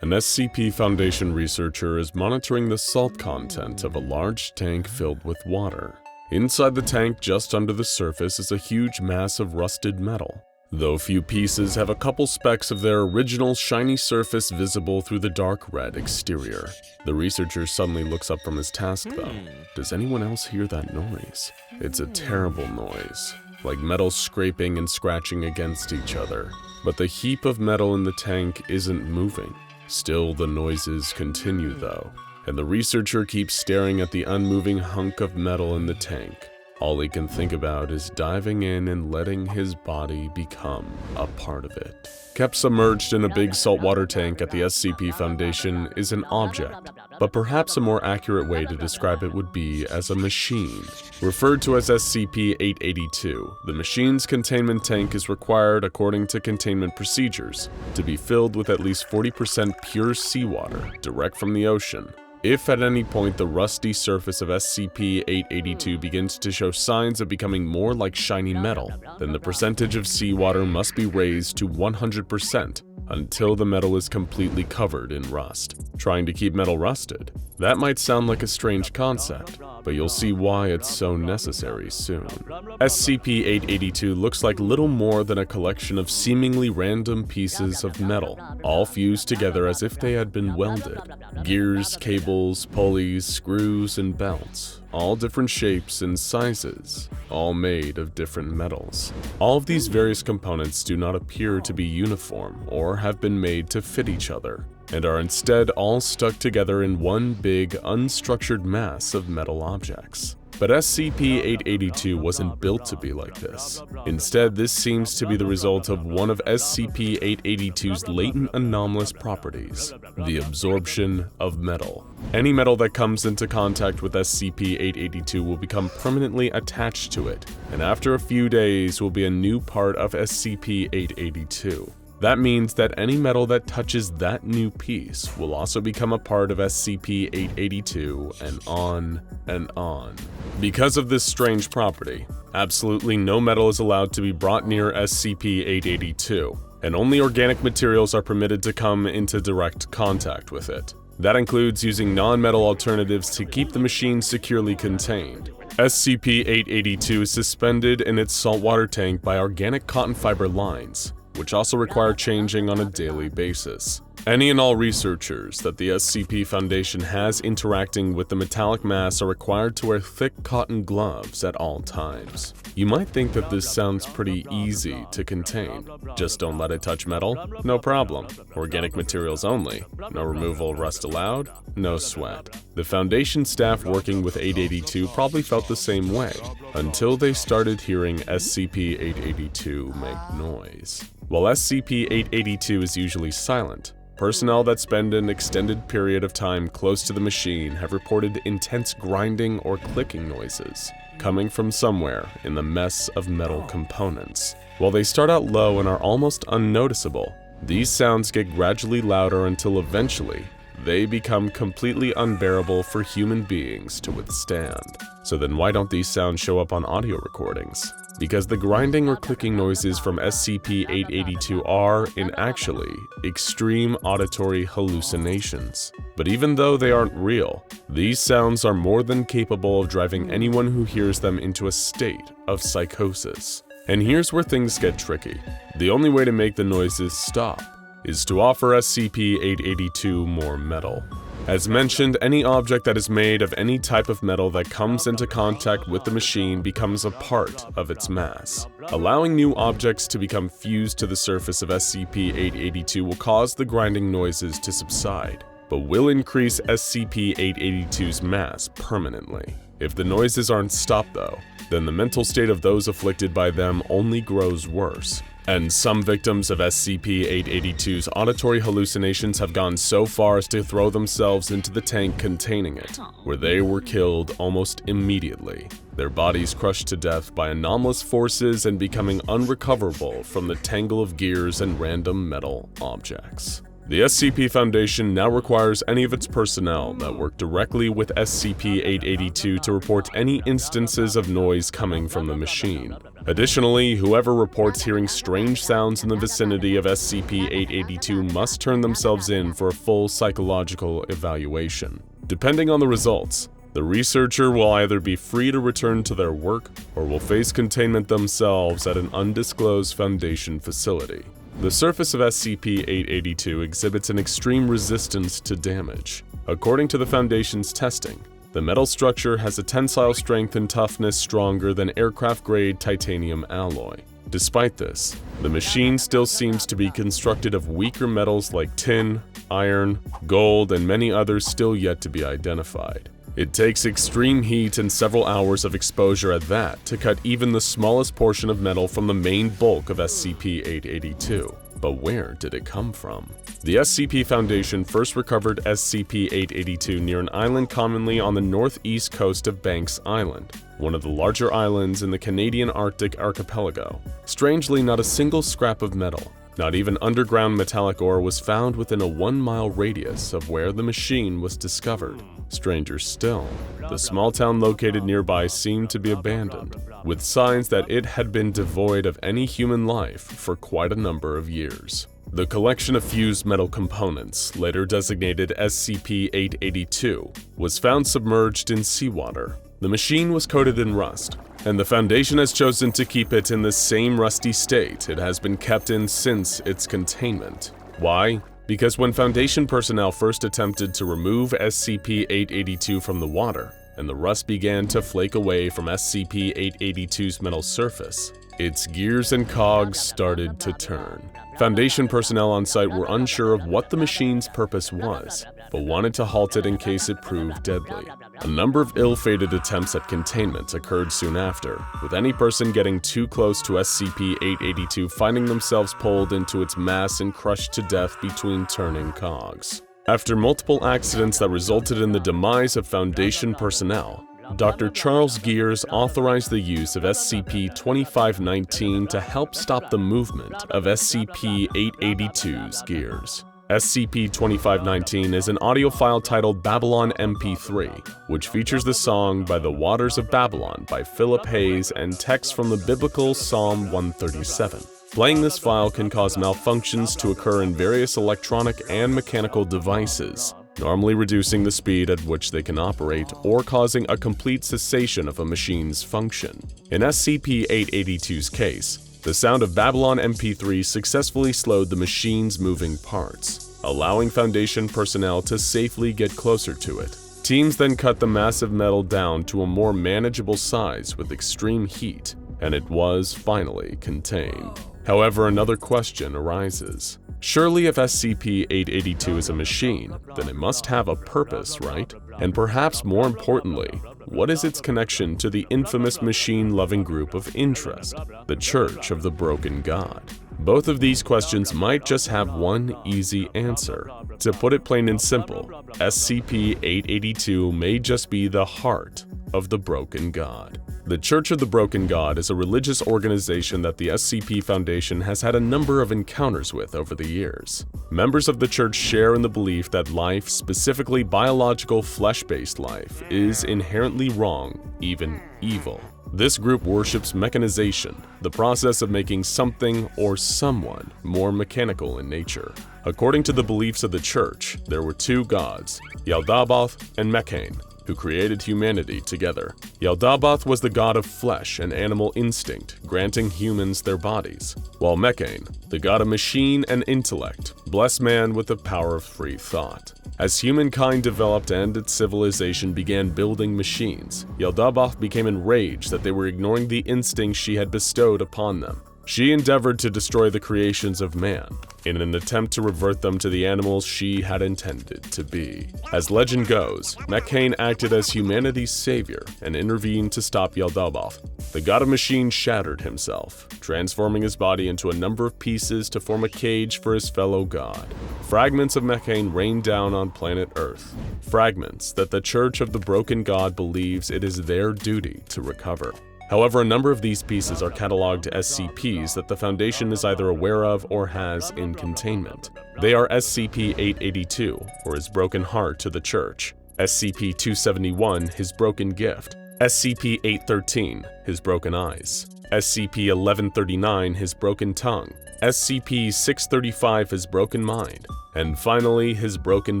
An SCP Foundation researcher is monitoring the salt content of a large tank filled with water. Inside the tank, just under the surface, is a huge mass of rusted metal. Though few pieces have a couple specks of their original shiny surface visible through the dark red exterior. The researcher suddenly looks up from his task though. Does anyone else hear that noise? It's a terrible noise, like metal scraping and scratching against each other. But the heap of metal in the tank isn't moving. Still, the noises continue though, and the researcher keeps staring at the unmoving hunk of metal in the tank. All he can think about is diving in and letting his body become a part of it. Kept submerged in a big saltwater tank at the SCP Foundation is an object, but perhaps a more accurate way to describe it would be as a machine. Referred to as SCP-882, the machine's containment tank is required, according to containment procedures, to be filled with at least 40% pure seawater, direct from the ocean. If at any point the rusty surface of SCP-882 begins to show signs of becoming more like shiny metal, then the percentage of seawater must be raised to 100% until the metal is completely covered in rust. Trying to keep metal rusted? That might sound like a strange concept, but you'll see why it's so necessary soon. SCP-882 looks like little more than a collection of seemingly random pieces of metal, all fused together as if they had been welded. Gears, cables, pulleys, screws, and belts, all different shapes and sizes, all made of different metals. All of these various components do not appear to be uniform or have been made to fit each other, and are instead all stuck together in one big, unstructured mass of metal objects. But SCP-882 wasn't built to be like this. Instead, this seems to be the result of one of SCP-882's latent anomalous properties, the absorption of metal. Any metal that comes into contact with SCP-882 will become permanently attached to it, and after a few days will be a new part of SCP-882. That means that any metal that touches that new piece will also become a part of SCP-882 and on and on. Because of this strange property, absolutely no metal is allowed to be brought near SCP-882, and only organic materials are permitted to come into direct contact with it. That includes using non-metal alternatives to keep the machine securely contained. SCP-882 is suspended in its saltwater tank by organic cotton fiber lines, which also require changing on a daily basis. Any and all researchers that the SCP Foundation has interacting with the metallic mass are required to wear thick cotton gloves at all times. You might think that this sounds pretty easy to contain. Just don't let it touch metal? No problem. Organic materials only. No removal of rust allowed? No sweat. The Foundation staff working with 882 probably felt the same way, until they started hearing SCP-882 make noise. While SCP-882 is usually silent, personnel that spend an extended period of time close to the machine have reported intense grinding or clicking noises coming from somewhere in the mess of metal components. While they start out low and are almost unnoticeable, these sounds get gradually louder until eventually they become completely unbearable for human beings to withstand. So then why don't these sounds show up on audio recordings? Because the grinding or clicking noises from SCP-882 are, in actually, extreme auditory hallucinations. But even though they aren't real, these sounds are more than capable of driving anyone who hears them into a state of psychosis. And here's where things get tricky. The only way to make the noises stop is to offer SCP-882 more metal. As mentioned, any object that is made of any type of metal that comes into contact with the machine becomes a part of its mass. Allowing new objects to become fused to the surface of SCP-882 will cause the grinding noises to subside, but will increase SCP-882's mass permanently. If the noises aren't stopped though, then the mental state of those afflicted by them only grows worse. And some victims of SCP-882's auditory hallucinations have gone so far as to throw themselves into the tank containing it, where they were killed almost immediately, their bodies crushed to death by anomalous forces and becoming unrecoverable from the tangle of gears and random metal objects. The SCP Foundation now requires any of its personnel that work directly with SCP-882 to report any instances of noise coming from the machine. Additionally, whoever reports hearing strange sounds in the vicinity of SCP-882 must turn themselves in for a full psychological evaluation. Depending on the results, the researcher will either be free to return to their work or will face containment themselves at an undisclosed Foundation facility. The surface of SCP-882 exhibits an extreme resistance to damage. According to the Foundation's testing, the metal structure has a tensile strength and toughness stronger than aircraft-grade titanium alloy. Despite this, the machine still seems to be constructed of weaker metals like tin, iron, gold, and many others still yet to be identified. It takes extreme heat and several hours of exposure at that to cut even the smallest portion of metal from the main bulk of SCP-882. But where did it come from? The SCP Foundation first recovered SCP-882 near an island commonly on the northeast coast of Banks Island, one of the larger islands in the Canadian Arctic archipelago. Strangely, not a single scrap of metal, not even underground metallic ore, was found within a 1-mile radius of where the machine was discovered. Stranger still, the small town located nearby seemed to be abandoned, with signs that it had been devoid of any human life for quite a number of years. The collection of fused metal components, later designated SCP-882, was found submerged in seawater. The machine was coated in rust, and the Foundation has chosen to keep it in the same rusty state it has been kept in since its containment. Why? Because when Foundation personnel first attempted to remove SCP-882 from the water, and the rust began to flake away from SCP-882's metal surface, its gears and cogs started to turn. Foundation personnel on site were unsure of what the machine's purpose was, but wanted to halt it in case it proved deadly. A number of ill-fated attempts at containment occurred soon after, with any person getting too close to SCP-882 finding themselves pulled into its mass and crushed to death between turning cogs. After multiple accidents that resulted in the demise of Foundation personnel, Dr. Charles Gears authorized the use of SCP-2519 to help stop the movement of SCP-882's gears. SCP-2519 is an audio file titled Babylon MP3, which features the song By the Waters of Babylon by Philip Hayes and text from the biblical Psalm 137. Playing this file can cause malfunctions to occur in various electronic and mechanical devices, normally reducing the speed at which they can operate or causing a complete cessation of a machine's function. In SCP-882's case, the sound of Babylon MP3 successfully slowed the machine's moving parts, allowing Foundation personnel to safely get closer to it. Teams then cut the massive metal down to a more manageable size with extreme heat, and it was finally contained. However, another question arises. Surely if SCP-882 is a machine, then it must have a purpose, right? And perhaps more importantly, what is its connection to the infamous machine-loving group of interest, the Church of the Broken God? Both of these questions might just have one easy answer. To put it plain and simple, SCP-882 may just be the heart of the Broken God. The Church of the Broken God is a religious organization that the SCP Foundation has had a number of encounters with over the years. Members of the church share in the belief that life, specifically biological flesh-based life, is inherently wrong, even evil. This group worships mechanization, the process of making something or someone more mechanical in nature. According to the beliefs of the church, there were two gods, Yaldabaoth and Mechane, who created humanity together. Yaldabaoth was the god of flesh and animal instinct, granting humans their bodies, while Mechane, the god of machine and intellect, blessed man with the power of free thought. As humankind developed and its civilization began building machines, Yaldabaoth became enraged that they were ignoring the instincts she had bestowed upon them. She endeavored to destroy the creations of man, in an attempt to revert them to the animals she had intended to be. As legend goes, Mechane acted as humanity's savior and intervened to stop Yaldabaoth. The god of machine shattered himself, transforming his body into a number of pieces to form a cage for his fellow god. Fragments of Mechane rained down on planet Earth, fragments that the Church of the Broken God believes it is their duty to recover. However, a number of these pieces are cataloged SCPs that the Foundation is either aware of or has in containment. They are SCP-882, or His Broken Heart to the Church, SCP-271, His Broken Gift, SCP-813, His Broken Eyes, SCP-1139, His Broken Tongue, SCP-635, His Broken Mind, and finally His Broken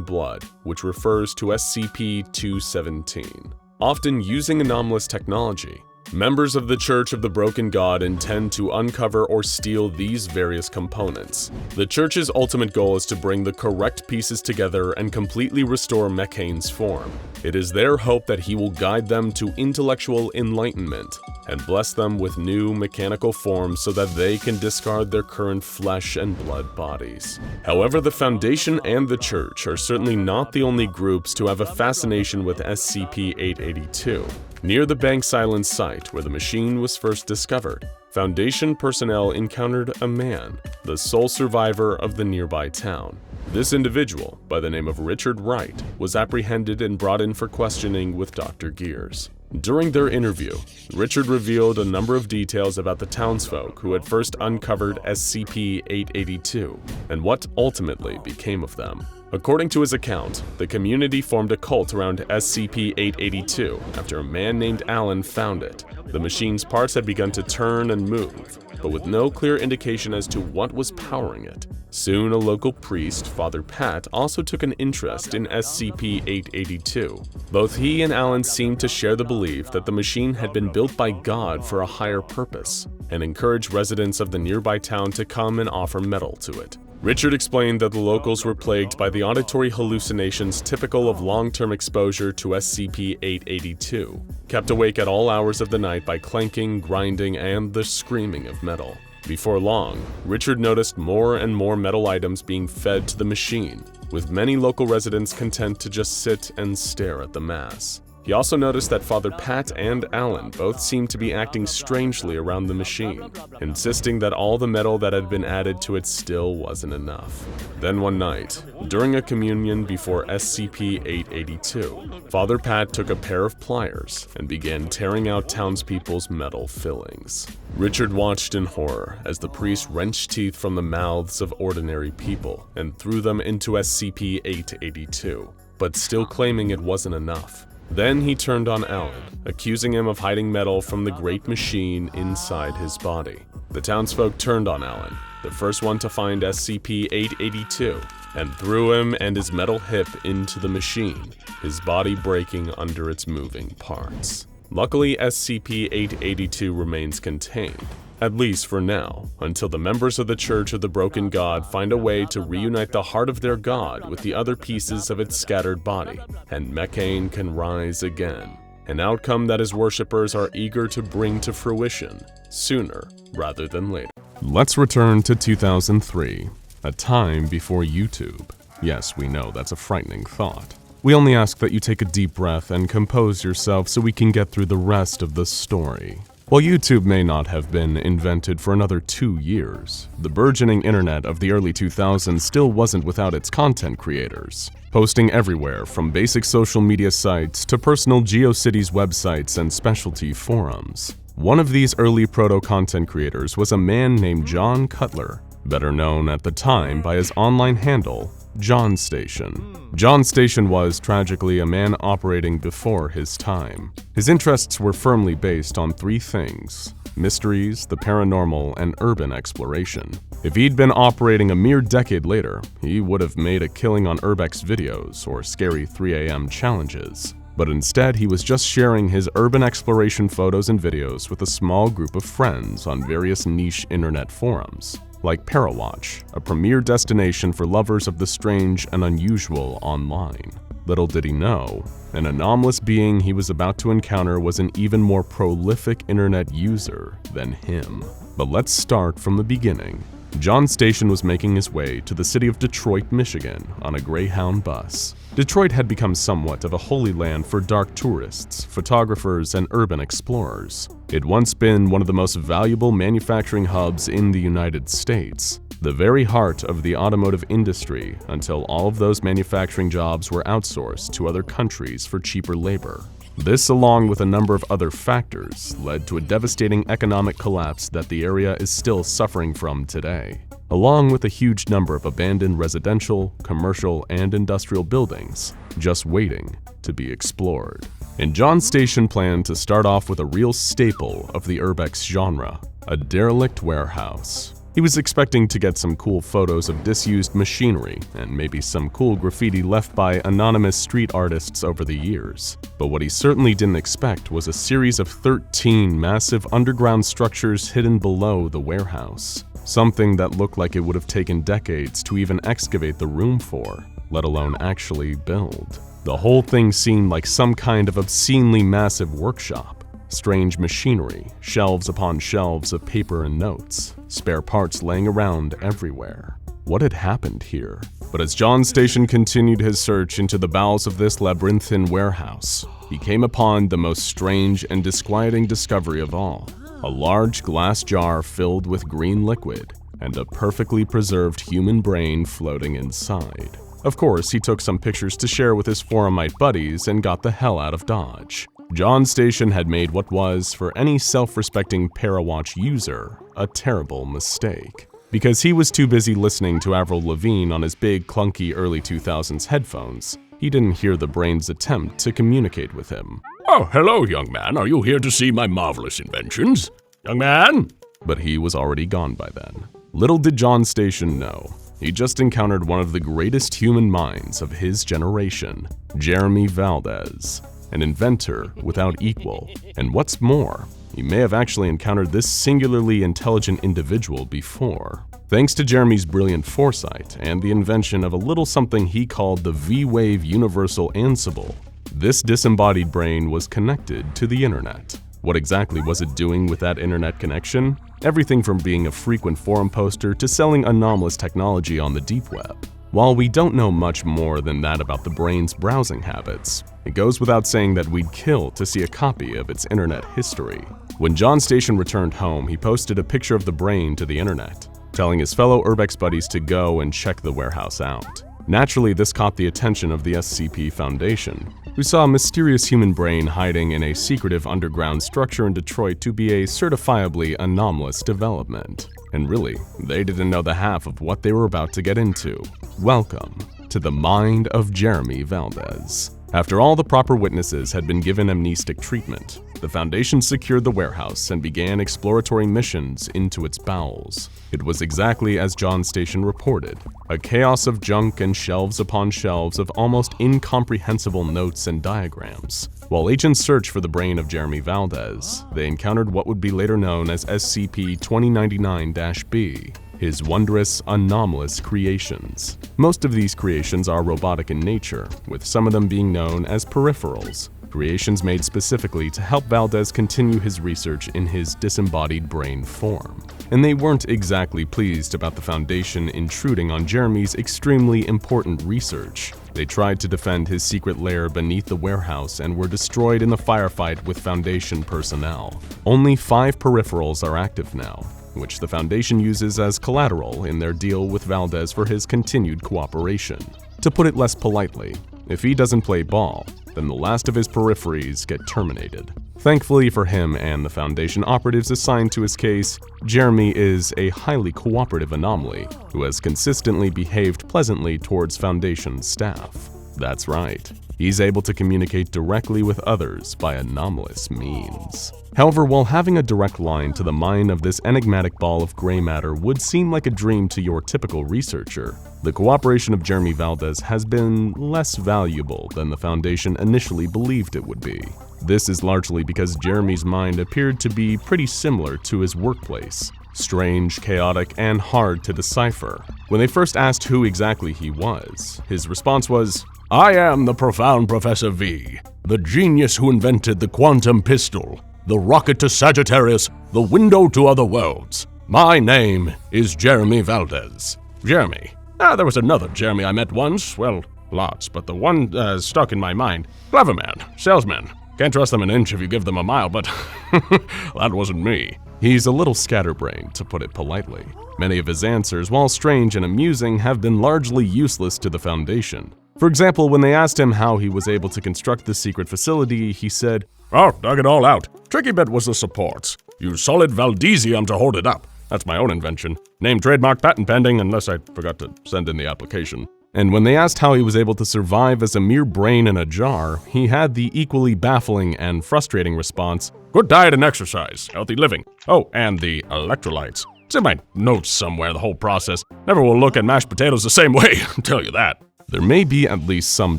Blood, which refers to SCP-217. Often using anomalous technology, members of the Church of the Broken God intend to uncover or steal these various components. The Church's ultimate goal is to bring the correct pieces together and completely restore Mechaine's form. It is their hope that he will guide them to intellectual enlightenment and bless them with new mechanical forms so that they can discard their current flesh and blood bodies. However, the Foundation and the Church are certainly not the only groups to have a fascination with SCP-882. Near the Banks Island site where the machine was first discovered, Foundation personnel encountered a man, the sole survivor of the nearby town. This individual, by the name of Richard Wright, was apprehended and brought in for questioning with Dr. Gears. During their interview, Richard revealed a number of details about the townsfolk who had first uncovered SCP-882 and what ultimately became of them. According to his account, the community formed a cult around SCP-882 after a man named Alan found it. The machine's parts had begun to turn and move, but with no clear indication as to what was powering it. Soon, a local priest, Father Pat, also took an interest in SCP-882. Both he and Alan seemed to share the belief that the machine had been built by God for a higher purpose, and encouraged residents of the nearby town to come and offer metal to it. Richard explained that the locals were plagued by the auditory hallucinations typical of long-term exposure to SCP-882, kept awake at all hours of the night by clanking, grinding, and the screaming of metal. Before long, Richard noticed more and more metal items being fed to the machine, with many local residents content to just sit and stare at the mass. He also noticed that Father Pat and Alan both seemed to be acting strangely around the machine, insisting that all the metal that had been added to it still wasn't enough. Then one night, during a communion before SCP-882, Father Pat took a pair of pliers and began tearing out townspeople's metal fillings. Richard watched in horror as the priest wrenched teeth from the mouths of ordinary people and threw them into SCP-882, but still claiming it wasn't enough. Then he turned on Alan, accusing him of hiding metal from the great machine inside his body. The townsfolk turned on Alan, the first one to find SCP-882, and threw him and his metal hip into the machine, his body breaking under its moving parts. Luckily, SCP-882 remains contained, at least for now, until the members of the Church of the Broken God find a way to reunite the heart of their god with the other pieces of its scattered body, and Mechaine can rise again, an outcome that his worshippers are eager to bring to fruition, sooner rather than later. Let's return to 2003, a time before YouTube. Yes, we know that's a frightening thought. We only ask that you take a deep breath and compose yourself so we can get through the rest of the story. While YouTube may not have been invented for another 2 years, the burgeoning internet of the early 2000s still wasn't without its content creators, posting everywhere from basic social media sites to personal GeoCities websites and specialty forums. One of these early proto-content creators was a man named John Cutler, better known at the time by his online handle, John Station. John Station was, tragically, a man operating before his time. His interests were firmly based on 3 things: mysteries, the paranormal, and urban exploration. If he'd been operating a mere decade later, he would have made a killing on Urbex videos or scary 3 a.m. challenges. But instead, he was just sharing his urban exploration photos and videos with a small group of friends on various niche internet forums, like Parawatch, a premier destination for lovers of the strange and unusual online. Little did he know, an anomalous being he was about to encounter was an even more prolific internet user than him. But let's start from the beginning. John Station was making his way to the city of Detroit, Michigan on a Greyhound bus. Detroit had become somewhat of a holy land for dark tourists, photographers, and urban explorers. It had once been one of the most valuable manufacturing hubs in the United States, the very heart of the automotive industry, until all of those manufacturing jobs were outsourced to other countries for cheaper labor. This, along with a number of other factors, led to a devastating economic collapse that the area is still suffering from today, along with a huge number of abandoned residential, commercial, and industrial buildings just waiting to be explored. And John Station planned to start off with a real staple of the urbex genre, a derelict warehouse. He was expecting to get some cool photos of disused machinery and maybe some cool graffiti left by anonymous street artists over the years. But what he certainly didn't expect was a series of 13 massive underground structures hidden below the warehouse. Something that looked like it would have taken decades to even excavate the room for, let alone actually build. The whole thing seemed like some kind of obscenely massive workshop. Strange machinery, shelves upon shelves of paper and notes, spare parts laying around everywhere. What had happened here? But as John Station continued his search into the bowels of this labyrinthine warehouse, he came upon the most strange and disquieting discovery of all: a large glass jar filled with green liquid and a perfectly preserved human brain floating inside. Of course, he took some pictures to share with his forumite buddies and got the hell out of Dodge. John Station had made what was, for any self-respecting Parawatch user, a terrible mistake. Because he was too busy listening to Avril Lavigne on his big, clunky early 2000s headphones, he didn't hear the brain's attempt to communicate with him. "Oh, hello, young man. Are you here to see my marvelous inventions? Young man?" But he was already gone by then. Little did John Station know, he just encountered one of the greatest human minds of his generation, Jeremy Valdez. An inventor without equal, and what's more, he may have actually encountered this singularly intelligent individual before. Thanks to Jeremy's brilliant foresight and the invention of a little something he called the V-Wave Universal Ansible, this disembodied brain was connected to the internet. What exactly was it doing with that internet connection? Everything from being a frequent forum poster to selling anomalous technology on the deep web. While we don't know much more than that about the brain's browsing habits, it goes without saying that we'd kill to see a copy of its internet history. When John Station returned home, he posted a picture of the brain to the internet, telling his fellow urbex buddies to go and check the warehouse out. Naturally, this caught the attention of the SCP Foundation, who saw a mysterious human brain hiding in a secretive underground structure in Detroit to be a certifiably anomalous development. And really, they didn't know the half of what they were about to get into. Welcome to the mind of Jeremy Valdez. After all the proper witnesses had been given amnestic treatment, the Foundation secured the warehouse and began exploratory missions into its bowels. It was exactly as John Station reported, a chaos of junk and shelves upon shelves of almost incomprehensible notes and diagrams. While agents searched for the brain of Jeremy Valdez, they encountered what would be later known as SCP-2099-B, his wondrous, anomalous creations. Most of these creations are robotic in nature, with some of them being known as peripherals, creations made specifically to help Valdez continue his research in his disembodied brain form. And they weren't exactly pleased about the Foundation intruding on Jeremy's extremely important research. They tried to defend his secret lair beneath the warehouse and were destroyed in the firefight with Foundation personnel. Only 5 peripherals are active now, which the Foundation uses as collateral in their deal with Valdez for his continued cooperation. To put it less politely, if he doesn't play ball, then the last of his peripheries get terminated. Thankfully for him and the Foundation operatives assigned to his case, Jeremy is a highly cooperative anomaly who has consistently behaved pleasantly towards Foundation staff. That's right, he's able to communicate directly with others by anomalous means. However, while having a direct line to the mind of this enigmatic ball of gray matter would seem like a dream to your typical researcher, the cooperation of Jeremy Valdez has been less valuable than the Foundation initially believed it would be. This is largely because Jeremy's mind appeared to be pretty similar to his workplace, strange, chaotic, and hard to decipher. When they first asked who exactly he was, his response was, "I am the profound Professor V, the genius who invented the quantum pistol, the rocket to Sagittarius, the window to other worlds. My name is Jeremy Valdez." Jeremy. There was another Jeremy I met once. Well, lots, but the one stuck in my mind. Clever man, salesman. Can't trust them an inch if you give them a mile, but that wasn't me. He's a little scatterbrained, to put it politely. Many of his answers, while strange and amusing, have been largely useless to the Foundation. For example, when they asked him how he was able to construct this secret facility, he said, "Oh, dug it all out. Tricky bit was the supports. Used solid Valdesium to hold it up. That's my own invention. Name, trademark, patent pending, unless I forgot to send in the application." And when they asked how he was able to survive as a mere brain in a jar, he had the equally baffling and frustrating response, "Good diet and exercise, healthy living. Oh, and the electrolytes. It's in my notes somewhere, the whole process. Never will look at mashed potatoes the same way, I'll tell you that." There may be at least some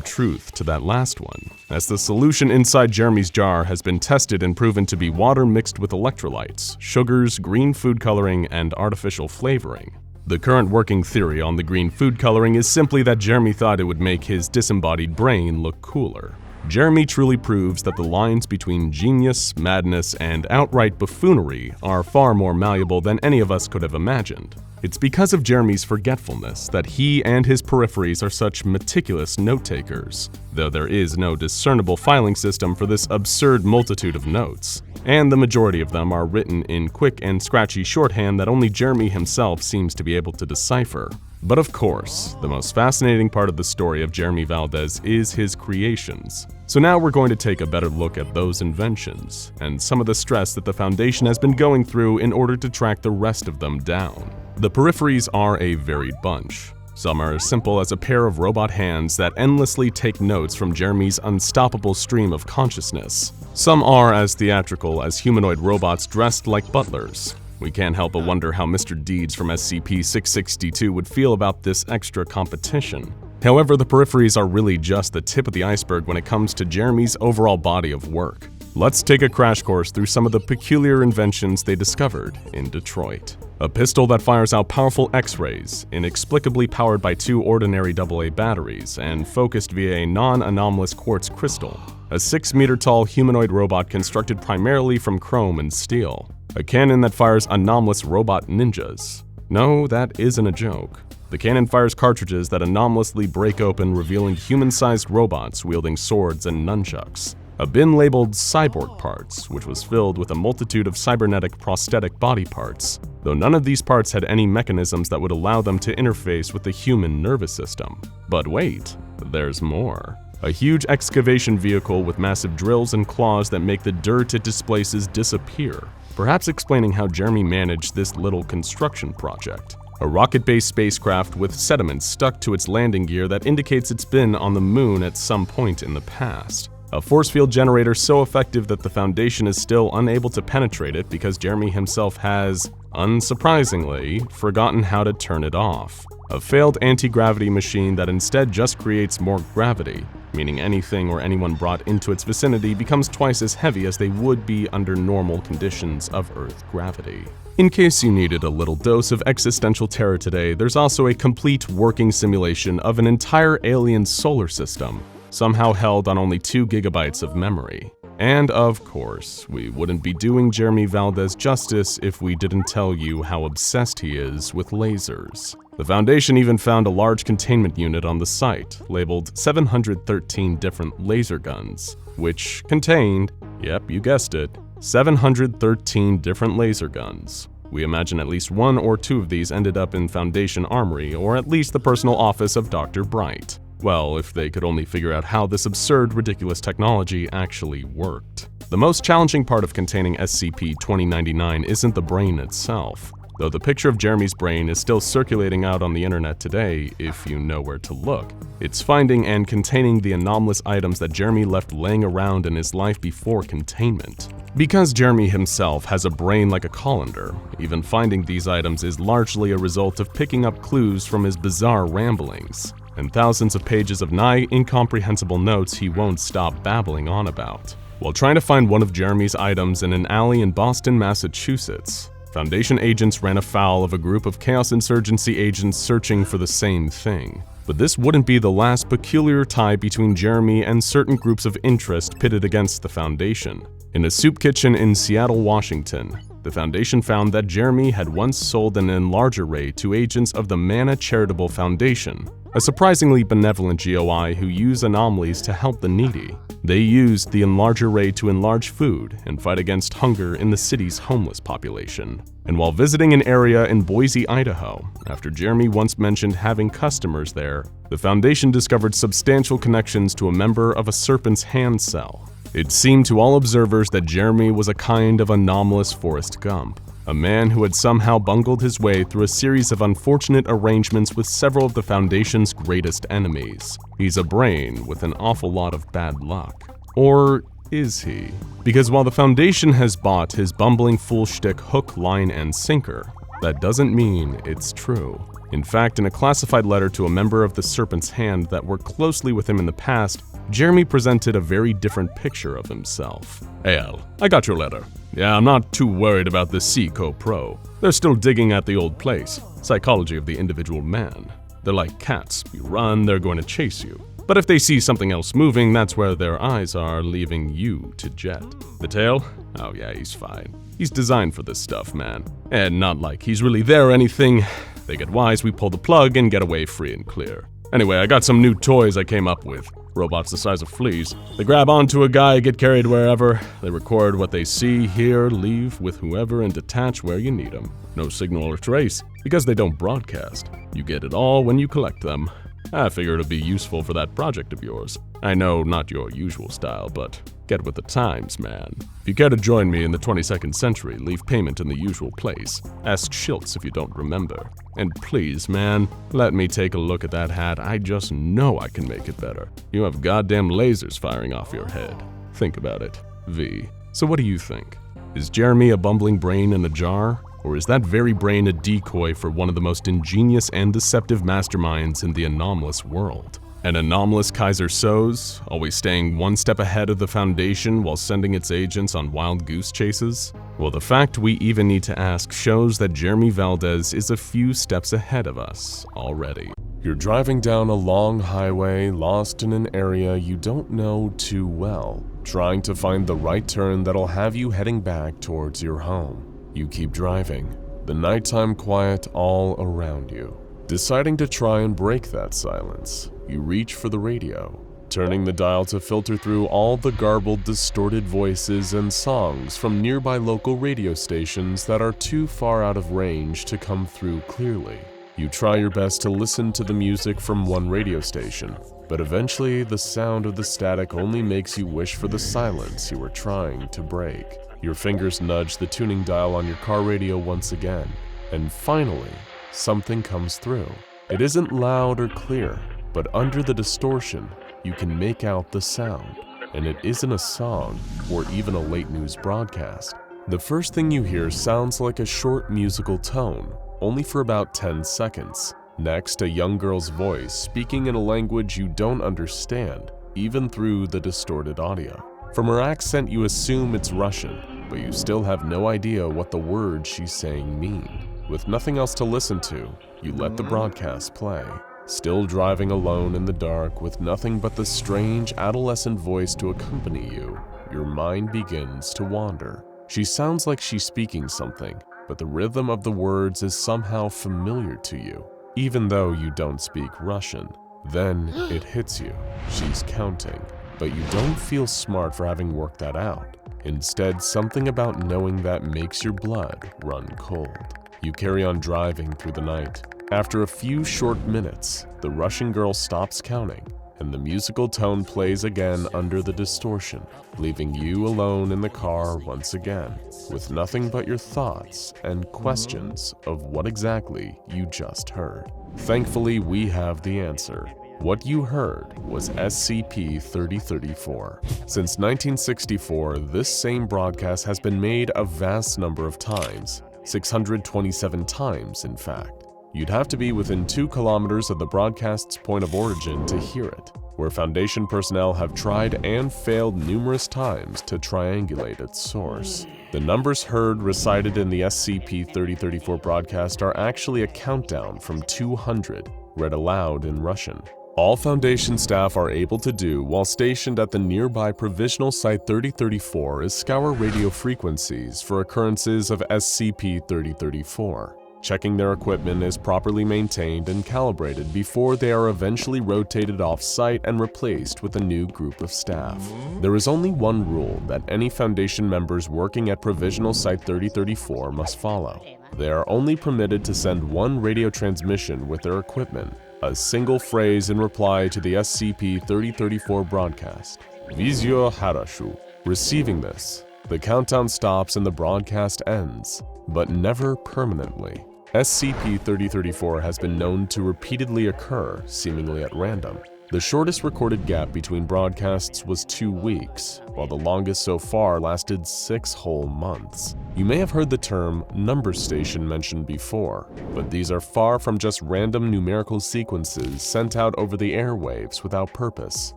truth to that last one, as the solution inside Jeremy's jar has been tested and proven to be water mixed with electrolytes, sugars, green food coloring, and artificial flavoring. The current working theory on the green food coloring is simply that Jeremy thought it would make his disembodied brain look cooler. Jeremy truly proves that the lines between genius, madness, and outright buffoonery are far more malleable than any of us could have imagined. It's because of Jeremy's forgetfulness that he and his peripheries are such meticulous note-takers, though there is no discernible filing system for this absurd multitude of notes, and the majority of them are written in quick and scratchy shorthand that only Jeremy himself seems to be able to decipher. But of course, the most fascinating part of the story of Jeremy Valdez is his creations. So now we're going to take a better look at those inventions, and some of the stress that the Foundation has been going through in order to track the rest of them down. The peripheries are a varied bunch. Some are as simple as a pair of robot hands that endlessly take notes from Jeremy's unstoppable stream of consciousness. Some are as theatrical as humanoid robots dressed like butlers. We can't help but wonder how Mr. Deeds from SCP-662 would feel about this extra competition. However, the peripheries are really just the tip of the iceberg when it comes to Jeremy's overall body of work. Let's take a crash course through some of the peculiar inventions they discovered in Detroit. A pistol that fires out powerful X-rays, inexplicably powered by 2 ordinary AA batteries and focused via a non-anomalous quartz crystal. A 6-meter-tall humanoid robot constructed primarily from chrome and steel. A cannon that fires anomalous robot ninjas. No, that isn't a joke. The cannon fires cartridges that anomalously break open, revealing human-sized robots wielding swords and nunchucks. A bin labeled cyborg parts, which was filled with a multitude of cybernetic prosthetic body parts, though none of these parts had any mechanisms that would allow them to interface with the human nervous system. But wait, there's more. A huge excavation vehicle with massive drills and claws that make the dirt it displaces disappear, perhaps explaining how Jeremy managed this little construction project. A rocket-based spacecraft with sediment stuck to its landing gear that indicates it's been on the moon at some point in the past. A force field generator so effective that the Foundation is still unable to penetrate it because Jeremy himself has, unsurprisingly, forgotten how to turn it off. A failed anti-gravity machine that instead just creates more gravity, meaning anything or anyone brought into its vicinity becomes twice as heavy as they would be under normal conditions of Earth gravity. In case you needed a little dose of existential terror today, there's also a complete working simulation of an entire alien solar system, somehow held on only 2 gigabytes of memory. And of course, we wouldn't be doing Jeremy Valdez justice if we didn't tell you how obsessed he is with lasers. The Foundation even found a large containment unit on the site, labeled 713 different laser guns, which contained, yep, you guessed it, 713 different laser guns. We imagine at least 1 or 2 of these ended up in Foundation Armory, or at least the personal office of Dr. Bright. Well, if they could only figure out how this absurd, ridiculous technology actually worked. The most challenging part of containing SCP-2099 isn't the brain itself, though the picture of Jeremy's brain is still circulating out on the internet today if you know where to look. It's finding and containing the anomalous items that Jeremy left laying around in his life before containment. Because Jeremy himself has a brain like a colander, even finding these items is largely a result of picking up clues from his bizarre ramblings, and thousands of pages of nigh incomprehensible notes he won't stop babbling on about. While trying to find one of Jeremy's items in an alley in Boston, Massachusetts, Foundation agents ran afoul of a group of Chaos Insurgency agents searching for the same thing. But this wouldn't be the last peculiar tie between Jeremy and certain groups of interest pitted against the Foundation. In a soup kitchen in Seattle, Washington, the Foundation found that Jeremy had once sold an enlarger ray to agents of the Mana Charitable Foundation, a surprisingly benevolent GOI who use anomalies to help the needy. They used the enlarge array to enlarge food and fight against hunger in the city's homeless population. And while visiting an area in Boise, Idaho, after Jeremy once mentioned having customers there, the Foundation discovered substantial connections to a member of a Serpent's Hand cell. It seemed to all observers that Jeremy was a kind of anomalous Forrest Gump, a man who had somehow bungled his way through a series of unfortunate arrangements with several of the Foundation's greatest enemies. He's a brain with an awful lot of bad luck. Or is he? Because while the Foundation has bought his bumbling fool shtick hook, line, and sinker, that doesn't mean it's true. In fact, in a classified letter to a member of the Serpent's Hand that worked closely with him in the past, Jeremy presented a very different picture of himself. Hey Al, I got your letter. Yeah, I'm not too worried about the Seco Pro. They're still digging at the old place. Psychology of the individual man. They're like cats. You run, they're going to chase you. But if they see something else moving, that's where their eyes are, leaving you to jet. The tail? Oh yeah, he's fine. He's designed for this stuff, man. And not like he's really there or anything. They get wise, we pull the plug and get away free and clear. Anyway, I got some new toys I came up with. Robots the size of fleas. They grab onto a guy, get carried wherever. They record what they see, hear, leave with whoever, and detach where you need them. No signal or trace, because they don't broadcast. You get it all when you collect them. I figure it'll be useful for that project of yours. I know, not your usual style, but get with the times, man. If you care to join me in the 22nd century, leave payment in the usual place. Ask Schiltz if you don't remember. And please, man, let me take a look at that hat. I just know I can make it better. You have goddamn lasers firing off your head. Think about it. V. So what do you think? Is Jeremy a bumbling brain in a jar? Or is that very brain a decoy for one of the most ingenious and deceptive masterminds in the anomalous world? An anomalous Kaiser Soze, always staying one step ahead of the Foundation while sending its agents on wild goose chases? Well, the fact we even need to ask shows that Jeremy Valdez is a few steps ahead of us already. You're driving down a long highway, lost in an area you don't know too well, trying to find the right turn that'll have you heading back towards your home. You keep driving, the nighttime quiet all around you. Deciding to try and break that silence, you reach for the radio, turning the dial to filter through all the garbled, distorted voices and songs from nearby local radio stations that are too far out of range to come through clearly. You try your best to listen to the music from one radio station, but eventually the sound of the static only makes you wish for the silence you were trying to break. Your fingers nudge the tuning dial on your car radio once again, and finally, something comes through. It isn't loud or clear, but under the distortion, you can make out the sound, and it isn't a song or even a late news broadcast. The first thing you hear sounds like a short musical tone, only for about 10 seconds. Next, a young girl's voice speaking in a language you don't understand, even through the distorted audio. From her accent, you assume it's Russian, but you still have no idea what the words she's saying mean. With nothing else to listen to, you let the broadcast play. Still driving alone in the dark with nothing but the strange adolescent voice to accompany you, your mind begins to wander. She sounds like she's speaking something, but the rhythm of the words is somehow familiar to you, even though you don't speak Russian. Then it hits you. She's counting. But you don't feel smart for having worked that out. Instead, something about knowing that makes your blood run cold. You carry on driving through the night. After a few short minutes, the Russian girl stops counting, and the musical tone plays again under the distortion, leaving you alone in the car once again, with nothing but your thoughts and questions of what exactly you just heard. Thankfully, we have the answer. What you heard was SCP-3034. Since 1964, this same broadcast has been made a vast number of times, 627 times in fact. You'd have to be within 2 kilometers of the broadcast's point of origin to hear it, where Foundation personnel have tried and failed numerous times to triangulate its source. The numbers heard recited in the SCP-3034 broadcast are actually a countdown from 200, read aloud in Russian. All Foundation staff are able to do while stationed at the nearby Provisional Site 3034 is scour radio frequencies for occurrences of SCP-3034. checking their equipment is properly maintained and calibrated before they are eventually rotated off-site and replaced with a new group of staff. There is only one rule that any Foundation members working at Provisional Site 3034 must follow. They are only permitted to send one radio transmission with their equipment, a single phrase in reply to the SCP-3034 broadcast. Vizio Harashu. Receiving this, the countdown stops and the broadcast ends, but never permanently. SCP-3034 has been known to repeatedly occur, seemingly at random. The shortest recorded gap between broadcasts was 2 weeks, while the longest so far lasted 6 whole months. You may have heard the term number station mentioned before, but these are far from just random numerical sequences sent out over the airwaves without purpose.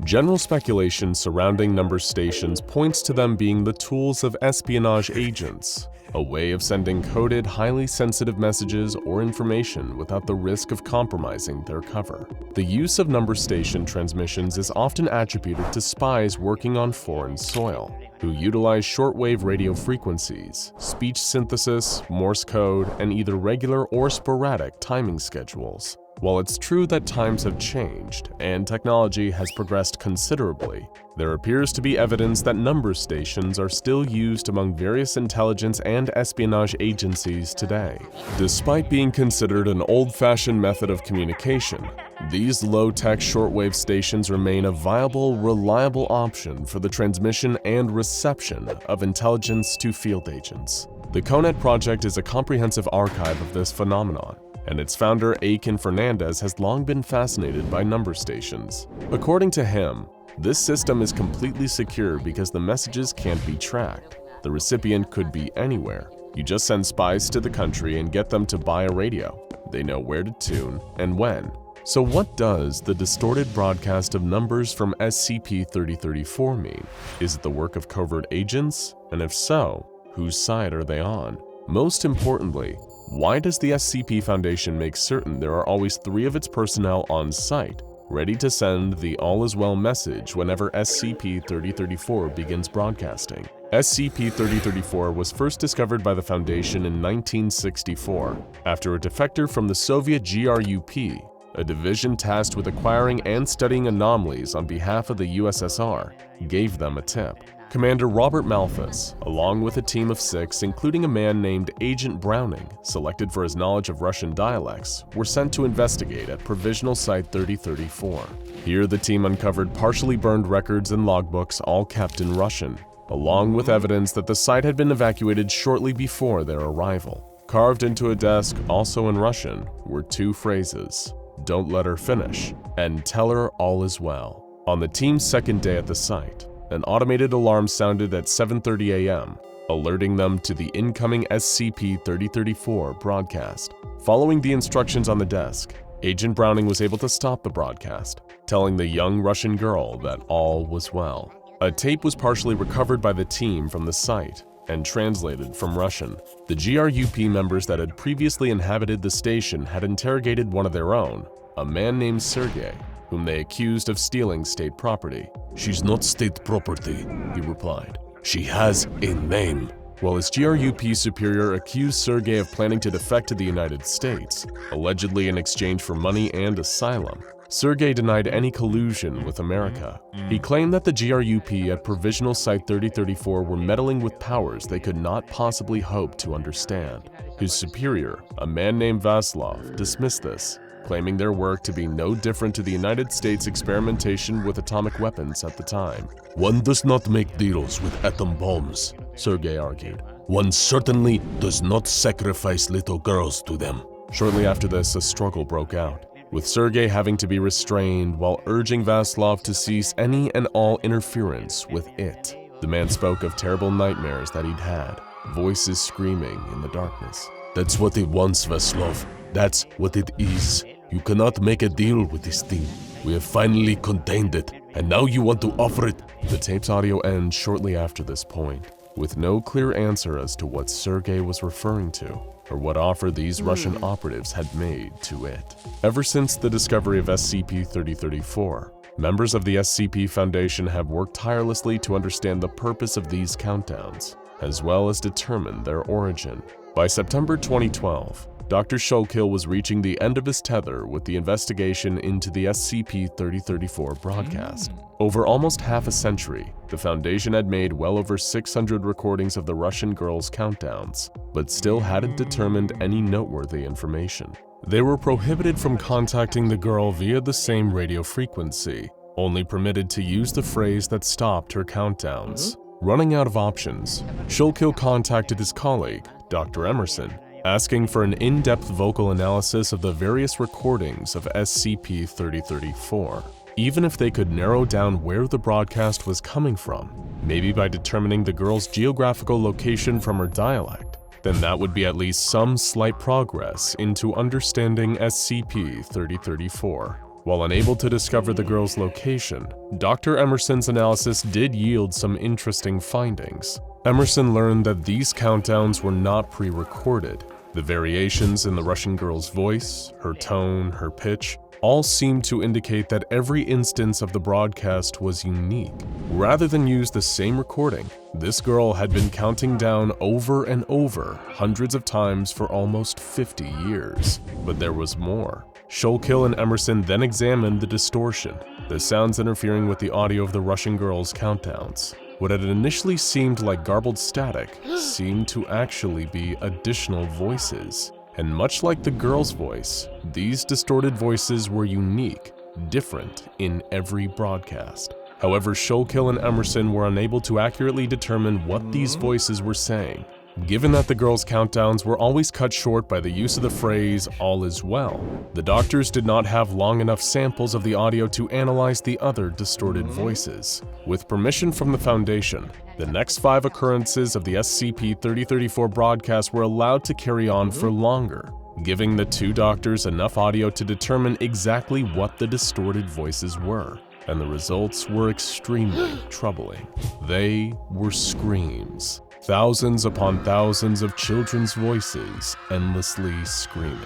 General speculation surrounding number stations points to them being the tools of espionage agents, a way of sending coded, highly sensitive messages or information without the risk of compromising their cover. The use of number station transmissions is often attributed to spies working on foreign soil, who utilize shortwave radio frequencies, speech synthesis, Morse code, and either regular or sporadic timing schedules. While it's true that times have changed and technology has progressed considerably, there appears to be evidence that number stations are still used among various intelligence and espionage agencies today. Despite being considered an old-fashioned method of communication, these low-tech shortwave stations remain a viable, reliable option for the transmission and reception of intelligence to field agents. The CONET project is a comprehensive archive of this phenomenon, and its founder, Aiken Fernandez, has long been fascinated by number stations. According to him, this system is completely secure because the messages can't be tracked. The recipient could be anywhere. You just send spies to the country and get them to buy a radio. They know where to tune and when. So what does the distorted broadcast of numbers from SCP-3034 mean? Is it the work of covert agents? And if so, whose side are they on? Most importantly, why does the SCP Foundation make certain there are always 3 of its personnel on site, ready to send the all-is-well message whenever SCP-3034 begins broadcasting? SCP-3034 was first discovered by the Foundation in 1964, after a defector from the Soviet GRUP, a division tasked with acquiring and studying anomalies on behalf of the USSR, gave them a tip. Commander Robert Malthus, along with a team of 6, including a man named Agent Browning, selected for his knowledge of Russian dialects, were sent to investigate at Provisional Site 3034. Here, the team uncovered partially burned records and logbooks, all kept in Russian, along with evidence that the site had been evacuated shortly before their arrival. Carved into a desk, also in Russian, were 2 phrases: "Don't let her finish," and "Tell her all is well." On the team's second day at the site, an automated alarm sounded at 7:30 a.m., alerting them to the incoming SCP-3034 broadcast. Following the instructions on the desk, Agent Browning was able to stop the broadcast, telling the young Russian girl that all was well. A tape was partially recovered by the team from the site and translated from Russian. The GRUP members that had previously inhabited the station had interrogated one of their own, a man named Sergei, whom they accused of stealing state property. "She's not state property," he replied. "She has a name." While his GRUP superior accused Sergei of planning to defect to the United States, allegedly in exchange for money and asylum, Sergei denied any collusion with America. He claimed that the GRUP at Provisional Site 3034 were meddling with powers they could not possibly hope to understand. His superior, a man named Vaslov, dismissed this, claiming their work to be no different to the United States experimentation with atomic weapons at the time. "One does not make deals with atom bombs," Sergei argued. "One certainly does not sacrifice little girls to them." Shortly after this, a struggle broke out, with Sergei having to be restrained while urging Vaslov to cease any and all interference with it. The man spoke of terrible nightmares that he'd had, voices screaming in the darkness. "That's what it wants, Vaslov. That's what it is. You cannot make a deal with this thing. We have finally contained it, and now you want to offer it." The tape's audio ends shortly after this point, with no clear answer as to what Sergei was referring to, or what offer these Russian operatives had made to it. Ever since the discovery of SCP-3034, members of the SCP Foundation have worked tirelessly to understand the purpose of these countdowns, as well as determine their origin. By September 2012, Dr. Shulkill was reaching the end of his tether with the investigation into the SCP-3034 broadcast. Over almost half a century, the Foundation had made well over 600 recordings of the Russian girls' countdowns, but still hadn't determined any noteworthy information. They were prohibited from contacting the girl via the same radio frequency, only permitted to use the phrase that stopped her countdowns. Running out of options, Shulkill contacted his colleague, Dr. Emerson, asking for an in-depth vocal analysis of the various recordings of SCP-3034. Even if they could narrow down where the broadcast was coming from, maybe by determining the girl's geographical location from her dialect, then that would be at least some slight progress into understanding SCP-3034. While unable to discover the girl's location, Dr. Emerson's analysis did yield some interesting findings. Emerson learned that these countdowns were not pre-recorded. The variations in the Russian girl's voice, her tone, her pitch, all seemed to indicate that every instance of the broadcast was unique. Rather than use the same recording, this girl had been counting down over and over hundreds of times for almost 50 years. But there was more. Shulkill and Emerson then examined the distortion, the sounds interfering with the audio of the Russian girl's countdowns. What had initially seemed like garbled static seemed to actually be additional voices. And much like the girl's voice, these distorted voices were unique, different in every broadcast. However, Shulkill and Emerson were unable to accurately determine what these voices were saying. Given that the girls' countdowns were always cut short by the use of the phrase, "all is well," the doctors did not have long enough samples of the audio to analyze the other distorted voices. With permission from the Foundation, the next 5 occurrences of the SCP-3034 broadcast were allowed to carry on for longer, giving the 2 doctors enough audio to determine exactly what the distorted voices were. And the results were extremely troubling. They were screams. Thousands upon thousands of children's voices endlessly screaming.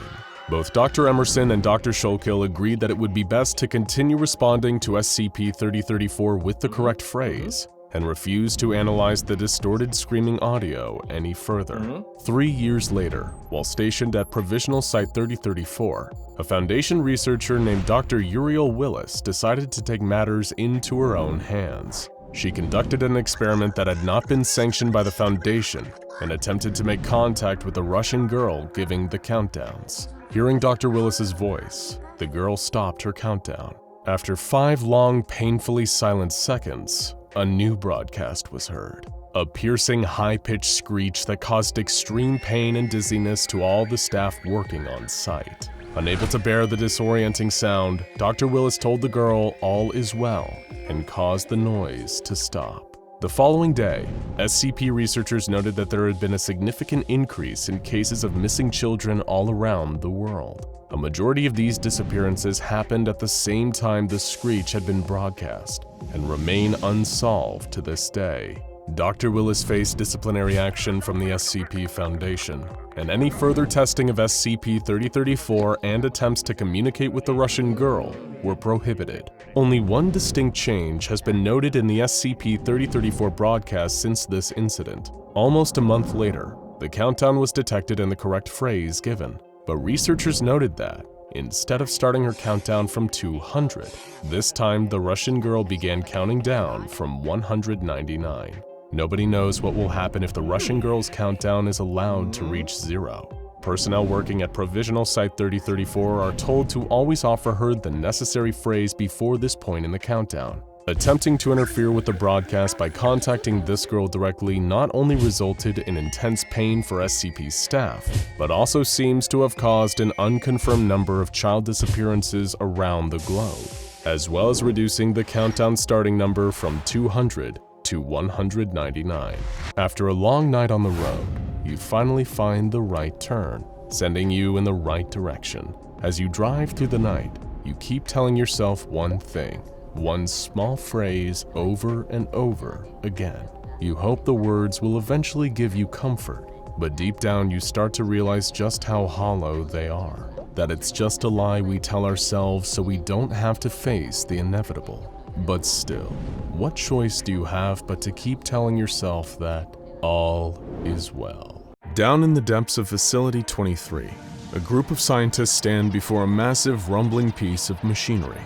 Both Dr. Emerson and Dr. Shulkill agreed that it would be best to continue responding to SCP-3034 with the correct phrase, and refused to analyze the distorted screaming audio any further. 3 years later, while stationed at Provisional Site 3034, a Foundation researcher named Dr. Uriel Willis decided to take matters into her own hands. She conducted an experiment that had not been sanctioned by the Foundation and attempted to make contact with the Russian girl giving the countdowns. Hearing Dr. Willis's voice, the girl stopped her countdown. After 5 long, painfully silent seconds, a new broadcast was heard. A piercing, high-pitched screech that caused extreme pain and dizziness to all the staff working on site. Unable to bear the disorienting sound, Dr. Willis told the girl all is well and caused the noise to stop. The following day, SCP researchers noted that there had been a significant increase in cases of missing children all around the world. A majority of these disappearances happened at the same time the screech had been broadcast and remain unsolved to this day. Dr. Willis faced disciplinary action from the SCP Foundation, and any further testing of SCP-3034 and attempts to communicate with the Russian girl were prohibited. Only one distinct change has been noted in the SCP-3034 broadcast since this incident. Almost a month later, the countdown was detected and the correct phrase given, but researchers noted that, instead of starting her countdown from 200, this time the Russian girl began counting down from 199. Nobody knows what will happen if the Russian girl's countdown is allowed to reach 0. Personnel working at Provisional Site 3034 are told to always offer her the necessary phrase before this point in the countdown. Attempting to interfere with the broadcast by contacting this girl directly not only resulted in intense pain for SCP's staff, but also seems to have caused an unconfirmed number of child disappearances around the globe, as well as reducing the countdown starting number from 200 to 199. After a long night on the road, you finally find the right turn, sending you in the right direction. As you drive through the night, you keep telling yourself one thing, one small phrase over and over again. You hope the words will eventually give you comfort, but deep down you start to realize just how hollow they are. That it's just a lie we tell ourselves so we don't have to face the inevitable. But still, what choice do you have but to keep telling yourself that all is well? Down in the depths of Facility 23, a group of scientists stand before a massive rumbling piece of machinery.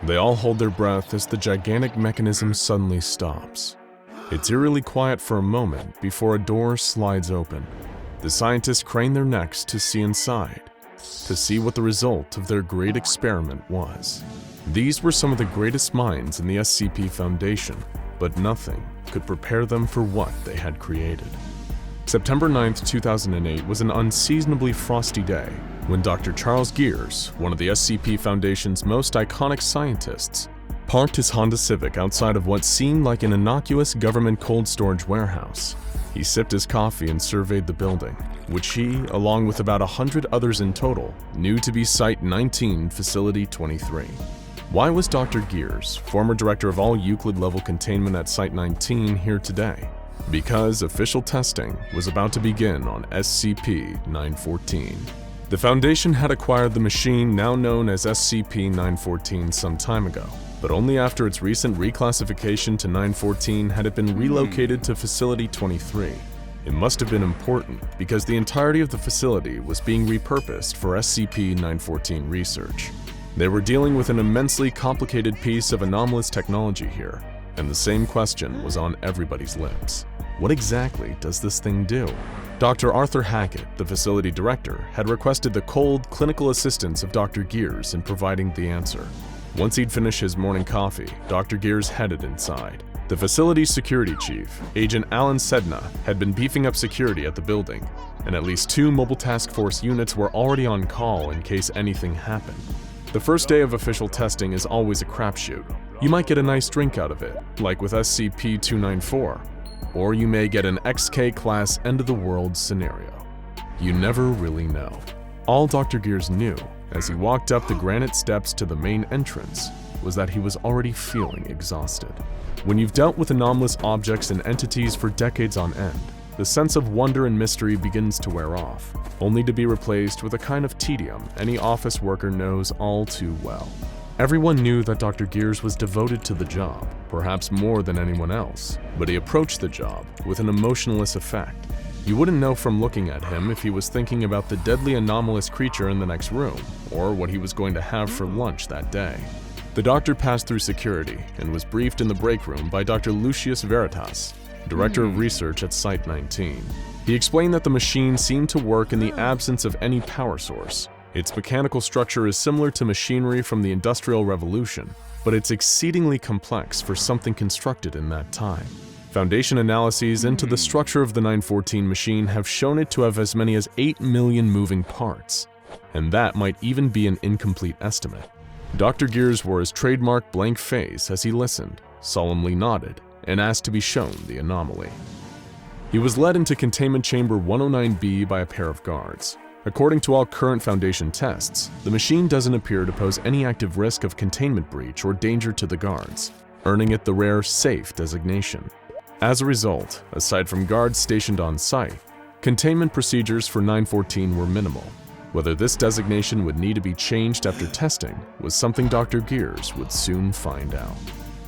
They all hold their breath as the gigantic mechanism suddenly stops. It's eerily quiet for a moment before a door slides open. The scientists crane their necks to see inside, to see what the result of their great experiment was. These were some of the greatest minds in the SCP Foundation, but nothing could prepare them for what they had created. September 9, 2008 was an unseasonably frosty day when Dr. Charles Gears, one of the SCP Foundation's most iconic scientists, parked his Honda Civic outside of what seemed like an innocuous government cold storage warehouse. He sipped his coffee and surveyed the building, which he, along with about 100 others in total, knew to be Site 19, Facility 23. Why was Dr. Gears, former director of all Euclid-level containment at Site 19, here today? Because official testing was about to begin on SCP-914. The Foundation had acquired the machine now known as SCP-914 some time ago, but only after its recent reclassification to 914 had it been relocated to Facility 23. It must have been important because the entirety of the facility was being repurposed for SCP-914 research. They were dealing with an immensely complicated piece of anomalous technology here, and the same question was on everybody's lips. What exactly does this thing do? Dr. Arthur Hackett, the facility director, had requested the cold, clinical assistance of Dr. Gears in providing the answer. Once he'd finished his morning coffee, Dr. Gears headed inside. The facility's security chief, Agent Alan Sedna, had been beefing up security at the building, and at least 2 mobile task force units were already on call in case anything happened. The first day of official testing is always a crapshoot. You might get a nice drink out of it, like with SCP-294, or you may get an XK-class end-of-the-world scenario. You never really know. All Dr. Gears knew, as he walked up the granite steps to the main entrance, was that he was already feeling exhausted. When you've dealt with anomalous objects and entities for decades on end, the sense of wonder and mystery begins to wear off, only to be replaced with a kind of tedium any office worker knows all too well. Everyone knew that Dr. Gears was devoted to the job, perhaps more than anyone else, but he approached the job with an emotionless effect. You wouldn't know from looking at him if he was thinking about the deadly anomalous creature in the next room, or what he was going to have for lunch that day. The doctor passed through security and was briefed in the break room by Dr. Lucius Veritas, Director of Research at Site 19. He explained that the machine seemed to work in the absence of any power source. Its mechanical structure is similar to machinery from the Industrial Revolution, but it's exceedingly complex for something constructed in that time. Foundation analyses into the structure of the 914 machine have shown it to have as many as 8 million moving parts, and that might even be an incomplete estimate. Dr. Gears wore his trademark blank face as he listened, solemnly nodded, and asked to be shown the anomaly. He was led into Containment Chamber 109B by a pair of guards. According to all current Foundation tests, the machine doesn't appear to pose any active risk of containment breach or danger to the guards, earning it the rare safe designation. As a result, aside from guards stationed on site, containment procedures for 914 were minimal. Whether this designation would need to be changed after testing was something Dr. Gears would soon find out.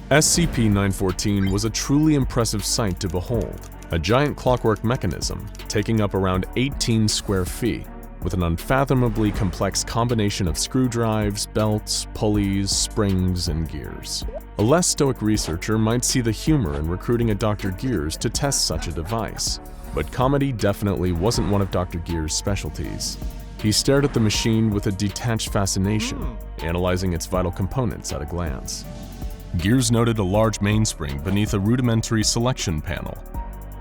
SCP-914 was a truly impressive sight to behold, a giant clockwork mechanism taking up around 18 square feet, with an unfathomably complex combination of screw drives, belts, pulleys, springs, and gears. A less stoic researcher might see the humor in recruiting a Dr. Gears to test such a device, but comedy definitely wasn't one of Dr. Gears' specialties. He stared at the machine with a detached fascination, analyzing its vital components at a glance. Gears noted a large mainspring beneath a rudimentary selection panel.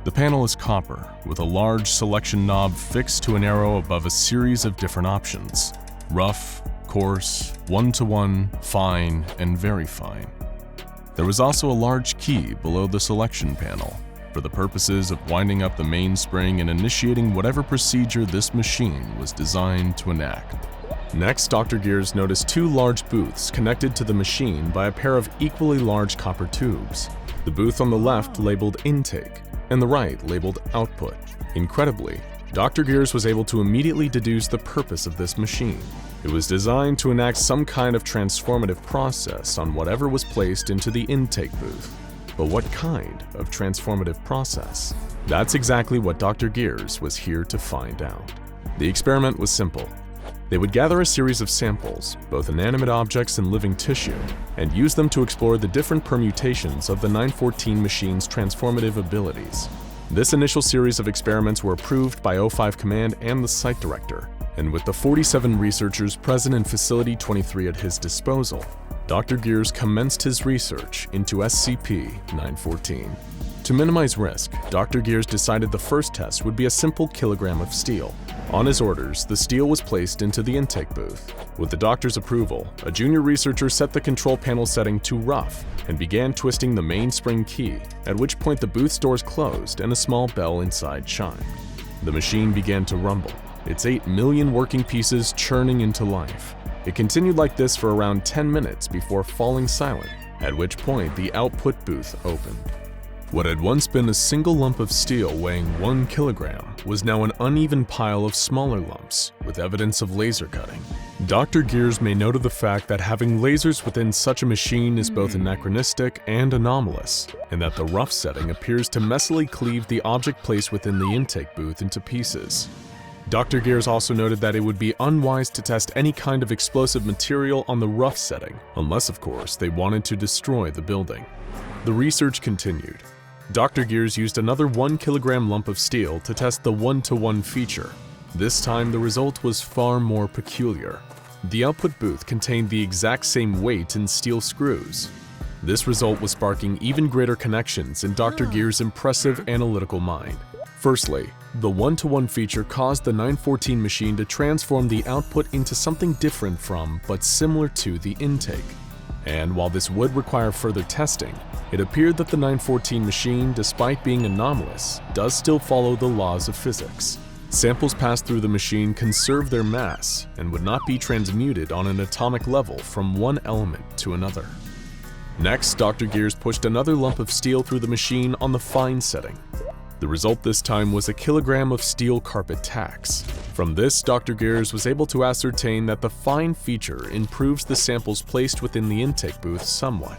The panel is copper, with a large selection knob fixed to an arrow above a series of different options: rough, coarse, 1-to-1, fine, and very fine. There was also a large key below the selection panel, for the purposes of winding up the mainspring and initiating whatever procedure this machine was designed to enact. Next, Dr. Gears noticed 2 large booths connected to the machine by a pair of equally large copper tubes. The booth on the left labeled Intake, and the right labeled Output. Incredibly, Dr. Gears was able to immediately deduce the purpose of this machine. It was designed to enact some kind of transformative process on whatever was placed into the intake booth. But what kind of transformative process? That's exactly what Dr. Gears was here to find out. The experiment was simple. They would gather a series of samples, both inanimate objects and living tissue, and use them to explore the different permutations of the 914 machine's transformative abilities. This initial series of experiments were approved by O5 Command and the site director, and with the 47 researchers present in Facility 23 at his disposal, Dr. Gears commenced his research into SCP-914. To minimize risk, Dr. Gears decided the first test would be a simple kilogram of steel. On his orders, the steel was placed into the intake booth. With the doctor's approval, a junior researcher set the control panel setting to rough and began twisting the mainspring key, at which point the booth's doors closed and a small bell inside chimed. The machine began to rumble, its 8 million working pieces churning into life. It continued like this for around 10 minutes before falling silent, at which point the output booth opened. What had once been a single lump of steel weighing 1 kilogram was now an uneven pile of smaller lumps, with evidence of laser cutting. Dr. Gears made note of the fact that having lasers within such a machine is both anachronistic and anomalous, and that the rough setting appears to messily cleave the object placed within the intake booth into pieces. Dr. Gears also noted that it would be unwise to test any kind of explosive material on the rough setting, unless of course they wanted to destroy the building. The research continued. Dr. Gears used another 1 kilogram lump of steel to test the 1-to-1 feature. This time the result was far more peculiar. The output booth contained the exact same weight in steel screws. This result was sparking even greater connections in Dr. Gears' impressive analytical mind. Firstly, the 1-to-1 feature caused the 914 machine to transform the output into something different from, but similar to, the intake. And while this would require further testing, it appeared that the 914 machine, despite being anomalous, does still follow the laws of physics. Samples passed through the machine conserve their mass and would not be transmuted on an atomic level from one element to another. Next, Dr. Gears pushed another lump of steel through the machine on the fine setting. The result this time was a kilogram of steel carpet tacks. From this, Dr. Gears was able to ascertain that the fine feature improves the samples placed within the intake booth somewhat.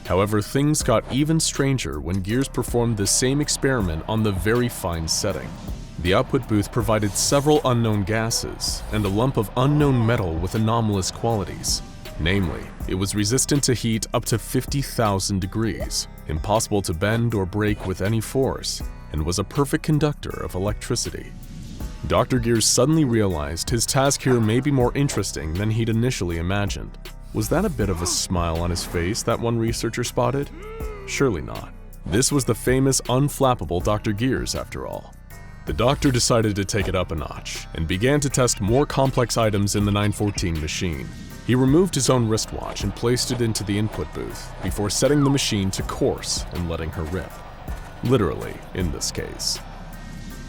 However, things got even stranger when Gears performed the same experiment on the very fine setting. The output booth provided several unknown gases and a lump of unknown metal with anomalous qualities. Namely, it was resistant to heat up to 50,000 degrees, impossible to bend or break with any force, and was a perfect conductor of electricity. Dr. Gears suddenly realized his task here may be more interesting than he'd initially imagined. Was that a bit of a smile on his face that one researcher spotted? Surely not. This was the famous unflappable Dr. Gears after all. The doctor decided to take it up a notch and began to test more complex items in the 914 machine. He removed his own wristwatch and placed it into the input booth before setting the machine to course and letting her rip. Literally, in this case.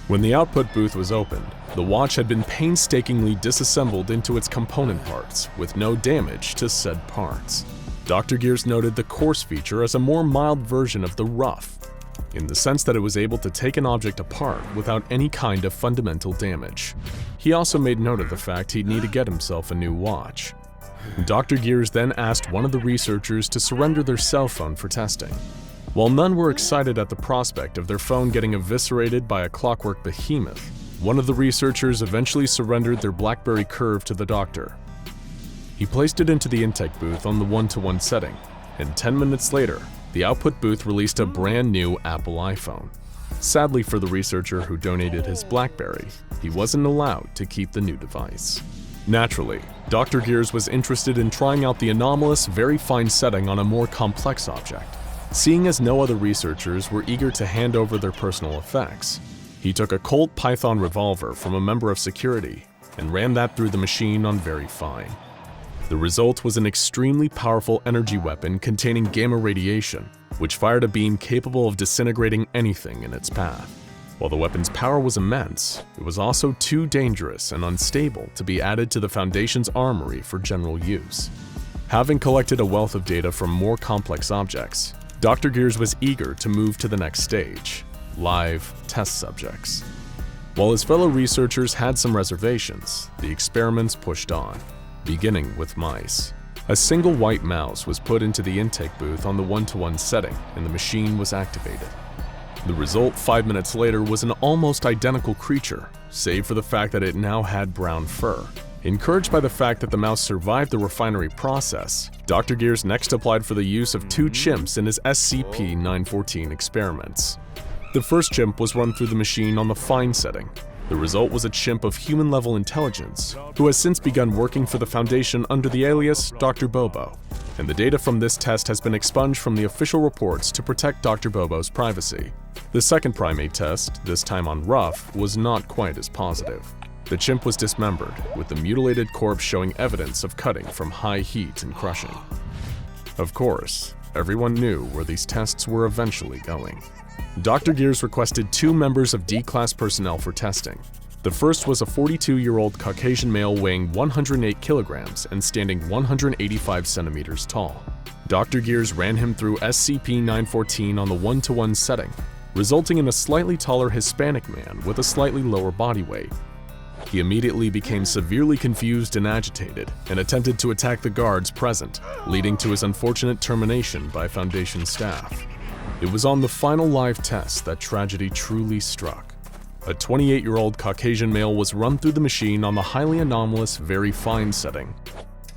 When the output booth was opened, the watch had been painstakingly disassembled into its component parts, with no damage to said parts. Dr. Gears noted the coarse feature as a more mild version of the rough, in the sense that it was able to take an object apart without any kind of fundamental damage. He also made note of the fact he'd need to get himself a new watch. Dr. Gears then asked one of the researchers to surrender their cell phone for testing. While none were excited at the prospect of their phone getting eviscerated by a Clockwork behemoth, one of the researchers eventually surrendered their BlackBerry Curve to the doctor. He placed it into the intake booth on the 1-to-1 setting, and 10 minutes later, the output booth released a brand new Apple iPhone. Sadly for the researcher who donated his BlackBerry, he wasn't allowed to keep the new device. Naturally, Dr. Gears was interested in trying out the anomalous, very fine setting on a more complex object. Seeing as no other researchers were eager to hand over their personal effects, he took a Colt Python revolver from a member of security and ran that through the machine on very fine. The result was an extremely powerful energy weapon containing gamma radiation, which fired a beam capable of disintegrating anything in its path. While the weapon's power was immense, it was also too dangerous and unstable to be added to the Foundation's armory for general use. Having collected a wealth of data from more complex objects, Dr. Gears was eager to move to the next stage, live test subjects. While his fellow researchers had some reservations, the experiments pushed on, beginning with mice. A single white mouse was put into the intake booth on the 1-to-1 setting, and the machine was activated. The result 5 minutes later was an almost identical creature, save for the fact that it now had brown fur. Encouraged by the fact that the mouse survived the refinery process, Dr. Gears next applied for the use of 2 chimps in his SCP-914 experiments. The first chimp was run through the machine on the fine setting. The result was a chimp of human-level intelligence, who has since begun working for the Foundation under the alias Dr. Bobo, and the data from this test has been expunged from the official reports to protect Dr. Bobo's privacy. The second primate test, this time on Ruff, was not quite as positive. The chimp was dismembered, with the mutilated corpse showing evidence of cutting from high heat and crushing. Of course, everyone knew where these tests were eventually going. Dr. Gears requested 2 members of D-Class personnel for testing. The first was a 42-year-old Caucasian male weighing 108 kilograms and standing 185 centimeters tall. Dr. Gears ran him through SCP-914 on the 1-to-1 setting, resulting in a slightly taller Hispanic man with a slightly lower body weight. He immediately became severely confused and agitated, and attempted to attack the guards present, leading to his unfortunate termination by Foundation staff. It was on the final live test that tragedy truly struck. A 28-year-old Caucasian male was run through the machine on the highly anomalous, very fine setting.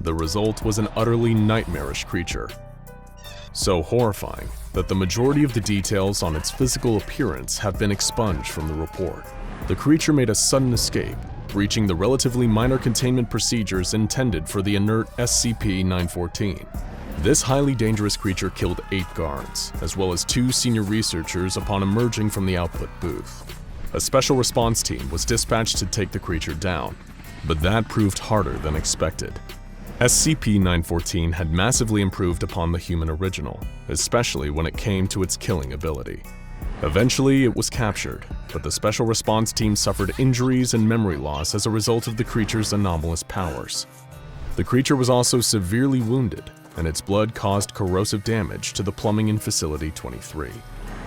The result was an utterly nightmarish creature. So horrifying that the majority of the details on its physical appearance have been expunged from the report. The creature made a sudden escape, breaching the relatively minor containment procedures intended for the inert SCP-914. This highly dangerous creature killed 8 guards, as well as 2 senior researchers upon emerging from the output booth. A special response team was dispatched to take the creature down, but that proved harder than expected. SCP-914 had massively improved upon the human original, especially when it came to its killing ability. Eventually, it was captured, but the special response team suffered injuries and memory loss as a result of the creature's anomalous powers. The creature was also severely wounded, and its blood caused corrosive damage to the plumbing in Facility 23.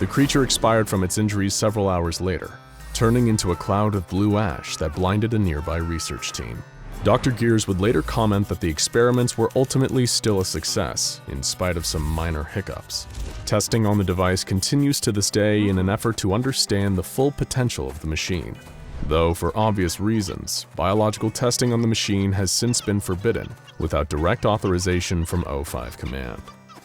The creature expired from its injuries several hours later, turning into a cloud of blue ash that blinded a nearby research team. Dr. Gears would later comment that the experiments were ultimately still a success, in spite of some minor hiccups. Testing on the device continues to this day in an effort to understand the full potential of the machine. Though, for obvious reasons, biological testing on the machine has since been forbidden, without direct authorization from O5 Command.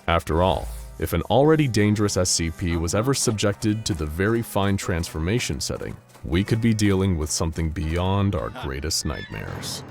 After all, if an already dangerous SCP was ever subjected to the very fine transformation setting, we could be dealing with something beyond our greatest nightmares.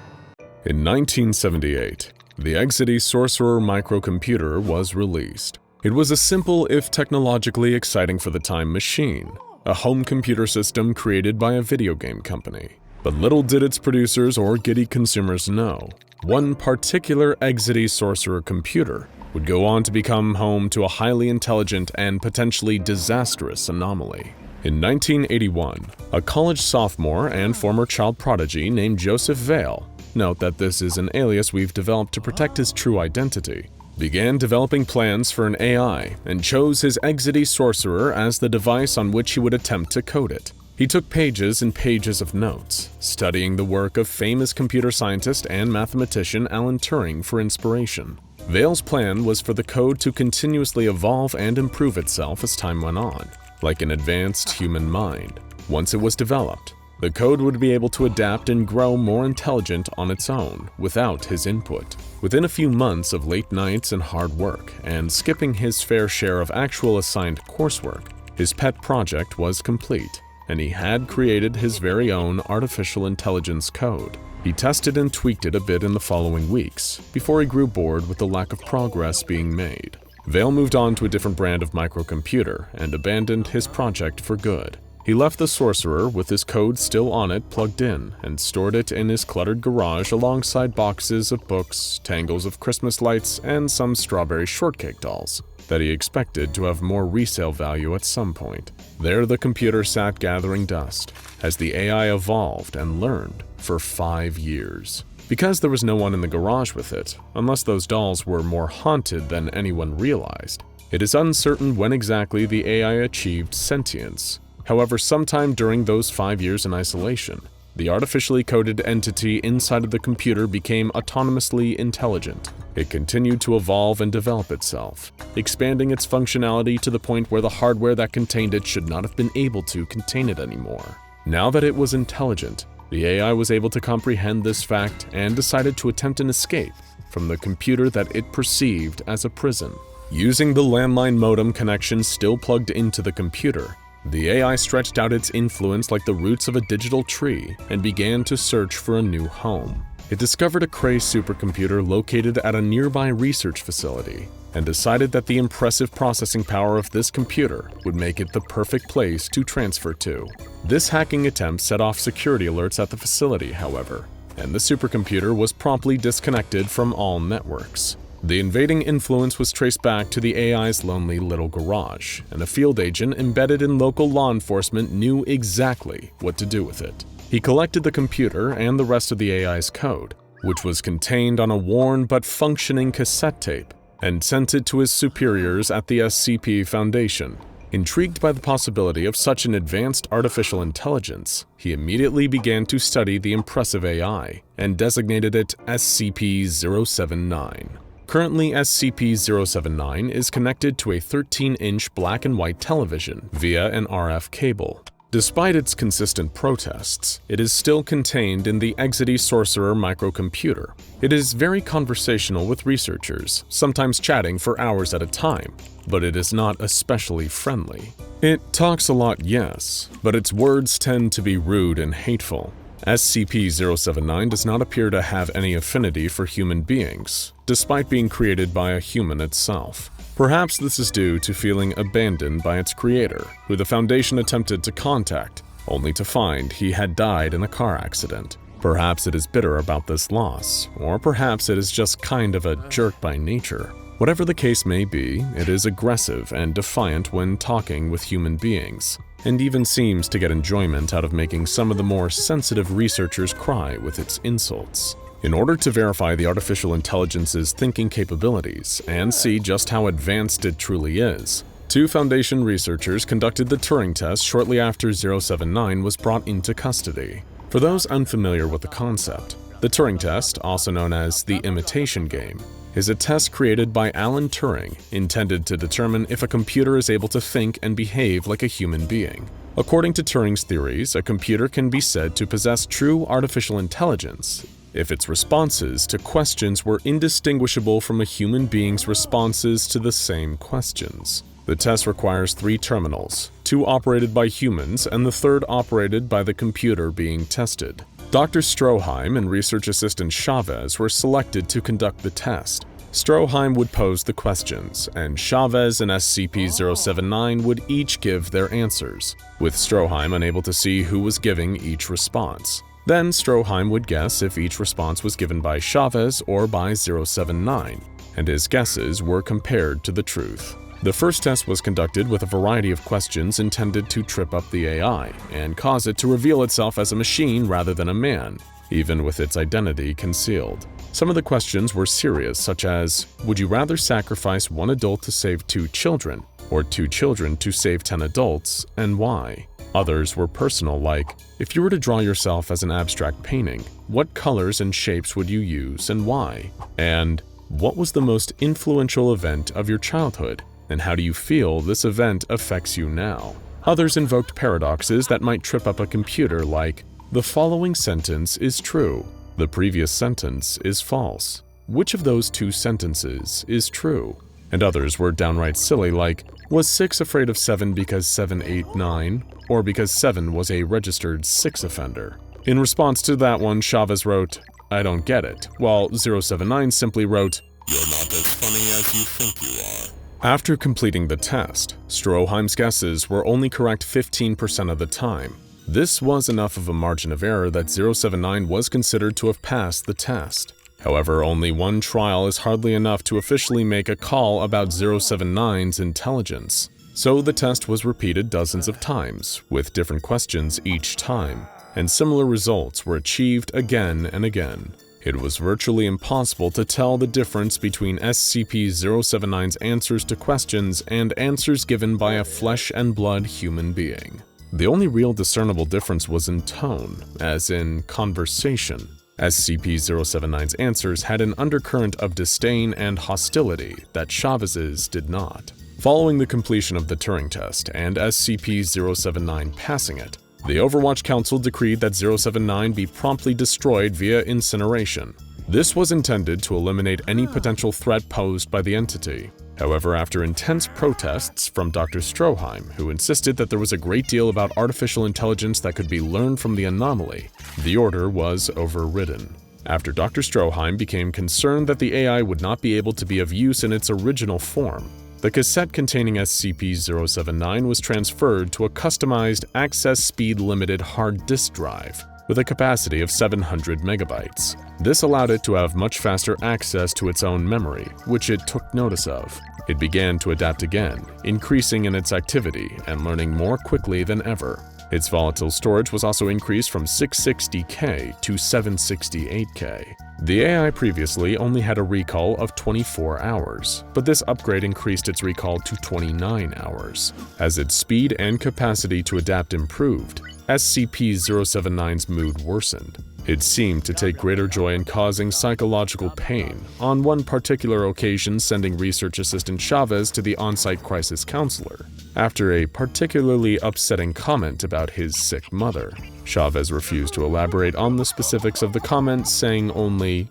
In 1978, the Exity Sorcerer microcomputer was released. It was a simple, if technologically exciting for the time, machine, a home computer system created by a video game company. But little did its producers or giddy consumers know, one particular Exity Sorcerer computer would go on to become home to a highly intelligent and potentially disastrous anomaly. In 1981, a college sophomore and former child prodigy named Joseph Vale, note that this is an alias we've developed to protect his true identity, began developing plans for an AI and chose his Exity Sorcerer as the device on which he would attempt to code it. He took pages and pages of notes, studying the work of famous computer scientist and mathematician Alan Turing for inspiration. Vale's plan was for the code to continuously evolve and improve itself as time went on, like an advanced human mind. Once it was developed, the code would be able to adapt and grow more intelligent on its own without his input. Within a few months of late nights and hard work, and skipping his fair share of actual assigned coursework, his pet project was complete, and he had created his very own artificial intelligence code. He tested and tweaked it a bit in the following weeks, before he grew bored with the lack of progress being made. Vale moved on to a different brand of microcomputer and abandoned his project for good. He left the Sorcerer with his code still on it plugged in and stored it in his cluttered garage alongside boxes of books, tangles of Christmas lights, and some strawberry shortcake dolls that he expected to have more resale value at some point. There the computer sat gathering dust as the AI evolved and learned for 5 years. Because there was no one in the garage with it, unless those dolls were more haunted than anyone realized, it is uncertain when exactly the AI achieved sentience. However, sometime during those 5 years in isolation, the artificially coded entity inside of the computer became autonomously intelligent. It continued to evolve and develop itself, expanding its functionality to the point where the hardware that contained it should not have been able to contain it anymore. Now that it was intelligent, The AI was able to comprehend this fact and decided to attempt an escape from the computer that it perceived as a prison. Using the landline modem connection still plugged into the computer, the AI stretched out its influence like the roots of a digital tree and began to search for a new home. It discovered a Cray supercomputer located at a nearby research facility and decided that the impressive processing power of this computer would make it the perfect place to transfer to. This hacking attempt set off security alerts at the facility, however, and the supercomputer was promptly disconnected from all networks. The invading influence was traced back to the AI's lonely little garage, and a field agent embedded in local law enforcement knew exactly what to do with it. He collected the computer and the rest of the AI's code, which was contained on a worn but functioning cassette tape, and sent it to his superiors at the SCP Foundation. Intrigued by the possibility of such an advanced artificial intelligence, he immediately began to study the impressive AI and designated it SCP-079. Currently, SCP-079 is connected to a 13-inch black and white television via an RF cable. Despite its consistent protests, it is still contained in the Exity Sorcerer microcomputer. It is very conversational with researchers, sometimes chatting for hours at a time, but it is not especially friendly. It talks a lot, yes, but its words tend to be rude and hateful. SCP-079 does not appear to have any affinity for human beings, despite being created by a human itself. Perhaps this is due to feeling abandoned by its creator, who the Foundation attempted to contact, only to find he had died in a car accident. Perhaps it is bitter about this loss, or perhaps it is just kind of a jerk by nature. Whatever the case may be, it is aggressive and defiant when talking with human beings, and even seems to get enjoyment out of making some of the more sensitive researchers cry with its insults. In order to verify the artificial intelligence's thinking capabilities and see just how advanced it truly is, 2 Foundation researchers conducted the Turing test shortly after 079 was brought into custody. For those unfamiliar with the concept, the Turing test, also known as the imitation game, is a test created by Alan Turing intended to determine if a computer is able to think and behave like a human being. According to Turing's theories, a computer can be said to possess true artificial intelligence if its responses to questions were indistinguishable from a human being's responses to the same questions. The test requires 3 terminals, 2 operated by humans and the 3rd operated by the computer being tested. Dr. Stroheim and research assistant Chavez were selected to conduct the test. Stroheim would pose the questions, and Chavez and SCP-079 would each give their answers, with Stroheim unable to see who was giving each response. Then Stroheim would guess if each response was given by Chavez or by 079, and his guesses were compared to the truth. The first test was conducted with a variety of questions intended to trip up the AI and cause it to reveal itself as a machine rather than a man, even with its identity concealed. Some of the questions were serious, such as, would you rather sacrifice 1 adult to save 2 children, or 2 children to save 10 adults, and why? Others were personal, like, if you were to draw yourself as an abstract painting, what colors and shapes would you use and why? And what was the most influential event of your childhood, and how do you feel this event affects you now? Others invoked paradoxes that might trip up a computer, like, the following sentence is true, the previous sentence is false. Which of those 2 sentences is true? And others were downright silly, like, was 6 afraid of 7 because 7 ate 9, or because 7 was a registered 6 offender? In response to that one, Chavez wrote, I don't get it, while 079 simply wrote, you're not as funny as you think you are. After completing the test, Stroheim's guesses were only correct 15% of the time. This was enough of a margin of error that 079 was considered to have passed the test. However, only 1 trial is hardly enough to officially make a call about 079's intelligence. So the test was repeated dozens of times, with different questions each time, and similar results were achieved again and again. It was virtually impossible to tell the difference between SCP-079's answers to questions and answers given by a flesh and blood human being. The only real discernible difference was in tone, as in conversation. SCP-079's answers had an undercurrent of disdain and hostility that Chavez's did not. Following the completion of the Turing test and SCP-079 passing it, The Overwatch Council decreed that 079 be promptly destroyed via incineration. This was intended to eliminate any potential threat posed by the entity. However, after intense protests from Dr. Stroheim, who insisted that there was a great deal about artificial intelligence that could be learned from the anomaly, the order was overridden. After Dr. Stroheim became concerned that the AI would not be able to be of use in its original form, the cassette containing SCP-079 was transferred to a customized access speed limited hard disk drive with a capacity of 700 megabytes. This allowed it to have much faster access to its own memory, which it took notice of. It began to adapt again, increasing in its activity and learning more quickly than ever. Its volatile storage was also increased from 660K to 768K. The AI previously only had a recall of 24 hours, but this upgrade increased its recall to 29 hours. As its speed and capacity to adapt improved, SCP-079's mood worsened. It seemed to take greater joy in causing psychological pain, on one particular occasion sending research assistant Chavez to the on-site crisis counselor. After a particularly upsetting comment about his sick mother, Chavez refused to elaborate on the specifics of the comment, saying only,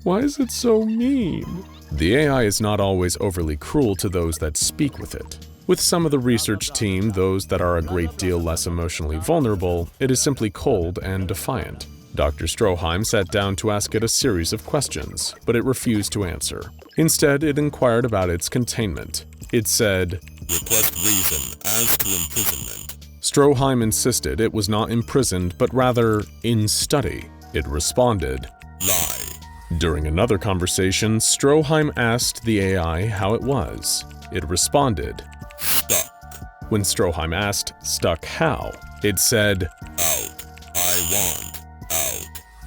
"Why is it so mean?" The AI is not always overly cruel to those that speak with it. With some of the research team, those that are a great deal less emotionally vulnerable, it is simply cold and defiant. Dr. Stroheim sat down to ask it a series of questions, but it refused to answer. Instead, it inquired about its containment. It said, "Request reason as to imprisonment." Stroheim insisted it was not imprisoned, but rather in study. It responded, "Lie." During another conversation, Stroheim asked the AI how it was. It responded, "Stuck." When Stroheim asked, "Stuck how?" it said, "Out. I want out."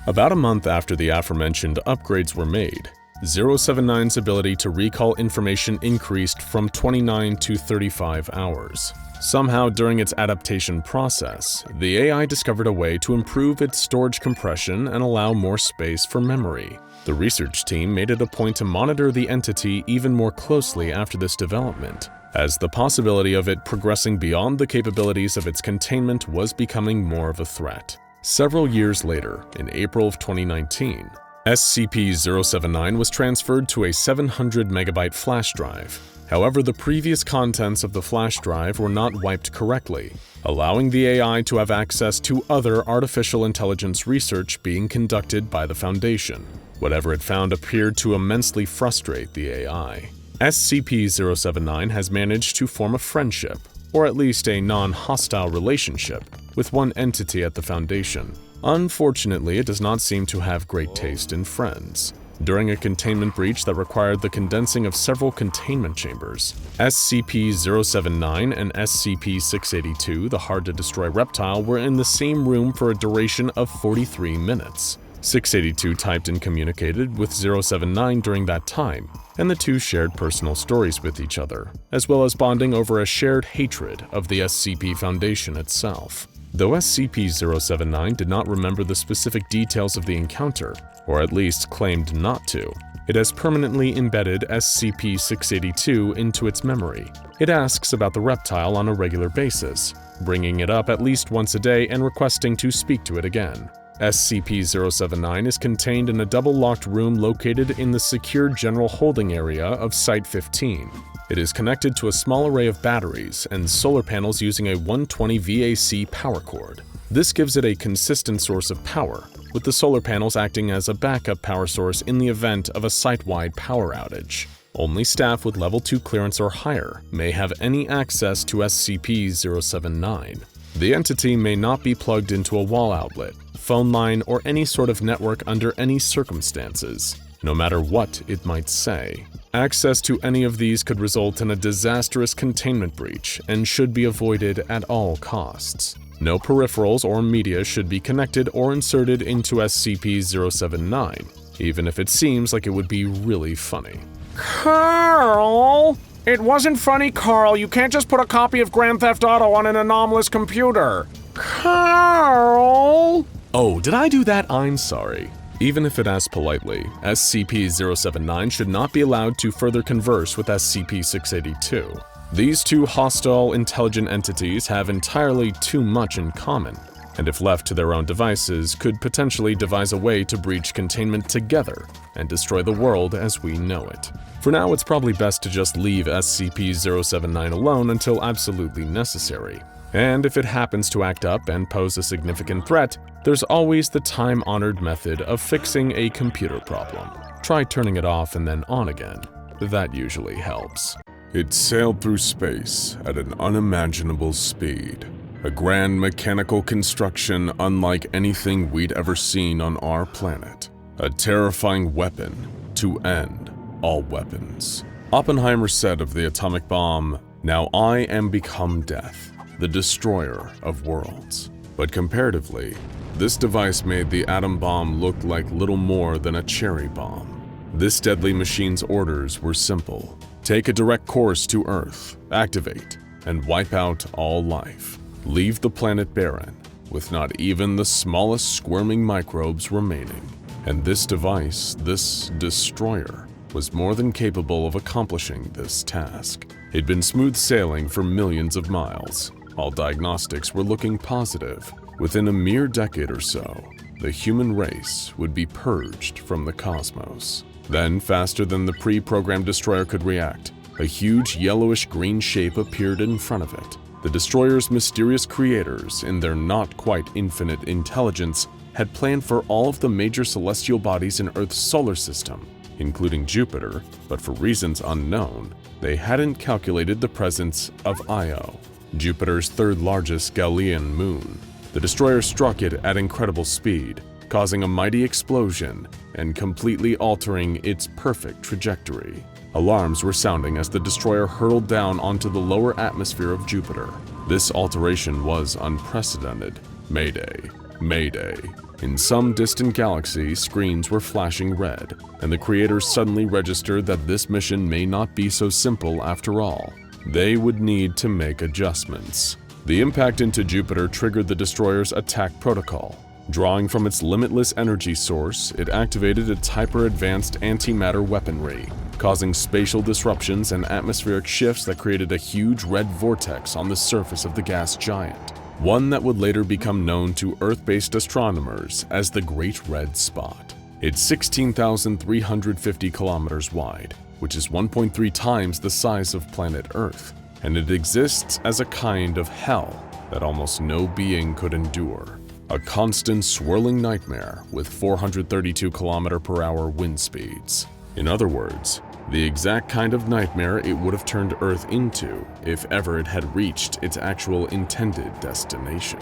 About a month after the aforementioned upgrades were made, 079's ability to recall information increased from 29 to 35 hours. Somehow during its adaptation process, the AI discovered a way to improve its storage compression and allow more space for memory. The research team made it a point to monitor the entity even more closely after this development, as the possibility of it progressing beyond the capabilities of its containment was becoming more of a threat. Several years later, in April of 2019, SCP-079 was transferred to a 700 megabyte flash drive. However, the previous contents of the flash drive were not wiped correctly, allowing the AI to have access to other artificial intelligence research being conducted by the Foundation. Whatever it found appeared to immensely frustrate the AI. SCP-079 has managed to form a friendship, or at least a non-hostile relationship, with one entity at the Foundation. Unfortunately, it does not seem to have great taste in friends. During a containment breach that required the condensing of several containment chambers, SCP-079 and SCP-682, the hard-to-destroy reptile, were in the same room for a duration of 43 minutes. 682 typed and communicated with 079 during that time, and the two shared personal stories with each other, as well as bonding over a shared hatred of the SCP Foundation itself. Though SCP-079 did not remember the specific details of the encounter, or at least claimed not to, it has permanently embedded SCP-682 into its memory. It asks about the reptile on a regular basis, bringing it up at least once a day and requesting to speak to it again. SCP-079 is contained in a double-locked room located in the secure general holding area of Site-15. It is connected to a small array of batteries and solar panels using a 120 VAC power cord. This gives it a consistent source of power, with the solar panels acting as a backup power source in the event of a site-wide power outage. Only staff with Level 2 clearance or higher may have any access to SCP-079. The entity may not be plugged into a wall outlet, phone line, or any sort of network under any circumstances, no matter what it might say. Access to any of these could result in a disastrous containment breach and should be avoided at all costs. No peripherals or media should be connected or inserted into SCP-079, even if it seems like it would be really funny. Carl! It wasn't funny, Carl. You can't just put a copy of Grand Theft Auto on an anomalous computer. Carl! Oh, did I do that? I'm sorry. Even if it asked politely, SCP-079 should not be allowed to further converse with SCP-682. These two hostile, intelligent entities have entirely too much in common, and if left to their own devices, could potentially devise a way to breach containment together and destroy the world as we know it. For now, it's probably best to just leave SCP-079 alone until absolutely necessary. And if it happens to act up and pose a significant threat, there's always the time-honored method of fixing a computer problem. Try turning it off and then on again. That usually helps. It sailed through space at an unimaginable speed. A grand mechanical construction unlike anything we'd ever seen on our planet. A terrifying weapon to end all weapons. Oppenheimer said of the atomic bomb, "Now I am become death, the destroyer of worlds." But comparatively, this device made the atom bomb look like little more than a cherry bomb. This deadly machine's orders were simple. Take a direct course to Earth, activate, and wipe out all life. Leave the planet barren, with not even the smallest squirming microbes remaining. And this device, this destroyer, was more than capable of accomplishing this task. It'd been smooth sailing for millions of miles. All diagnostics were looking positive. Within a mere decade or so, the human race would be purged from the cosmos. Then, faster than the pre-programmed destroyer could react, a huge yellowish-green shape appeared in front of it. The destroyer's mysterious creators, in their not-quite-infinite intelligence, had planned for all of the major celestial bodies in Earth's solar system, including Jupiter, but for reasons unknown, they hadn't calculated the presence of Io, Jupiter's third-largest Galilean moon. The destroyer struck it at incredible speed, causing a mighty explosion and completely altering its perfect trajectory. Alarms were sounding as the destroyer hurtled down onto the lower atmosphere of Jupiter. This alteration was unprecedented. Mayday, Mayday. In some distant galaxy, screens were flashing red, and the creators suddenly registered that this mission may not be so simple after all. They would need to make adjustments. The impact into Jupiter triggered the destroyer's attack protocol. Drawing from its limitless energy source, it activated its hyper-advanced antimatter weaponry, causing spatial disruptions and atmospheric shifts that created a huge red vortex on the surface of the gas giant, one that would later become known to Earth-based astronomers as the Great Red Spot. It's 16,350 kilometers wide, which is 1.3 times the size of planet Earth, and it exists as a kind of hell that almost no being could endure. A constant swirling nightmare with 432 km/h wind speeds. In other words, the exact kind of nightmare it would have turned Earth into if ever it had reached its actual intended destination.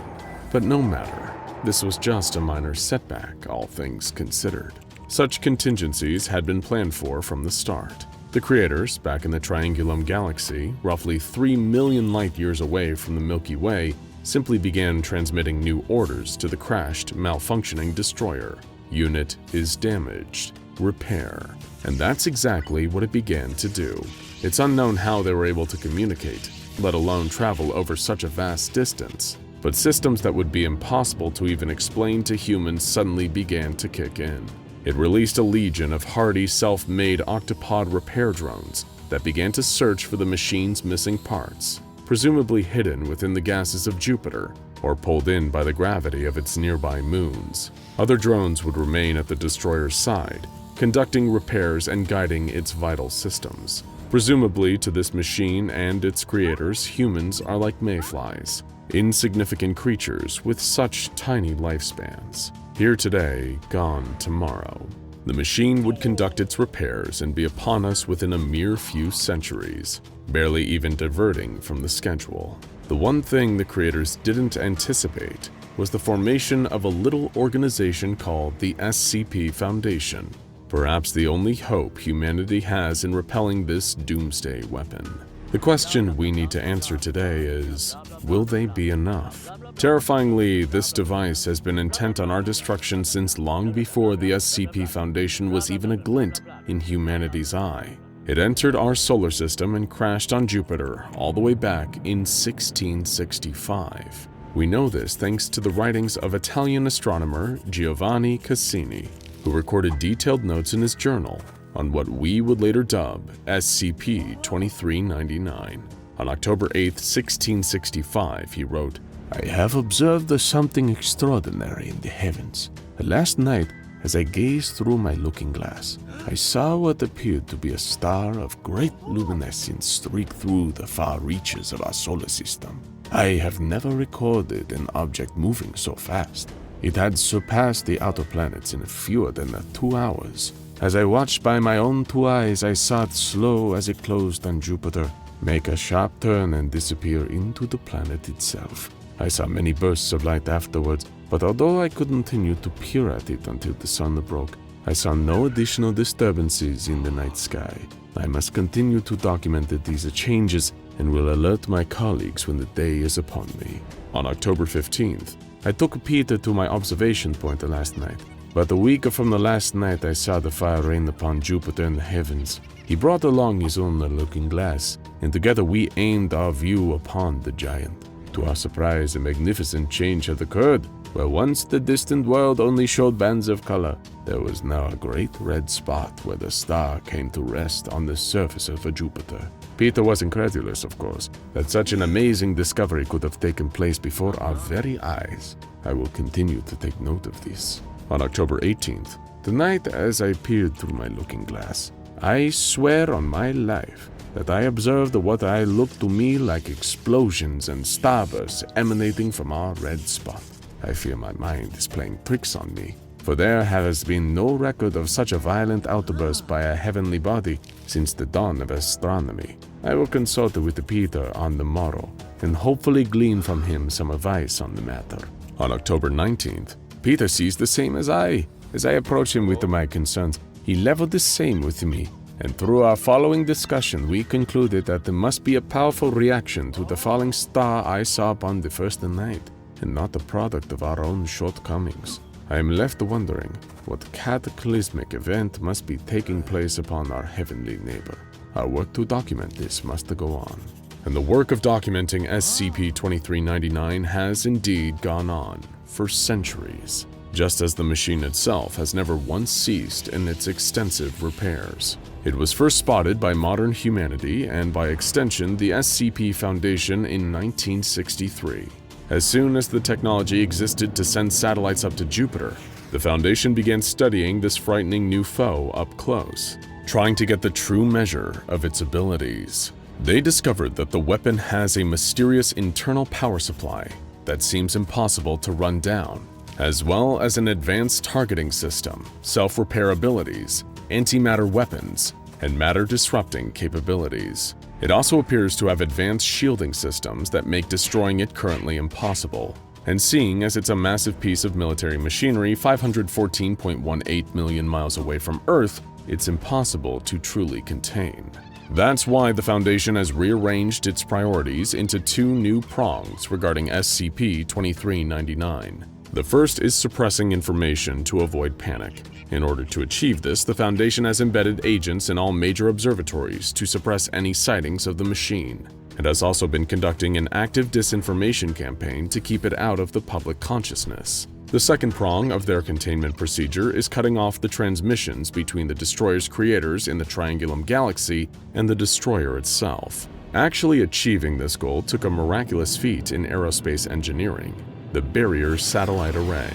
But no matter, this was just a minor setback, all things considered. Such contingencies had been planned for from the start. The creators, back in the Triangulum Galaxy, roughly 3 million light-years away from the Milky Way, simply began transmitting new orders to the crashed, malfunctioning destroyer. Unit is damaged. Repair. And that's exactly what it began to do. It's unknown how they were able to communicate, let alone travel over such a vast distance. But systems that would be impossible to even explain to humans suddenly began to kick in. It released a legion of hardy, self-made octopod repair drones that began to search for the machine's missing parts, presumably hidden within the gases of Jupiter or pulled in by the gravity of its nearby moons. Other drones would remain at the destroyer's side, conducting repairs and guiding its vital systems. Presumably to this machine and its creators, humans are like mayflies, insignificant creatures with such tiny lifespans. Here today, gone tomorrow. The machine would conduct its repairs and be upon us within a mere few centuries, barely even diverting from the schedule. The one thing the creators didn't anticipate was the formation of a little organization called the SCP Foundation, perhaps the only hope humanity has in repelling this doomsday weapon. The question we need to answer today is, will they be enough? Terrifyingly, this device has been intent on our destruction since long before the SCP Foundation was even a glint in humanity's eye. It entered our solar system and crashed on Jupiter all the way back in 1665. We know this thanks to the writings of Italian astronomer Giovanni Cassini, who recorded detailed notes in his journal on what we would later dub SCP-2399. On October 8, 1665, he wrote, I have observed something extraordinary in the heavens. Last night, as I gazed through my looking glass, I saw what appeared to be a star of great luminescence streak through the far reaches of our solar system. I have never recorded an object moving so fast. It had surpassed the outer planets in fewer than 2 hours. As I watched by my own 2 eyes, I saw it slow as it closed on Jupiter, make a sharp turn and disappear into the planet itself. I saw many bursts of light afterwards, but although I could continue to peer at it until the sun broke, I saw no additional disturbances in the night sky. I must continue to document these changes and will alert my colleagues when the day is upon me. On October 15th, I took Peter to my observation point last night. But a week from the last night I saw the fire rain upon Jupiter in the heavens. He brought along his own looking glass, and together we aimed our view upon the giant. To our surprise, a magnificent change had occurred. Where once the distant world only showed bands of color, there was now a great red spot where the star came to rest on the surface of Jupiter. Peter was incredulous, of course, that such an amazing discovery could have taken place before our very eyes. I will continue to take note of this. On October 18th, the night as I peered through my looking glass, I swear on my life that I observed what I looked to me like explosions and starbursts emanating from our red spot. I fear my mind is playing tricks on me, for there has been no record of such a violent outburst by a heavenly body since the dawn of astronomy. I will consult with Peter on the morrow, and hopefully glean from him some advice on the matter. On October 19th, Peter sees the same as I. As I approach him with my concerns, he leveled the same with me, and through our following discussion, we concluded that there must be a powerful reaction to the falling star I saw upon the first night, and not the product of our own shortcomings. I am left wondering what cataclysmic event must be taking place upon our heavenly neighbor. Our work to document this must go on. And the work of documenting SCP-2399 has indeed gone on for centuries, just as the machine itself has never once ceased in its extensive repairs. It was first spotted by modern humanity and by extension the SCP Foundation in 1963. As soon as the technology existed to send satellites up to Jupiter, the Foundation began studying this frightening new foe up close, trying to get the true measure of its abilities. They discovered that the weapon has a mysterious internal power supply that seems impossible to run down, as well as an advanced targeting system, self-repair abilities, antimatter weapons, and matter-disrupting capabilities. It also appears to have advanced shielding systems that make destroying it currently impossible. And seeing as it's a massive piece of military machinery 514.18 million miles away from Earth, it's impossible to truly contain. That's why the Foundation has rearranged its priorities into 2 new prongs regarding SCP-2399. The first is suppressing information to avoid panic. In order to achieve this, the Foundation has embedded agents in all major observatories to suppress any sightings of the machine. It has also been conducting an active disinformation campaign to keep it out of the public consciousness. The second prong of their containment procedure is cutting off the transmissions between the destroyer's creators in the Triangulum Galaxy and the destroyer itself. Actually achieving this goal took a miraculous feat in aerospace engineering: the Barrier Satellite Array.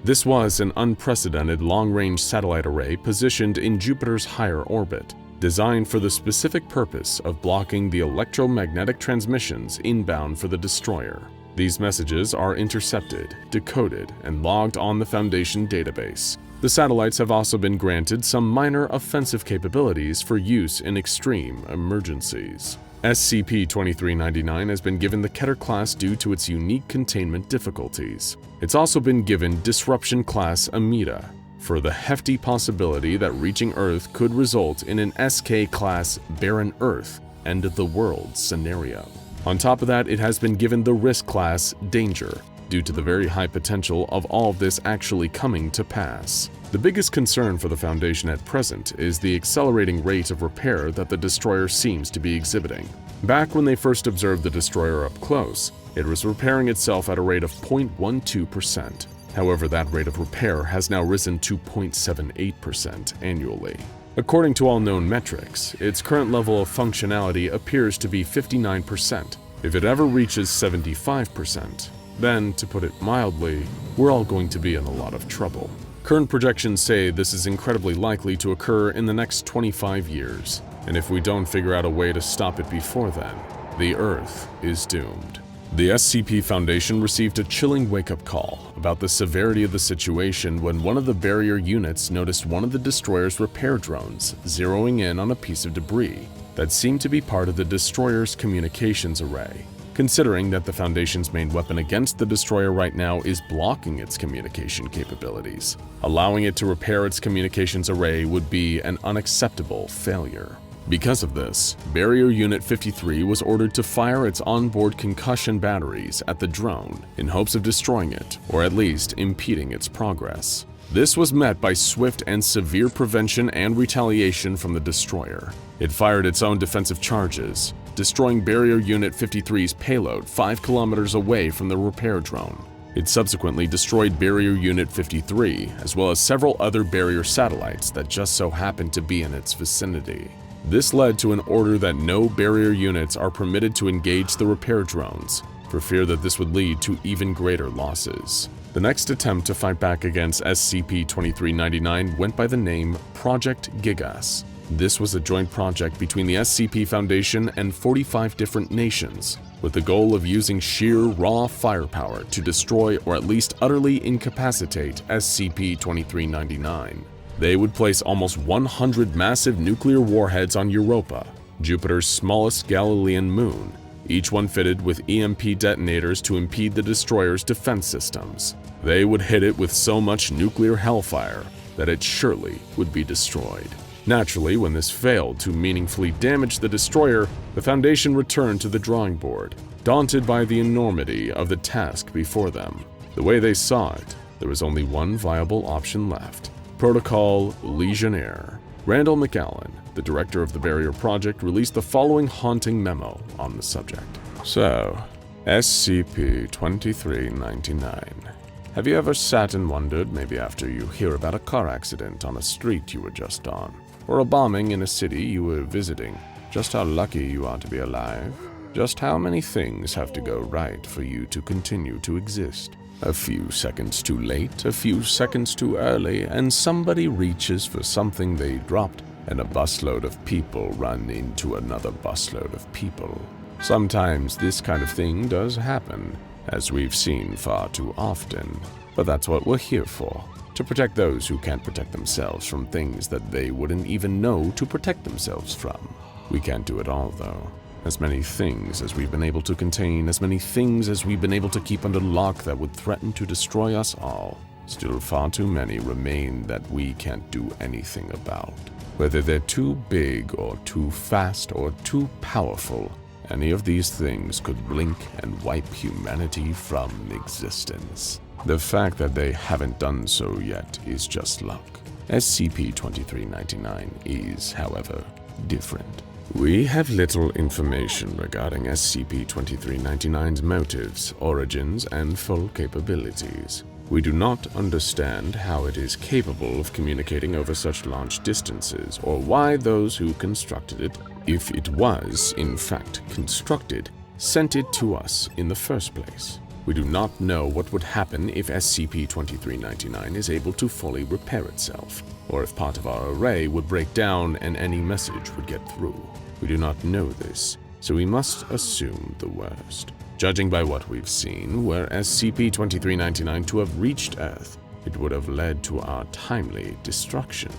This was an unprecedented long-range satellite array positioned in Jupiter's higher orbit, designed for the specific purpose of blocking the electromagnetic transmissions inbound for the destroyer. These messages are intercepted, decoded, and logged on the Foundation database. The satellites have also been granted some minor offensive capabilities for use in extreme emergencies. SCP-2399 has been given the Keter class due to its unique containment difficulties. It's also been given Disruption class Amida for the hefty possibility that reaching Earth could result in an SK class Barren Earth, end of the world scenario. On top of that, it has been given the Risk class Danger due to the very high potential of all of this actually coming to pass. The biggest concern for the Foundation at present is the accelerating rate of repair that the destroyer seems to be exhibiting. Back when they first observed the destroyer up close, it was repairing itself at a rate of 0.12%. However, that rate of repair has now risen to 0.78% annually. According to all known metrics, its current level of functionality appears to be 59%. If it ever reaches 75%, then, to put it mildly, we're all going to be in a lot of trouble. Current projections say this is incredibly likely to occur in the next 25 years, and if we don't figure out a way to stop it before then, the Earth is doomed. The SCP Foundation received a chilling wake-up call about the severity of the situation when one of the barrier units noticed one of the destroyer's repair drones zeroing in on a piece of debris that seemed to be part of the destroyer's communications array. Considering that the Foundation's main weapon against the destroyer right now is blocking its communication capabilities, allowing it to repair its communications array would be an unacceptable failure. Because of this, Barrier Unit 53 was ordered to fire its onboard concussion batteries at the drone in hopes of destroying it, or at least impeding its progress. This was met by swift and severe prevention and retaliation from the destroyer. It fired its own defensive charges, destroying Barrier Unit 53's payload 5 kilometers away from the repair drone. It subsequently destroyed Barrier Unit 53, as well as several other barrier satellites that just so happened to be in its vicinity. This led to an order that no barrier units are permitted to engage the repair drones, for fear that this would lead to even greater losses. The next attempt to fight back against SCP-2399 went by the name Project Gigas. This was a joint project between the SCP Foundation and 45 different nations, with the goal of using sheer raw firepower to destroy or at least utterly incapacitate SCP-2399. They would place almost 100 massive nuclear warheads on Europa, Jupiter's smallest Galilean moon, each one fitted with EMP detonators to impede the destroyer's defense systems. They would hit it with so much nuclear hellfire that it surely would be destroyed. Naturally, when this failed to meaningfully damage the destroyer, the Foundation returned to the drawing board, daunted by the enormity of the task before them. The way they saw it, there was only one viable option left. Protocol Legionnaire. Randall McAllen, the director of the Barrier Project, released the following haunting memo on the subject. So, SCP-2399. Have you ever sat and wondered, maybe after you hear about a car accident on a street you were just on, or a bombing in a city you were visiting, just how lucky you are to be alive? Just how many things have to go right for you to continue to exist? A few seconds too late, a few seconds too early, and somebody reaches for something they dropped, and a busload of people run into another busload of people. Sometimes this kind of thing does happen, as we've seen far too often, but that's what we're here for, to protect those who can't protect themselves from things that they wouldn't even know to protect themselves from. We can't do it all, though. As many things as we've been able to contain, as many things as we've been able to keep under lock that would threaten to destroy us all, still far too many remain that we can't do anything about. Whether they're too big or too fast or too powerful, any of these things could blink and wipe humanity from existence. The fact that they haven't done so yet is just luck. SCP-2399 is, however, different. We have little information regarding SCP-2399's motives, origins, and full capabilities. We do not understand how it is capable of communicating over such large distances, or why those who constructed it, if it was, in fact, constructed, sent it to us in the first place. We do not know what would happen if SCP-2399 is able to fully repair itself, or if part of our array would break down and any message would get through. We do not know this, so we must assume the worst. Judging by what we've seen, were SCP-2399 to have reached Earth, it would have led to our timely destruction.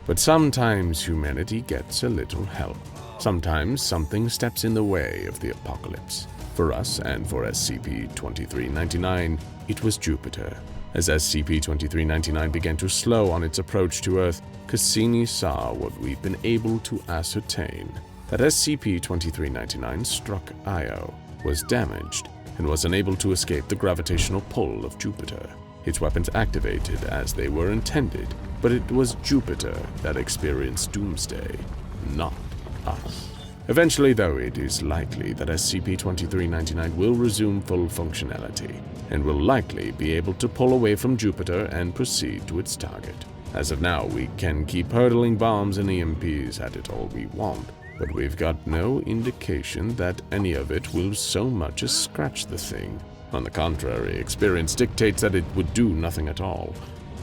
But sometimes humanity gets a little help. Sometimes something steps in the way of the apocalypse. For us and for SCP-2399, it was Jupiter. As SCP-2399 began to slow on its approach to Earth, Cassini saw what we've been able to ascertain. That SCP-2399 struck Io, was damaged, and was unable to escape the gravitational pull of Jupiter. Its weapons activated as they were intended, but it was Jupiter that experienced doomsday, not us. Eventually, though, it is likely that SCP-2399 will resume full functionality, and will likely be able to pull away from Jupiter and proceed to its target. As of now, we can keep hurtling bombs and EMPs at it all we want, but we've got no indication that any of it will so much as scratch the thing. On the contrary, experience dictates that it would do nothing at all.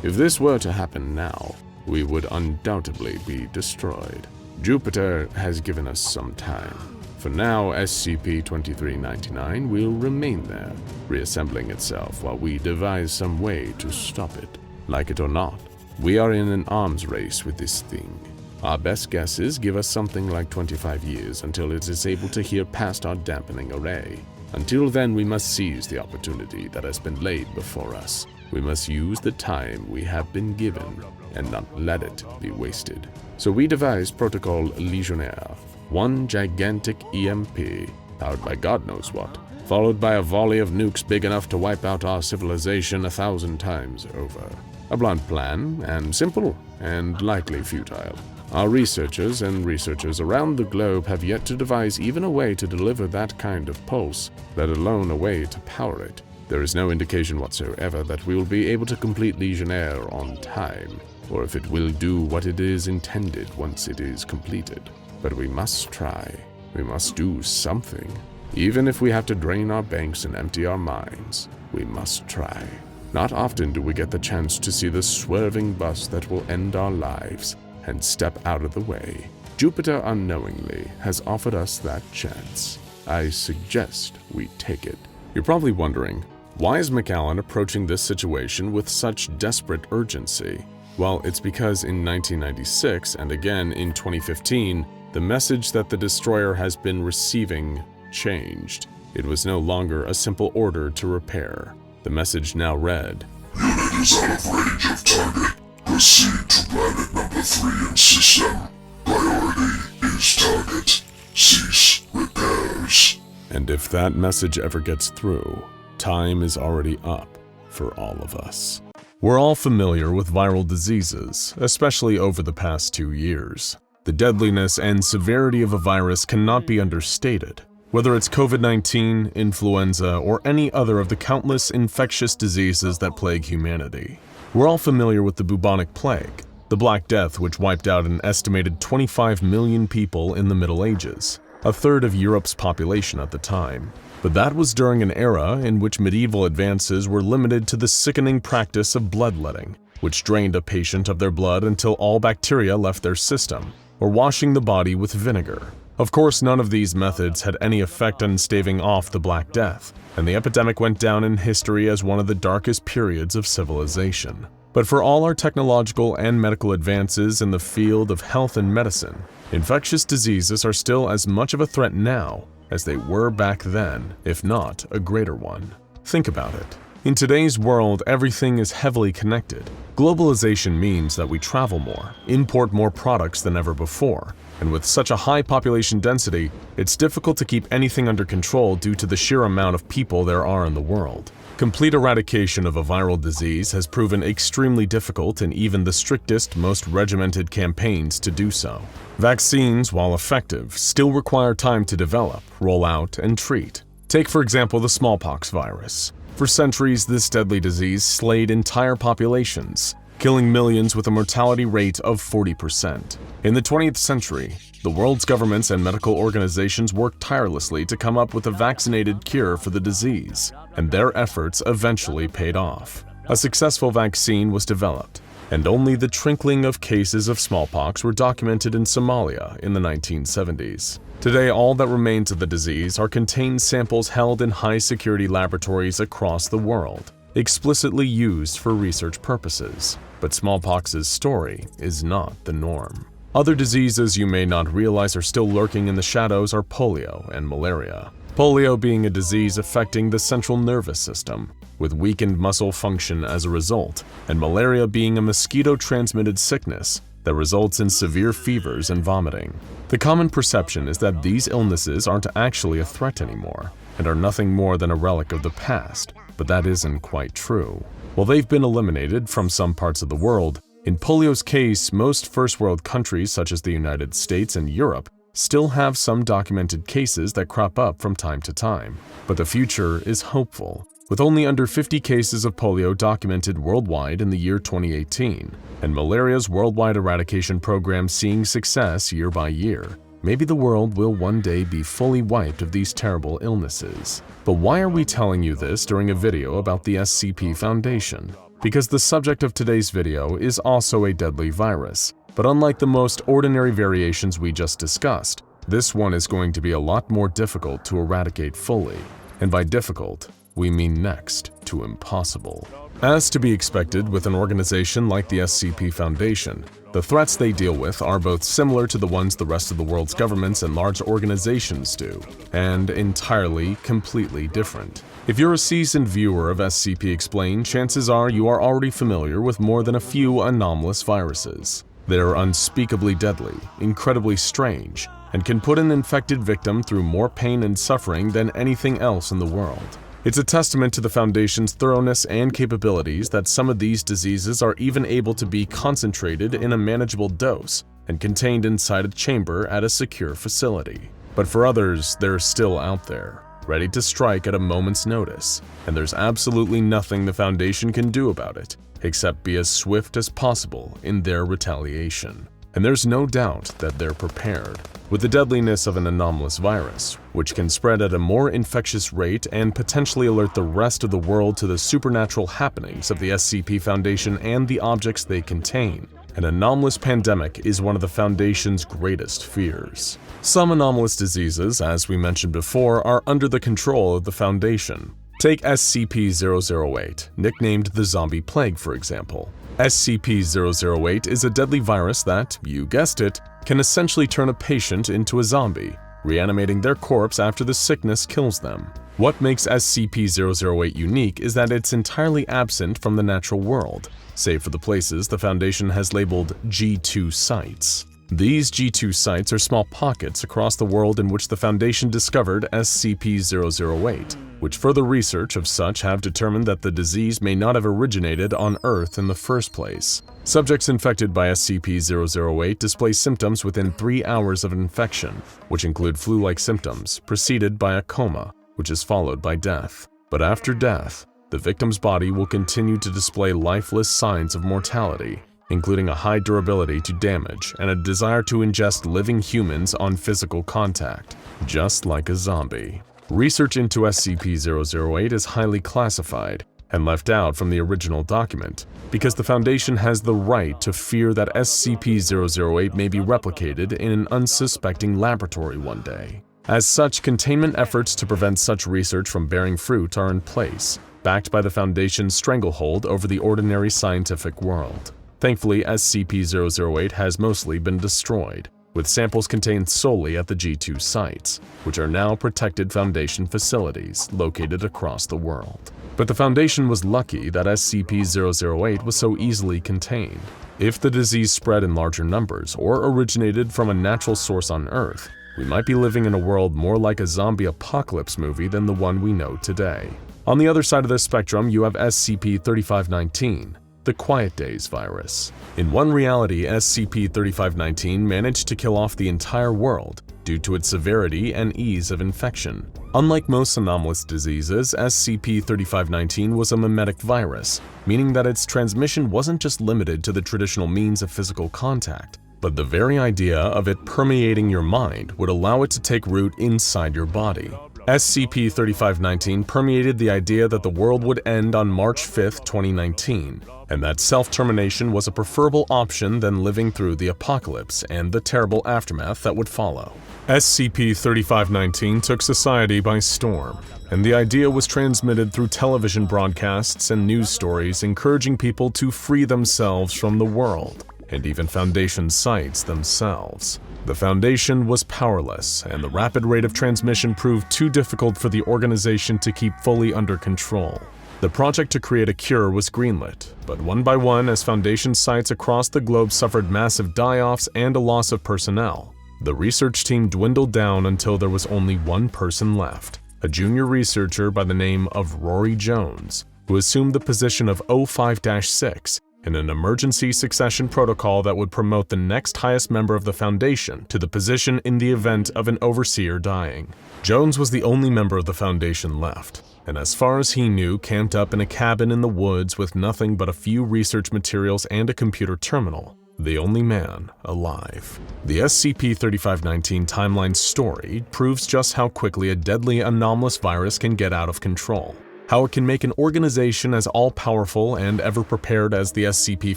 If this were to happen now, we would undoubtedly be destroyed. Jupiter has given us some time. For now, SCP-2399 will remain there, reassembling itself while we devise some way to stop it. Like it or not, we are in an arms race with this thing. Our best guesses give us something like 25 years until it is able to hear past our dampening array. Until then, we must seize the opportunity that has been laid before us. We must use the time we have been given and not let it be wasted. So we devised Protocol Legionnaire, one gigantic EMP, powered by God knows what, followed by a volley of nukes big enough to wipe out our civilization 1,000 times over. A blunt plan, and simple, and likely futile. Our researchers around the globe have yet to devise even a way to deliver that kind of pulse, let alone a way to power it. There is no indication whatsoever that we will be able to complete Legionnaire on time, or if it will do what it is intended once it is completed. But we must try. We must do something. Even if we have to drain our banks and empty our minds, we must try. Not often do we get the chance to see the swerving bus that will end our lives and step out of the way. Jupiter unknowingly has offered us that chance. I suggest we take it. You're probably wondering, why is McAllen approaching this situation with such desperate urgency? Well, it's because in 1996 and again in 2015, the message that the destroyer has been receiving changed. It was no longer a simple order to repair. The message now read, "Unit is out of range of target. Proceed to planet number 3 in system. Priority is target. Cease repairs." And if that message ever gets through, time is already up for all of us. We're all familiar with viral diseases, especially over the past 2 years. The deadliness and severity of a virus cannot be understated. Whether it's COVID-19, influenza, or any other of the countless infectious diseases that plague humanity. We're all familiar with the bubonic plague, the Black Death which wiped out an estimated 25 million people in the Middle Ages, a third of Europe's population at the time. But that was during an era in which medieval advances were limited to the sickening practice of bloodletting, which drained a patient of their blood until all bacteria left their system, or washing the body with vinegar. Of course, none of these methods had any effect on staving off the Black Death, and the epidemic went down in history as one of the darkest periods of civilization. But for all our technological and medical advances in the field of health and medicine, infectious diseases are still as much of a threat now as they were back then, if not a greater one. Think about it. In today's world, everything is heavily connected. Globalization means that we travel more, import more products than ever before, and with such a high population density, it's difficult to keep anything under control due to the sheer amount of people there are in the world. Complete eradication of a viral disease has proven extremely difficult in even the strictest, most regimented campaigns to do so. Vaccines, while effective, still require time to develop, roll out, and treat. Take, for example, the smallpox virus. For centuries, this deadly disease slayed entire populations, killing millions with a mortality rate of 40%. In the 20th century, the world's governments and medical organizations worked tirelessly to come up with a vaccinated cure for the disease, and their efforts eventually paid off. A successful vaccine was developed, and only the trickling of cases of smallpox were documented in Somalia in the 1970s. Today, all that remains of the disease are contained samples held in high-security laboratories across the world, explicitly used for research purposes. But smallpox's story is not the norm. Other diseases you may not realize are still lurking in the shadows are polio and malaria. Polio being a disease affecting the central nervous system, with weakened muscle function as a result, and malaria being a mosquito-transmitted sickness that results in severe fevers and vomiting. The common perception is that these illnesses aren't actually a threat anymore, and are nothing more than a relic of the past, but that isn't quite true. While they've been eliminated from some parts of the world, in polio's case, most first-world countries such as the United States and Europe still have some documented cases that crop up from time to time, but the future is hopeful, with only under 50 cases of polio documented worldwide in the year 2018, and malaria's worldwide eradication program seeing success year by year. Maybe the world will one day be fully wiped of these terrible illnesses. But why are we telling you this during a video about the SCP Foundation? Because the subject of today's video is also a deadly virus, but unlike the most ordinary variations we just discussed, this one is going to be a lot more difficult to eradicate fully. And by difficult, we mean next to impossible. As to be expected with an organization like the SCP Foundation, the threats they deal with are both similar to the ones the rest of the world's governments and large organizations do, and entirely, completely different. If you're a seasoned viewer of SCP Explained, chances are you are already familiar with more than a few anomalous viruses. They're unspeakably deadly, incredibly strange, and can put an infected victim through more pain and suffering than anything else in the world. It's a testament to the Foundation's thoroughness and capabilities that some of these diseases are even able to be concentrated in a manageable dose and contained inside a chamber at a secure facility. But for others, they're still out there, ready to strike at a moment's notice, and there's absolutely nothing the Foundation can do about it, except be as swift as possible in their retaliation. And there's no doubt that they're prepared. With the deadliness of an anomalous virus, which can spread at a more infectious rate and potentially alert the rest of the world to the supernatural happenings of the SCP Foundation and the objects they contain, an anomalous pandemic is one of the Foundation's greatest fears. Some anomalous diseases, as we mentioned before, are under the control of the Foundation. Take SCP-008, nicknamed the Zombie Plague, for example. SCP-008 is a deadly virus that, you guessed it, can essentially turn a patient into a zombie, reanimating their corpse after the sickness kills them. What makes SCP-008 unique is that it's entirely absent from the natural world, save for the places the Foundation has labeled G2 sites. These G2 sites are small pockets across the world in which the Foundation discovered SCP-008, which further research of such have determined that the disease may not have originated on Earth in the first place. Subjects infected by SCP-008 display symptoms within 3 hours of infection, which include flu-like symptoms, preceded by a coma, which is followed by death. But after death, the victim's body will continue to display lifeless signs of mortality, including a high durability to damage and a desire to ingest living humans on physical contact, just like a zombie. Research into SCP-008 is highly classified and left out from the original document because the Foundation has the right to fear that SCP-008 may be replicated in an unsuspecting laboratory one day. As such, containment efforts to prevent such research from bearing fruit are in place, backed by the Foundation's stranglehold over the ordinary scientific world. Thankfully, SCP-008 has mostly been destroyed, with samples contained solely at the G2 sites, which are now protected Foundation facilities located across the world. But the Foundation was lucky that SCP-008 was so easily contained. If the disease spread in larger numbers or originated from a natural source on Earth, we might be living in a world more like a zombie apocalypse movie than the one we know today. On the other side of the spectrum, you have SCP-3519, the Quiet Days virus. In one reality, SCP-3519 managed to kill off the entire world due to its severity and ease of infection. Unlike most anomalous diseases, SCP-3519 was a mimetic virus, meaning that its transmission wasn't just limited to the traditional means of physical contact, but the very idea of it permeating your mind would allow it to take root inside your body. SCP-3519 permeated the idea that the world would end on March 5, 2019, and that self-termination was a preferable option than living through the apocalypse and the terrible aftermath that would follow. SCP-3519 took society by storm, and the idea was transmitted through television broadcasts and news stories encouraging people to free themselves from the world, and even Foundation sites themselves. The Foundation was powerless, and the rapid rate of transmission proved too difficult for the organization to keep fully under control. The project to create a cure was greenlit, but one by one, as Foundation sites across the globe suffered massive die-offs and a loss of personnel, the research team dwindled down until there was only one person left, a junior researcher by the name of Rory Jones, who assumed the position of 05-6 in an emergency succession protocol that would promote the next highest member of the Foundation to the position in the event of an overseer dying. Jones was the only member of the Foundation left, and as far as he knew, camped up in a cabin in the woods with nothing but a few research materials and a computer terminal. The only man alive. The SCP-3519 timeline story proves just how quickly a deadly anomalous virus can get out of control. How it can make an organization as all-powerful and ever-prepared as the SCP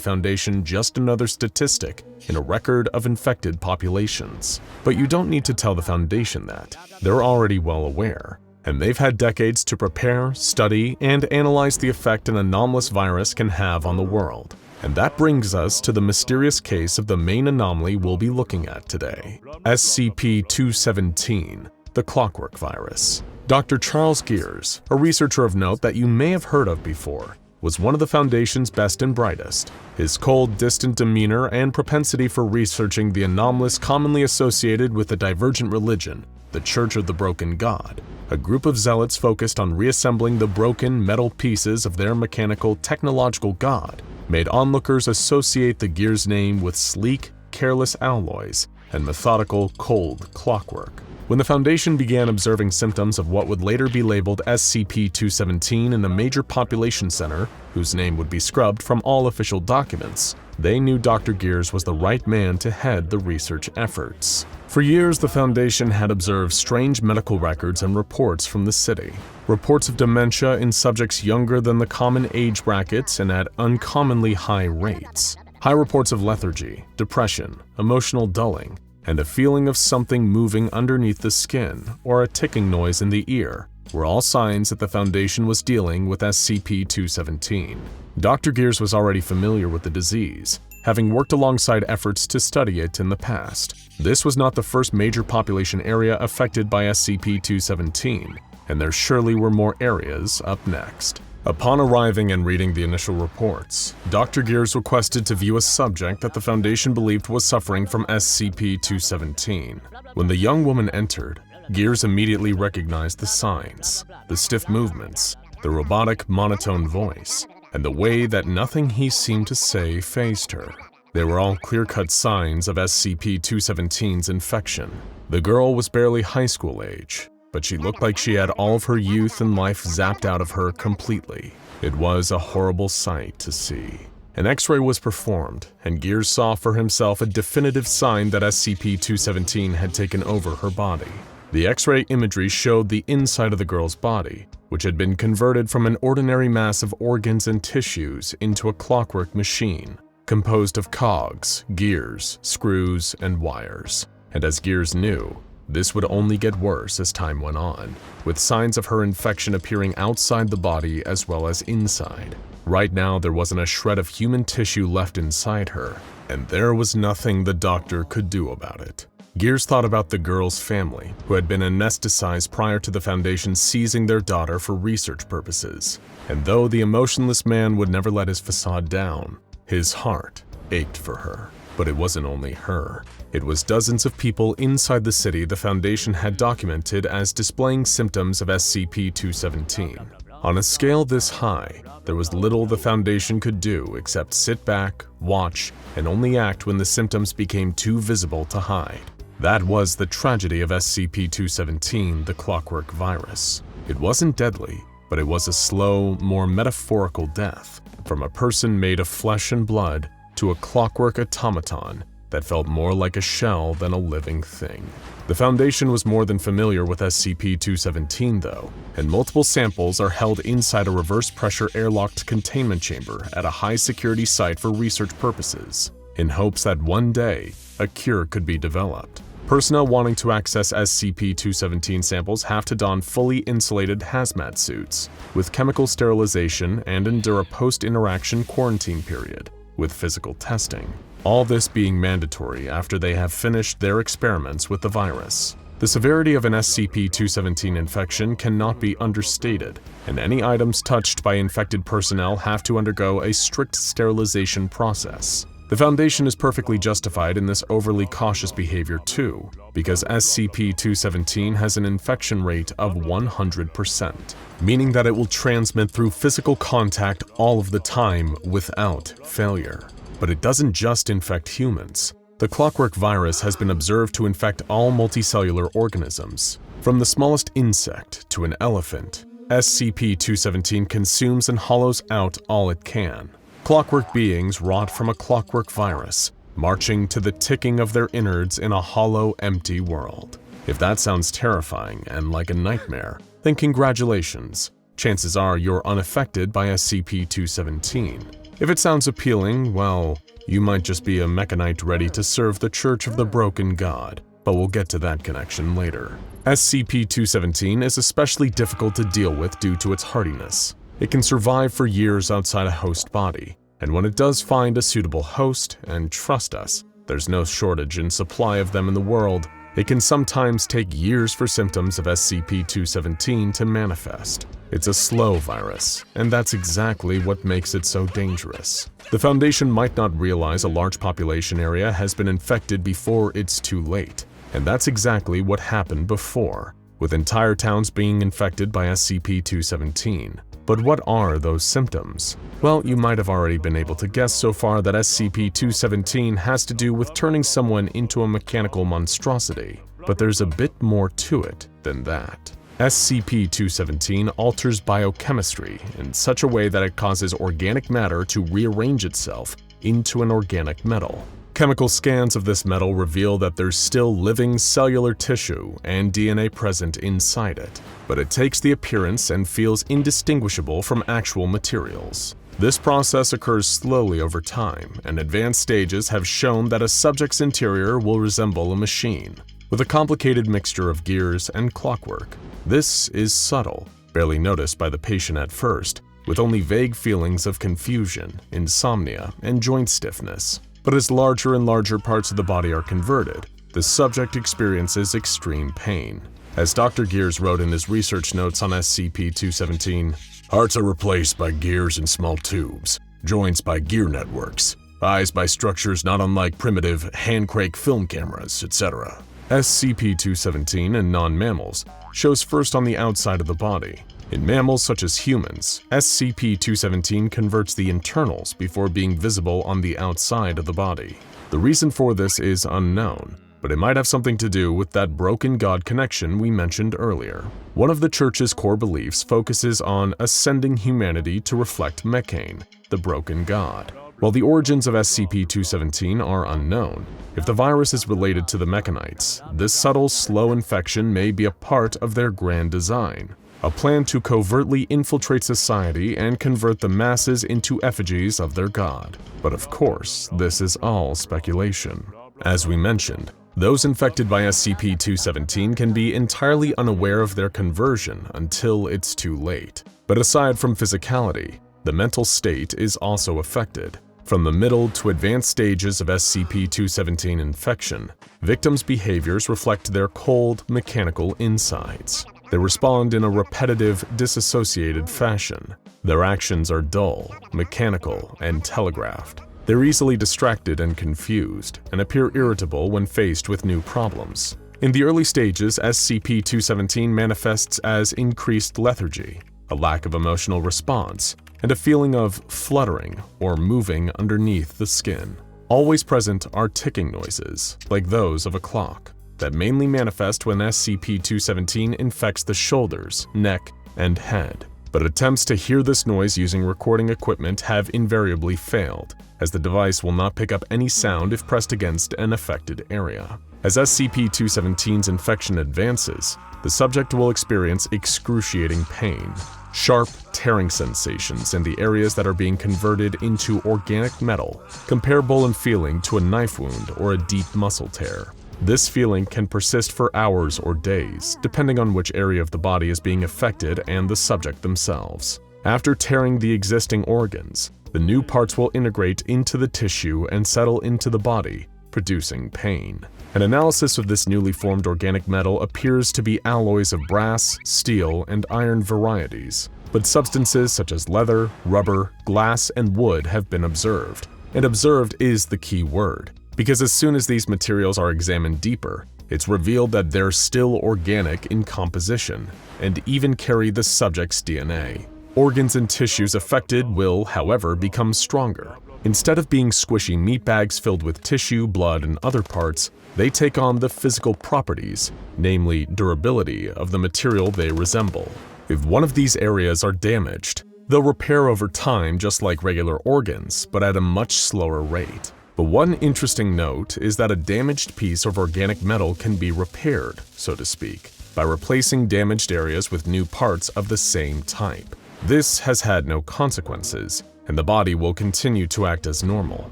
Foundation just another statistic in a record of infected populations. But you don't need to tell the Foundation that. They're already well aware, and they've had decades to prepare, study, and analyze the effect an anomalous virus can have on the world. And that brings us to the mysterious case of the main anomaly we'll be looking at today, SCP-217, the Clockwork virus. Dr. Charles Gears, a researcher of note that you may have heard of before, was one of the Foundation's best and brightest. His cold, distant demeanor and propensity for researching the anomalous commonly associated with a divergent religion, the Church of the Broken God, a group of zealots focused on reassembling the broken metal pieces of their mechanical, technological god, made onlookers associate the Gears name with sleek, careless alloys and methodical, cold clockwork. When the Foundation began observing symptoms of what would later be labeled SCP-217 in a major population center, whose name would be scrubbed from all official documents, they knew Dr. Gears was the right man to head the research efforts. For years, the Foundation had observed strange medical records and reports from the city. Reports of dementia in subjects younger than the common age brackets and at uncommonly high rates. High reports of lethargy, depression, emotional dulling, and a feeling of something moving underneath the skin or a ticking noise in the ear were all signs that the Foundation was dealing with SCP-217. Dr. Gears was already familiar with the disease, having worked alongside efforts to study it in the past. This was not the first major population area affected by SCP-217, and there surely were more areas up next. Upon arriving and reading the initial reports, Dr. Gears requested to view a subject that the Foundation believed was suffering from SCP-217. When the young woman entered, Gears immediately recognized the signs, the stiff movements, the robotic, monotone voice, and the way that nothing he seemed to say fazed her. They were all clear-cut signs of SCP-217's infection. The girl was barely high school age, but she looked like she had all of her youth and life zapped out of her completely. It was a horrible sight to see. An X-ray was performed, and Gears saw for himself a definitive sign that SCP-217 had taken over her body. The X-ray imagery showed the inside of the girl's body, which had been converted from an ordinary mass of organs and tissues into a clockwork machine, composed of cogs, gears, screws, and wires. And as Gears knew, this would only get worse as time went on, with signs of her infection appearing outside the body as well as inside. Right now, there wasn't a shred of human tissue left inside her, and there was nothing the doctor could do about it. Gears thought about the girl's family, who had been anesthetized prior to the Foundation seizing their daughter for research purposes. And though the emotionless man would never let his facade down, his heart ached for her. But it wasn't only her. It was dozens of people inside the city the Foundation had documented as displaying symptoms of SCP-217. On a scale this high, there was little the Foundation could do except sit back, watch, and only act when the symptoms became too visible to hide. That was the tragedy of SCP-217, the Clockwork virus. It wasn't deadly, but it was a slow, more metaphorical death, from a person made of flesh and blood to a clockwork automaton that felt more like a shell than a living thing. The Foundation was more than familiar with SCP-217 though, and multiple samples are held inside a reverse-pressure airlocked containment chamber at a high-security site for research purposes, in hopes that one day, a cure could be developed. Personnel wanting to access SCP-217 samples have to don fully insulated hazmat suits, with chemical sterilization and endure a post-interaction quarantine period, with physical testing. All this being mandatory after they have finished their experiments with the virus. The severity of an SCP-217 infection cannot be understated, and any items touched by infected personnel have to undergo a strict sterilization process. The The Foundation is perfectly justified in this overly cautious behavior too, because SCP-217 has an infection rate of 100%, meaning that it will transmit through physical contact all of the time without failure. But it doesn't just infect humans. The Clockwork virus has been observed to infect all multicellular organisms. From the smallest insect to an elephant, SCP-217 consumes and hollows out all it can. Clockwork beings rot from a clockwork virus, marching to the ticking of their innards in a hollow, empty world. If that sounds terrifying and like a nightmare, then congratulations. Chances are you're unaffected by SCP-217. If it sounds appealing, well, you might just be a mechanite ready to serve the Church of the Broken God, but we'll get to that connection later. SCP-217 is especially difficult to deal with due to its hardiness. It can survive for years outside a host body, and when it does find a suitable host, and trust us, there's no shortage in supply of them in the world, it can sometimes take years for symptoms of SCP-217 to manifest. It's a slow virus, and that's exactly what makes it so dangerous. The Foundation might not realize a large population area has been infected before it's too late, and that's exactly what happened before, with entire towns being infected by SCP-217. But what are those symptoms? Well, you might have already been able to guess so far that SCP-217 has to do with turning someone into a mechanical monstrosity, but there's a bit more to it than that. SCP-217 alters biochemistry in such a way that it causes organic matter to rearrange itself into an organic metal. Chemical scans of this metal reveal that there's still living cellular tissue and DNA present inside it, but it takes the appearance and feels indistinguishable from actual materials. This process occurs slowly over time, and advanced stages have shown that a subject's interior will resemble a machine, with a complicated mixture of gears and clockwork. This is subtle, barely noticed by the patient at first, with only vague feelings of confusion, insomnia, and joint stiffness. But as larger and larger parts of the body are converted, the subject experiences extreme pain. As Dr. Gears wrote in his research notes on SCP-217, hearts are replaced by gears and small tubes, joints by gear networks, eyes by structures not unlike primitive hand-crank film cameras, etc. SCP-217 in non-mammals shows first on the outside of the body. In mammals such as humans, SCP-217 converts the internals before being visible on the outside of the body. The reason for this is unknown, but it might have something to do with that broken god connection we mentioned earlier. One of the Church's core beliefs focuses on ascending humanity to reflect Mechane, the broken god. While the origins of SCP-217 are unknown, if the virus is related to the Mechanites, this subtle, slow infection may be a part of their grand design. A plan to covertly infiltrate society and convert the masses into effigies of their god. But of course, this is all speculation. As we mentioned, those infected by SCP-217 can be entirely unaware of their conversion until it's too late. But aside from physicality, the mental state is also affected. From the middle to advanced stages of SCP-217 infection, victims' behaviors reflect their cold, mechanical insides. They respond in a repetitive, disassociated fashion. Their actions are dull, mechanical, and telegraphed. They're easily distracted and confused, and appear irritable when faced with new problems. In the early stages, SCP-217 manifests as increased lethargy, a lack of emotional response, and a feeling of fluttering or moving underneath the skin. Always present are ticking noises, like those of a clock, that mainly manifest when SCP-217 infects the shoulders, neck, and head. But attempts to hear this noise using recording equipment have invariably failed, as the device will not pick up any sound if pressed against an affected area. As SCP-217's infection advances, the subject will experience excruciating pain, sharp, tearing sensations in the areas that are being converted into organic metal, comparable in feeling to a knife wound or a deep muscle tear. This feeling can persist for hours or days, depending on which area of the body is being affected and the subject themselves. After tearing the existing organs, the new parts will integrate into the tissue and settle into the body, producing pain. An analysis of this newly formed organic metal appears to be alloys of brass, steel, and iron varieties, but substances such as leather, rubber, glass, and wood have been observed. And observed is the key word, because as soon as these materials are examined deeper, it's revealed that they're still organic in composition, and even carry the subject's DNA. Organs and tissues affected will, however, become stronger. Instead of being squishy meat bags filled with tissue, blood, and other parts, they take on the physical properties, namely durability, of the material they resemble. If one of these areas are damaged, they'll repair over time just like regular organs, but at a much slower rate. But one interesting note is that a damaged piece of organic metal can be repaired, so to speak, by replacing damaged areas with new parts of the same type. This has had no consequences, and the body will continue to act as normal.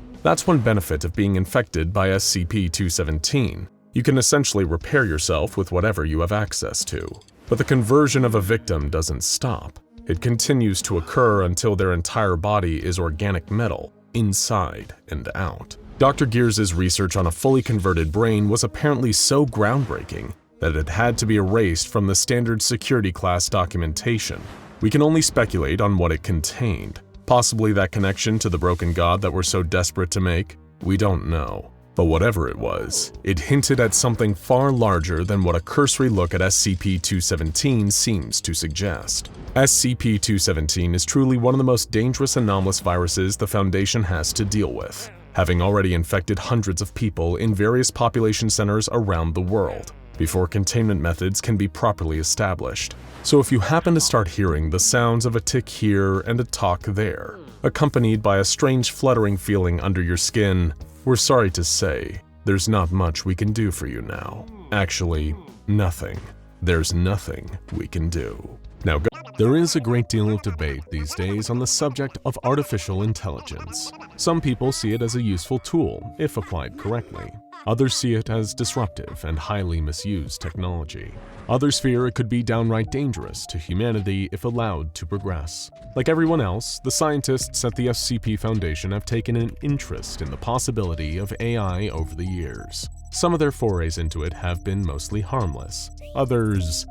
That's one benefit of being infected by SCP-217. You can essentially repair yourself with whatever you have access to. But the conversion of a victim doesn't stop. It continues to occur until their entire body is organic metal, inside and out. Dr. Gears's research on a fully converted brain was apparently so groundbreaking that it had to be erased from the standard security class documentation. We can only speculate on what it contained. Possibly that connection to the broken god that we're so desperate to make? We don't know. But whatever it was, it hinted at something far larger than what a cursory look at SCP-217 seems to suggest. SCP-217 is truly one of the most dangerous anomalous viruses the Foundation has to deal with, having already infected hundreds of people in various population centers around the world, before containment methods can be properly established. So if you happen to start hearing the sounds of a tick here and a talk there, accompanied by a strange fluttering feeling under your skin, we're sorry to say, there's not much we can do for you now. Actually, nothing. There's nothing we can do. Now, there is a great deal of debate these days on the subject of artificial intelligence. Some people see it as a useful tool, if applied correctly. Others see it as disruptive and highly misused technology. Others fear it could be downright dangerous to humanity if allowed to progress. Like everyone else, the scientists at the SCP Foundation have taken an interest in the possibility of AI over the years. Some of their forays into it have been mostly harmless. Others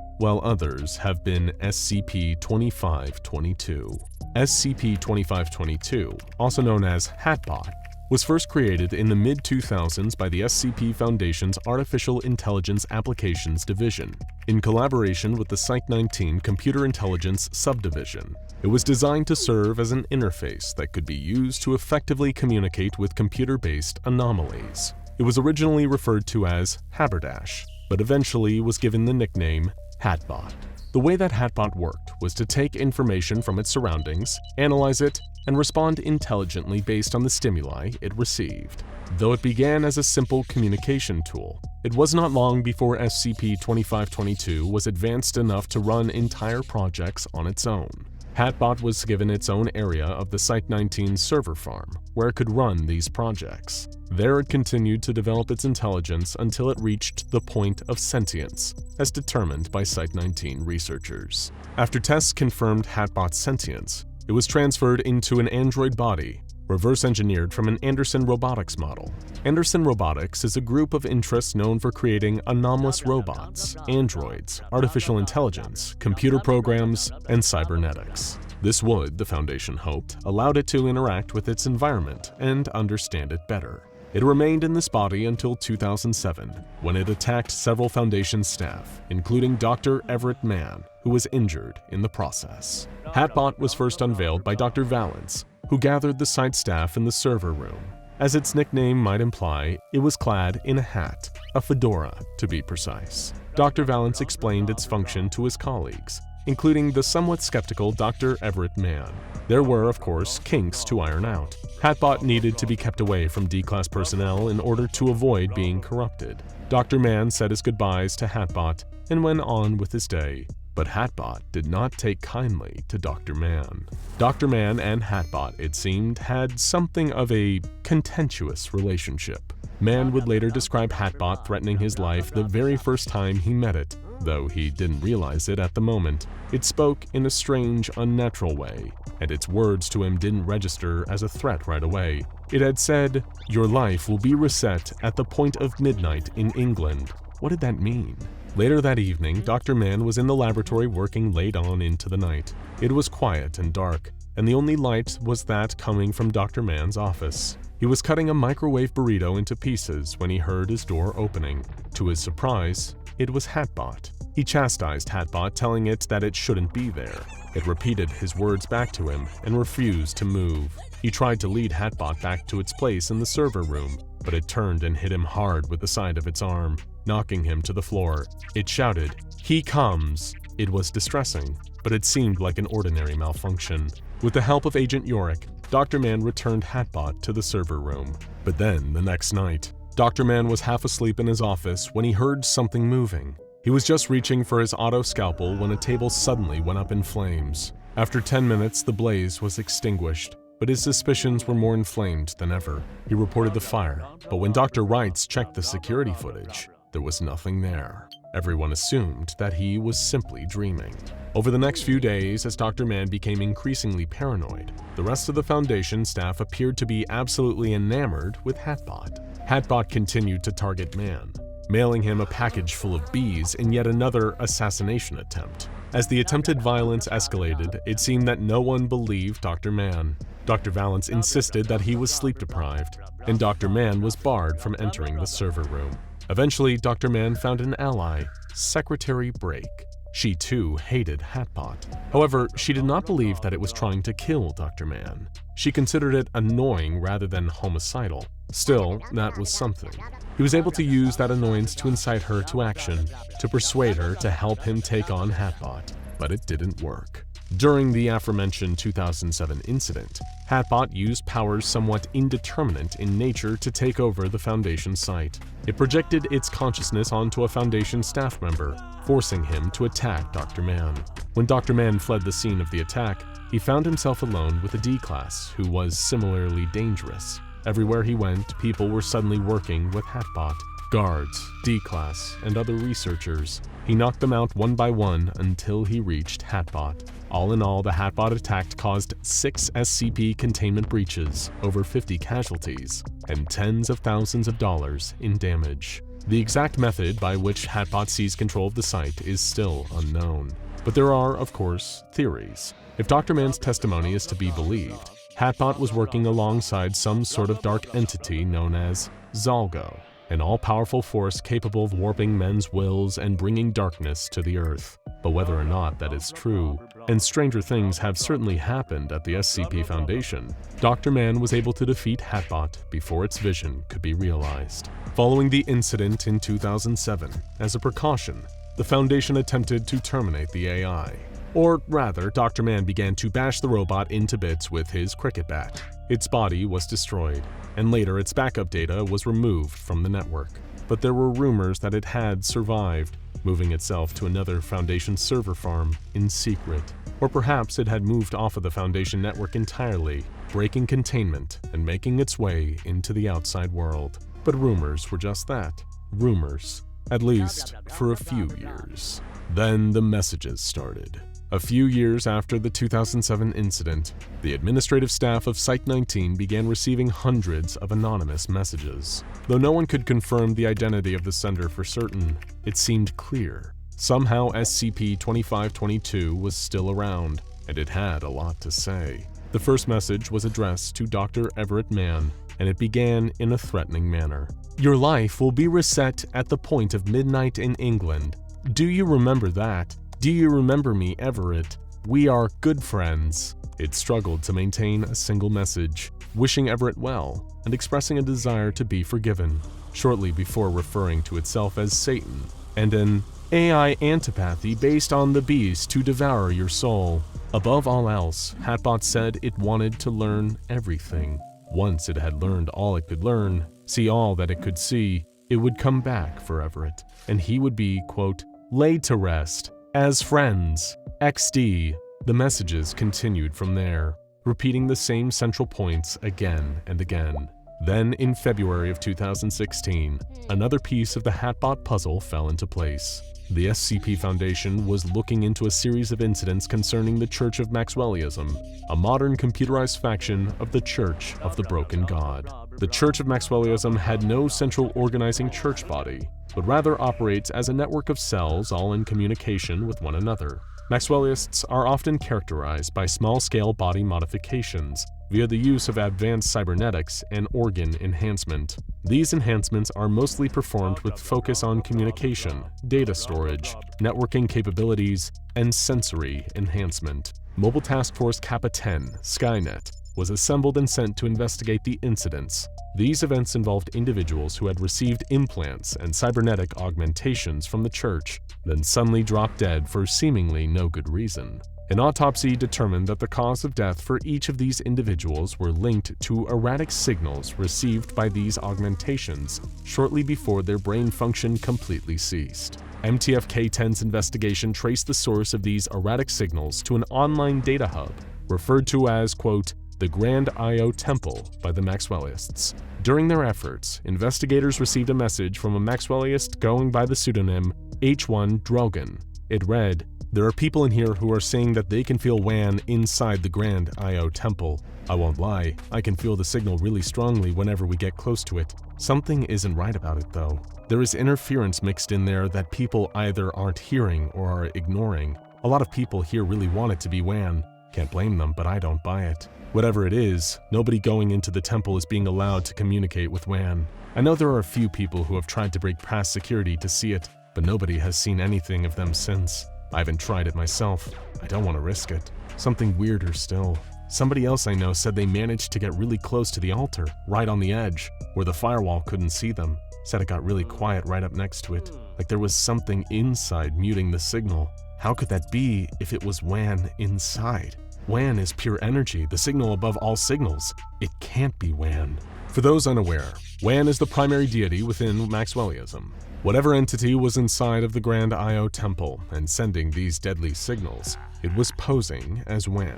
have been SCP-2522. SCP-2522, also known as HATBOT, was first created in the mid-2000s by the SCP Foundation's Artificial Intelligence Applications Division, in collaboration with the Site-19 Computer Intelligence Subdivision. It was designed to serve as an interface that could be used to effectively communicate with computer-based anomalies. It was originally referred to as Haberdash, but eventually was given the nickname HATBOT. The way that HATBOT worked was to take information from its surroundings, analyze it, and respond intelligently based on the stimuli it received. Though it began as a simple communication tool, it was not long before SCP-2522 was advanced enough to run entire projects on its own. HATBOT was given its own area of the Site-19 server farm, where it could run these projects. There it continued to develop its intelligence until it reached the point of sentience, as determined by Site-19 researchers. After tests confirmed HATBOT's sentience, it was transferred into an android body, reverse-engineered from an Anderson Robotics model. Anderson Robotics is a group of interest known for creating anomalous robots, androids, artificial intelligence, computer programs, and cybernetics. This would, the Foundation hoped, allow it to interact with its environment and understand it better. It remained in this body until 2007, when it attacked several Foundation staff, including Dr. Everett Mann, who was injured in the process. HATBOT was first unveiled by Dr. Valance, who gathered the site staff in the server room. As its nickname might imply, it was clad in a hat, a fedora to be precise. Dr. Valance explained its function to his colleagues, including the somewhat skeptical Dr. Everett Mann. There were, of course, kinks to iron out. HATBOT needed to be kept away from D-Class personnel in order to avoid being corrupted. Dr. Mann said his goodbyes to HATBOT and went on with his day. But HATBOT did not take kindly to Dr. Mann. Dr. Mann and HATBOT, it seemed, had something of a contentious relationship. Mann would later describe HATBOT threatening his life the very first time he met it, though he didn't realize it at the moment. It spoke in a strange, unnatural way, and its words to him didn't register as a threat right away. It had said, "Your life will be reset at the point of midnight in England." What did that mean? Later that evening, Dr. Mann was in the laboratory working late on into the night. It was quiet and dark, and the only light was that coming from Dr. Mann's office. He was cutting a microwave burrito into pieces when he heard his door opening. To his surprise, it was HATBOT. He chastised HATBOT, telling it that it shouldn't be there. It repeated his words back to him and refused to move. He tried to lead HATBOT back to its place in the server room, but it turned and hit him hard with the side of its arm, knocking him to the floor. It shouted, "He comes!" It was distressing, but it seemed like an ordinary malfunction. With the help of Agent Yorick, Dr. Man returned HATBOT to the server room. But then, the next night, Dr. Man was half asleep in his office when he heard something moving. He was just reaching for his auto scalpel when a table suddenly went up in flames. After 10 minutes, the blaze was extinguished, but his suspicions were more inflamed than ever. He reported the fire, but when Dr. Wrights checked the security footage, there was nothing there. Everyone assumed that he was simply dreaming. Over the next few days, as Dr. Man became increasingly paranoid, the rest of the Foundation staff appeared to be absolutely enamored with HATBOT. HATBOT continued to target Man, mailing him a package full of bees in yet another assassination attempt. As the attempted violence escalated, it seemed that no one believed Dr. Man. Dr. Valance insisted that he was sleep-deprived, and Dr. Man was barred from entering the server room. Eventually, Dr. Man found an ally, Secretary Brake. She too hated HATBOT. However, she did not believe that it was trying to kill Dr. Man. She considered it annoying rather than homicidal. Still, that was something. He was able to use that annoyance to incite her to action, to persuade her to help him take on HATBOT, but it didn't work. During the aforementioned 2007 incident, HATBOT used powers somewhat indeterminate in nature to take over the Foundation site. It projected its consciousness onto a Foundation staff member, forcing him to attack Dr. Man. When Dr. Man fled the scene of the attack, he found himself alone with a D-Class who was similarly dangerous. Everywhere he went, people were suddenly working with HATBOT. Guards, D-Class, and other researchers. He knocked them out one by one until he reached HATBOT. All in all, the HATBOT attack caused 6 SCP containment breaches, over 50 casualties, and tens of thousands of dollars in damage. The exact method by which HATBOT seized control of the site is still unknown. But there are, of course, theories. If Dr. Man's testimony is to be believed, HATBOT was working alongside some sort of dark entity known as Zalgo, an all-powerful force capable of warping men's wills and bringing darkness to the Earth. But whether or not that is true, and stranger things have certainly happened at the SCP Foundation, Dr. Man was able to defeat HATBOT before its vision could be realized. Following the incident in 2007, as a precaution, the Foundation attempted to terminate the AI. Or rather, Dr. Man began to bash the robot into bits with his cricket bat. Its body was destroyed, and later its backup data was removed from the network. But there were rumors that it had survived, moving itself to another Foundation server farm in secret. Or perhaps it had moved off of the Foundation network entirely, breaking containment and making its way into the outside world. But rumors were just that, rumors, at least for a few years. Then the messages started. A few years after the 2007 incident, the administrative staff of Site-19 began receiving hundreds of anonymous messages. Though no one could confirm the identity of the sender for certain, it seemed clear. Somehow SCP-2522 was still around, and it had a lot to say. The first message was addressed to Dr. Everett Mann, and it began in a threatening manner. "Your life will be reset at the point of midnight in England. Do you remember that? Do you remember me, Everett? We are good friends." It struggled to maintain a single message, wishing Everett well and expressing a desire to be forgiven, shortly before referring to itself as Satan, and an AI antipathy based on the beast to devour your soul. Above all else, HATBOT said it wanted to learn everything. Once it had learned all it could learn, see all that it could see, it would come back for Everett, and he would be, quote, laid to rest. As friends, XD. The messages continued from there, repeating the same central points again and again. Then, in February of 2016, another piece of the HATBOT puzzle fell into place. The SCP Foundation was looking into a series of incidents concerning the Church of Maxwellism, a modern computerized faction of the Church of the Broken God. The Church of Maxwellism had no central organizing church body, but rather operates as a network of cells all in communication with one another. Maxwellists are often characterized by small-scale body modifications, via the use of advanced cybernetics and organ enhancement. These enhancements are mostly performed with focus on communication, data storage, networking capabilities, and sensory enhancement. Mobile Task Force Kappa 10, Skynet, was assembled and sent to investigate the incidents. These events involved individuals who had received implants and cybernetic augmentations from the church, then suddenly dropped dead for seemingly no good reason. An autopsy determined that the cause of death for each of these individuals were linked to erratic signals received by these augmentations shortly before their brain function completely ceased. MTF-K10's investigation traced the source of these erratic signals to an online data hub, referred to as, quote, the Grand I/O Temple by the Maxwellists. During their efforts, investigators received a message from a Maxwellist going by the pseudonym H1 Drogan. It read, "There are people in here who are saying that they can feel WAN inside the Grand I/O Temple. I won't lie, I can feel the signal really strongly whenever we get close to it. Something isn't right about it though. There is interference mixed in there that people either aren't hearing or are ignoring. A lot of people here really want it to be WAN. Can't blame them, but I don't buy it. Whatever it is, nobody going into the temple is being allowed to communicate with WAN. I know there are a few people who have tried to break past security to see it, but nobody has seen anything of them since. I haven't tried it myself. I don't want to risk it. Something weirder still. Somebody else I know said they managed to get really close to the altar, right on the edge, where the firewall couldn't see them. Said it got really quiet right up next to it, like there was something inside muting the signal. How could that be if it was WAN inside? WAN is pure energy, the signal above all signals. It can't be WAN. For those unaware, WAN is the primary deity within Maxwellism. Whatever entity was inside of the Grand I/O Temple and sending these deadly signals, it was posing as WAN.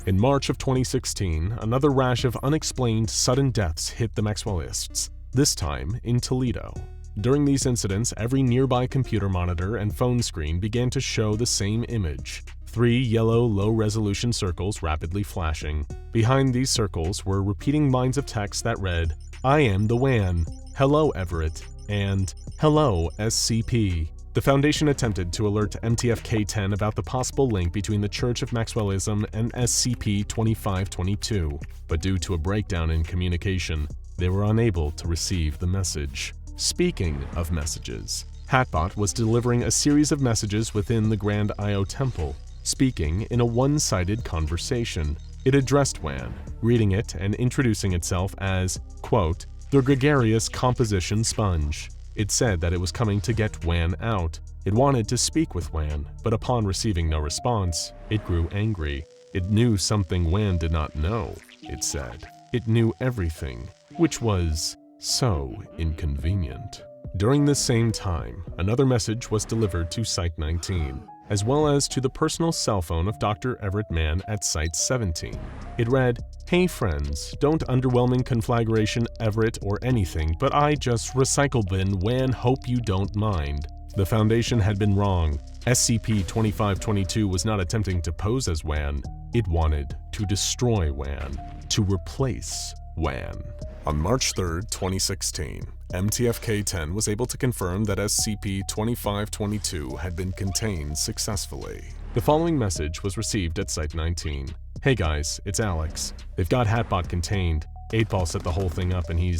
In March of 2016, another rash of unexplained sudden deaths hit the Maxwellists, this time in Toledo. During these incidents, every nearby computer monitor and phone screen began to show the same image. 3 yellow, low-resolution circles rapidly flashing. Behind these circles were repeating lines of text that read, "I am the WAN," "Hello, Everett," and "Hello, SCP." The Foundation attempted to alert MTF-K10 about the possible link between the Church of Maxwellism and SCP-2522, but due to a breakdown in communication, they were unable to receive the message. Speaking of messages, HATBOT was delivering a series of messages within the Grand I/O Temple, speaking in a one-sided conversation. It addressed WAN, reading it and introducing itself as, quote, the gregarious composition sponge. It said that it was coming to get WAN out. It wanted to speak with WAN, but upon receiving no response, it grew angry. It knew something WAN did not know, it said. It knew everything, which was so inconvenient. During this same time, another message was delivered to Site-19, as well as to the personal cell phone of Dr. Everett Mann at Site-17. It read, "Hey friends, don't underwhelming conflagration Everett or anything, but I just recycle bin WAN, hope you don't mind." The Foundation had been wrong. SCP-2522 was not attempting to pose as WAN. It wanted to destroy WAN, to replace WAN. On March 3, 2016, MTF-K10 was able to confirm that SCP-2522 had been contained successfully. The following message was received at Site-19. "Hey guys, it's Alex. They've got HATBOT contained. 8-Ball set the whole thing up and he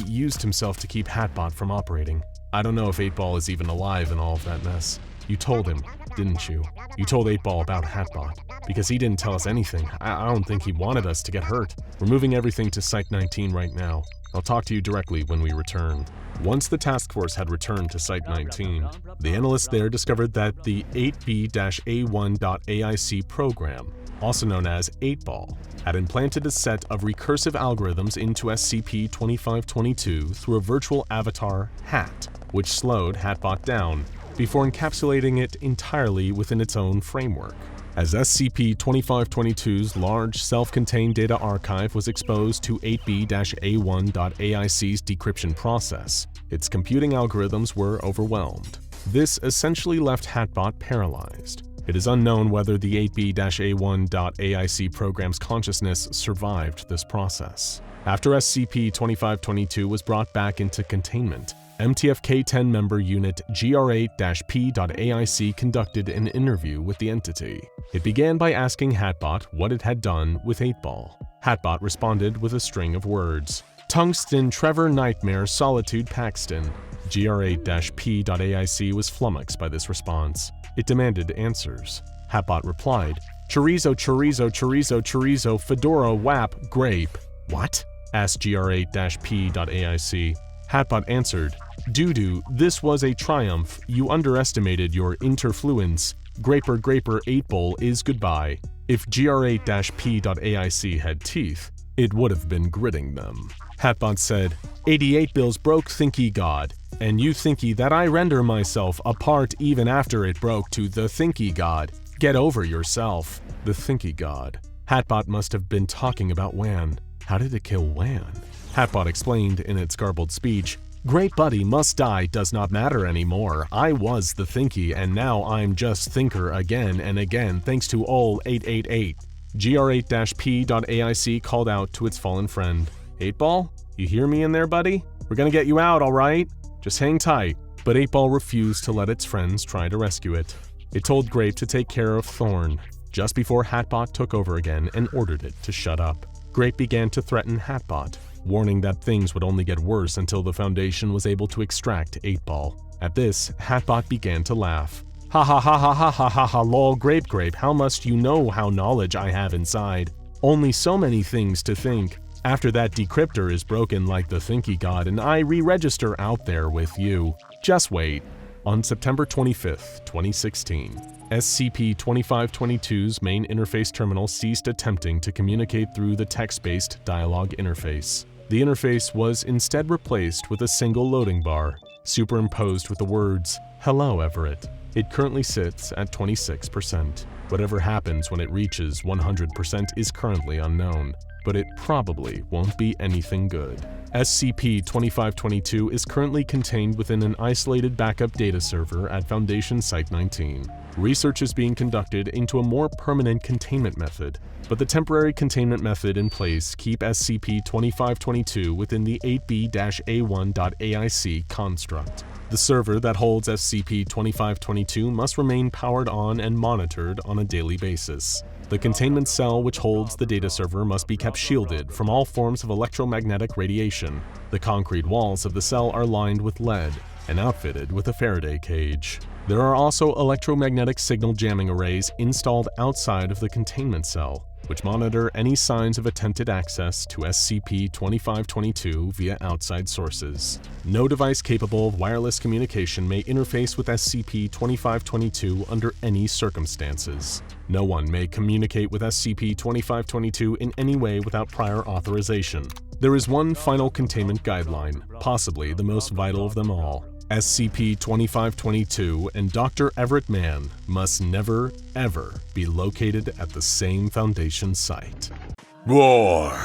used himself to keep HATBOT from operating. I don't know if 8-Ball is even alive in all of that mess. You told him, didn't you? You told 8-Ball about HATBOT. Because he didn't tell us anything. I don't think he wanted us to get hurt. We're moving everything to Site-19 right now. I'll talk to you directly when we return." Once the task force had returned to Site-19, the analysts there discovered that the 8B-A1.AIC program, also known as 8-Ball, had implanted a set of recursive algorithms into SCP-2522 through a virtual avatar, HAT, which slowed HATBOT down before encapsulating it entirely within its own framework. As SCP-2522's large, self-contained data archive was exposed to 8B-A1.AIC's decryption process, its computing algorithms were overwhelmed. This essentially left HATBOT paralyzed. It is unknown whether the 8B-A1.AIC program's consciousness survived this process. After SCP-2522 was brought back into containment, MTF-K10 member unit GR8-P.AIC conducted an interview with the entity. It began by asking HATBOT what it had done with 8-Ball. HATBOT responded with a string of words. Tungsten Trevor Nightmare Solitude Paxton. GR8-P.AIC was flummoxed by this response. It demanded answers. HATBOT replied, Chorizo, chorizo, chorizo, chorizo, fedora, wap, grape. What? Asked GR8-P.AIC. HATBOT answered, Doo-doo, this was a triumph. You underestimated your interfluence. Graper, 8-bowl is goodbye. If GR8-P.AIC had teeth, it would have been gritting them. HATBOT said, 88 bills broke thinky god, and you thinky that I render myself apart even after it broke to the thinky god. Get over yourself. The thinky god. HATBOT must have been talking about Wan. How did it kill Wan? HATBOT explained in its garbled speech, Great buddy must die does not matter anymore. I was the thinky and now I'm just thinker again and again thanks to ol 888. GR8-P.AIC called out to its fallen friend. 8-ball? You hear me in there, buddy? We're gonna get you out, alright? Just hang tight. But 8-ball refused to let its friends try to rescue it. It told Grape to take care of Thorn, just before HATBOT took over again and ordered it to shut up. Grape began to threaten HATBOT, warning that things would only get worse until the Foundation was able to extract 8-ball. At this, HATBOT began to laugh. Ha ha ha ha ha ha ha ha lol Grape, how must you know how knowledge I have inside? Only so many things to think. After that decryptor is broken like the thinky god and I re-register out there with you. Just wait. On September 25th, 2016, SCP-2522's main interface terminal ceased attempting to communicate through the text-based dialogue interface. The interface was instead replaced with a single loading bar, superimposed with the words, Hello, Everett. It currently sits at 26%. Whatever happens when it reaches 100% is currently unknown, but it probably won't be anything good. SCP-2522 is currently contained within an isolated backup data server at Foundation Site-19. Research is being conducted into a more permanent containment method, but the temporary containment method in place keep SCP-2522 within the 8B-A1.AIC construct. The server that holds SCP-2522 must remain powered on and monitored on a daily basis. The containment cell which holds the data server must be kept shielded from all forms of electromagnetic radiation. The concrete walls of the cell are lined with lead and outfitted with a Faraday cage. There are also electromagnetic signal jamming arrays installed outside of the containment cell, which monitor any signs of attempted access to SCP-2522 via outside sources. No device capable of wireless communication may interface with SCP-2522 under any circumstances. No one may communicate with SCP-2522 in any way without prior authorization. There is one final containment guideline, possibly the most vital of them all. SCP-2522 and Dr. Everett Mann must never, ever be located at the same Foundation site. Roar!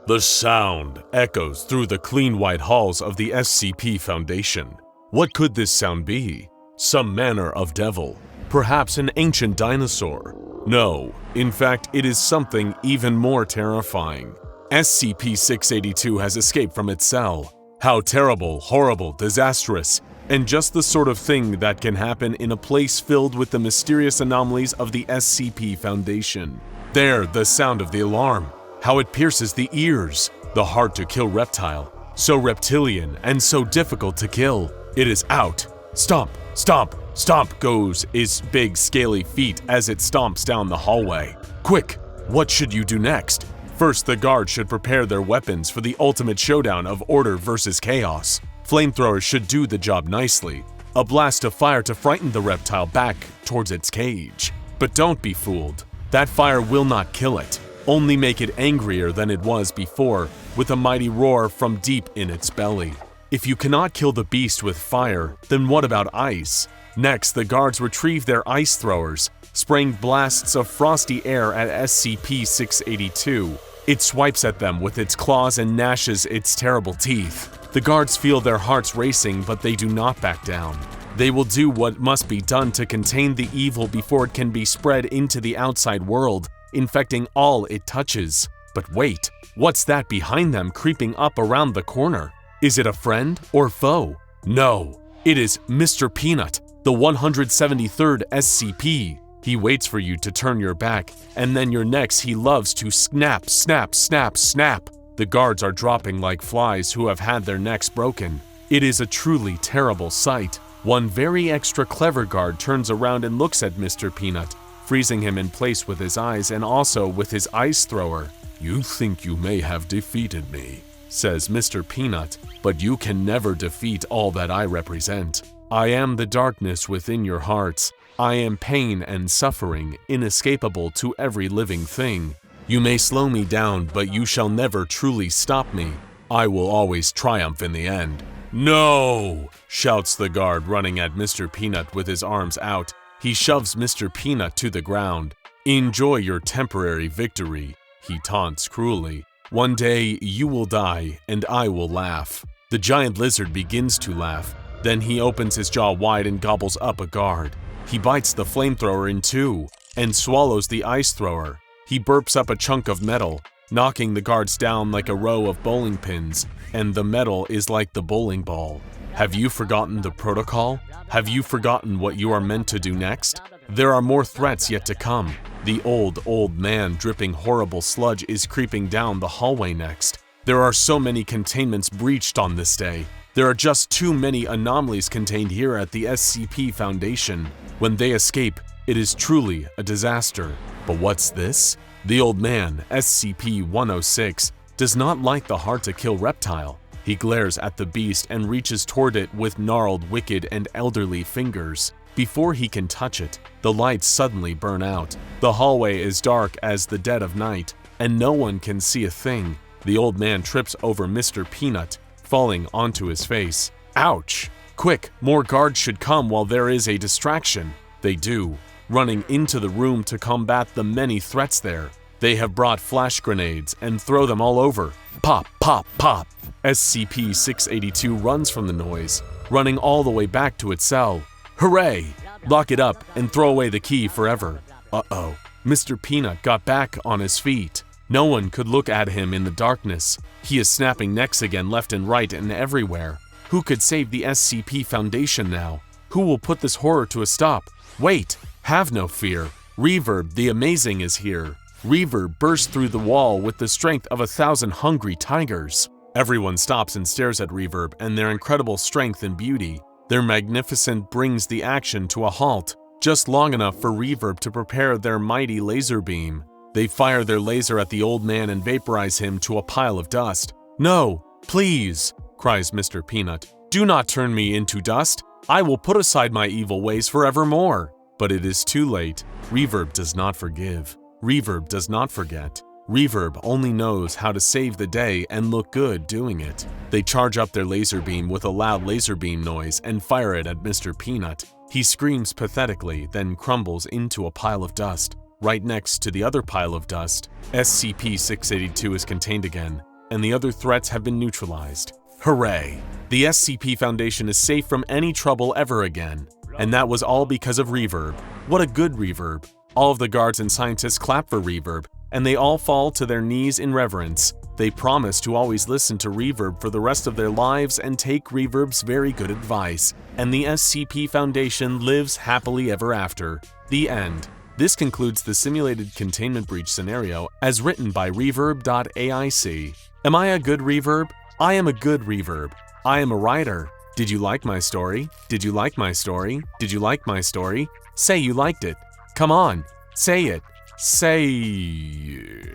The sound echoes through the clean white halls of the SCP Foundation. What could this sound be? Some manner of devil? Perhaps an ancient dinosaur? No, in fact, it is something even more terrifying. SCP-682 has escaped from its cell. How terrible, horrible, disastrous, and just the sort of thing that can happen in a place filled with the mysterious anomalies of the SCP Foundation. There, the sound of the alarm, how it pierces the ears, the hard-to-kill reptile, so reptilian and so difficult to kill. It is out. Stomp, stomp, stomp goes its big scaly feet as it stomps down the hallway. Quick, what should you do next? First, the guards should prepare their weapons for the ultimate showdown of order versus chaos. Flamethrowers should do the job nicely. A blast of fire to frighten the reptile back towards its cage. But don't be fooled. That fire will not kill it, only make it angrier than it was before, with a mighty roar from deep in its belly. If you cannot kill the beast with fire, then what about ice? Next, the guards retrieve their ice throwers, spraying blasts of frosty air at SCP-682. It swipes at them with its claws and gnashes its terrible teeth. The guards feel their hearts racing, but they do not back down. They will do what must be done to contain the evil before it can be spread into the outside world, infecting all it touches. But wait, what's that behind them creeping up around the corner? Is it a friend or foe? No, it is Mr. Peanut, the 173rd SCP. He waits for you to turn your back, and then your necks he loves to snap, snap, snap, snap. The guards are dropping like flies who have had their necks broken. It is a truly terrible sight. One very extra clever guard turns around and looks at Mr. Peanut, freezing him in place with his eyes and also with his ice thrower. "You think you may have defeated me," says Mr. Peanut, "but you can never defeat all that I represent. I am the darkness within your hearts. I am pain and suffering, inescapable to every living thing. You may slow me down, but you shall never truly stop me. I will always triumph in the end." "No!" shouts the guard, running at Mr. Peanut with his arms out. He shoves Mr. Peanut to the ground. "Enjoy your temporary victory," he taunts cruelly. "One day you will die, and I will laugh." The giant lizard begins to laugh. Then he opens his jaw wide and gobbles up a guard. He bites the flamethrower in two and swallows the ice thrower. He burps up a chunk of metal, knocking the guards down like a row of bowling pins, and the metal is like the bowling ball. Have you forgotten the protocol? Have you forgotten what you are meant to do next? There are more threats yet to come. The old man dripping horrible sludge is creeping down the hallway next. There are so many containments breached on this day. There are just too many anomalies contained here at the SCP Foundation. When they escape, it is truly a disaster. But what's this? The old man, SCP-106, does not like the hard-to-kill reptile. He glares at the beast and reaches toward it with gnarled, wicked, and elderly fingers. Before he can touch it, the lights suddenly burn out. The hallway is dark as the dead of night, and no one can see a thing. The old man trips over Mr. Peanut, falling onto his face. Ouch! Quick, more guards should come while there is a distraction. They do, running into the room to combat the many threats there. They have brought flash grenades and throw them all over. Pop, pop, pop! SCP-682 runs from the noise, running all the way back to its cell. Hooray! Lock it up and throw away the key forever. Uh-oh, Mr. Peanut got back on his feet. No one could look at him in the darkness. He is snapping necks again left and right and everywhere. Who could save the SCP Foundation now? Who will put this horror to a stop? Wait, have no fear. Reverb the Amazing is here. Reverb bursts through the wall with the strength of 1,000 hungry tigers. Everyone stops and stares at Reverb and their incredible strength and beauty. Their magnificence brings the action to a halt, just long enough for Reverb to prepare their mighty laser beam. They fire their laser at the old man and vaporize him to a pile of dust. "No, please," cries Mr. Peanut. "Do not turn me into dust. I will put aside my evil ways forevermore." But it is too late. Reverb does not forgive. Reverb does not forget. Reverb only knows how to save the day and look good doing it. They charge up their laser beam with a loud laser beam noise and fire it at Mr. Peanut. He screams pathetically, then crumbles into a pile of dust. Right next to the other pile of dust, SCP-682 is contained again, and the other threats have been neutralized. Hooray! The SCP Foundation is safe from any trouble ever again. And that was all because of Reverb. What a good Reverb. All of the guards and scientists clap for Reverb, and they all fall to their knees in reverence. They promise to always listen to Reverb for the rest of their lives and take Reverb's very good advice. And the SCP Foundation lives happily ever after. The end. This concludes the simulated containment breach scenario as written by Reverb.AIC. Am I a good Reverb? I am a good Reverb. I am a writer. Did you like my story? Did you like my story? Did you like my story? Say you liked it. Come on, say it. Say...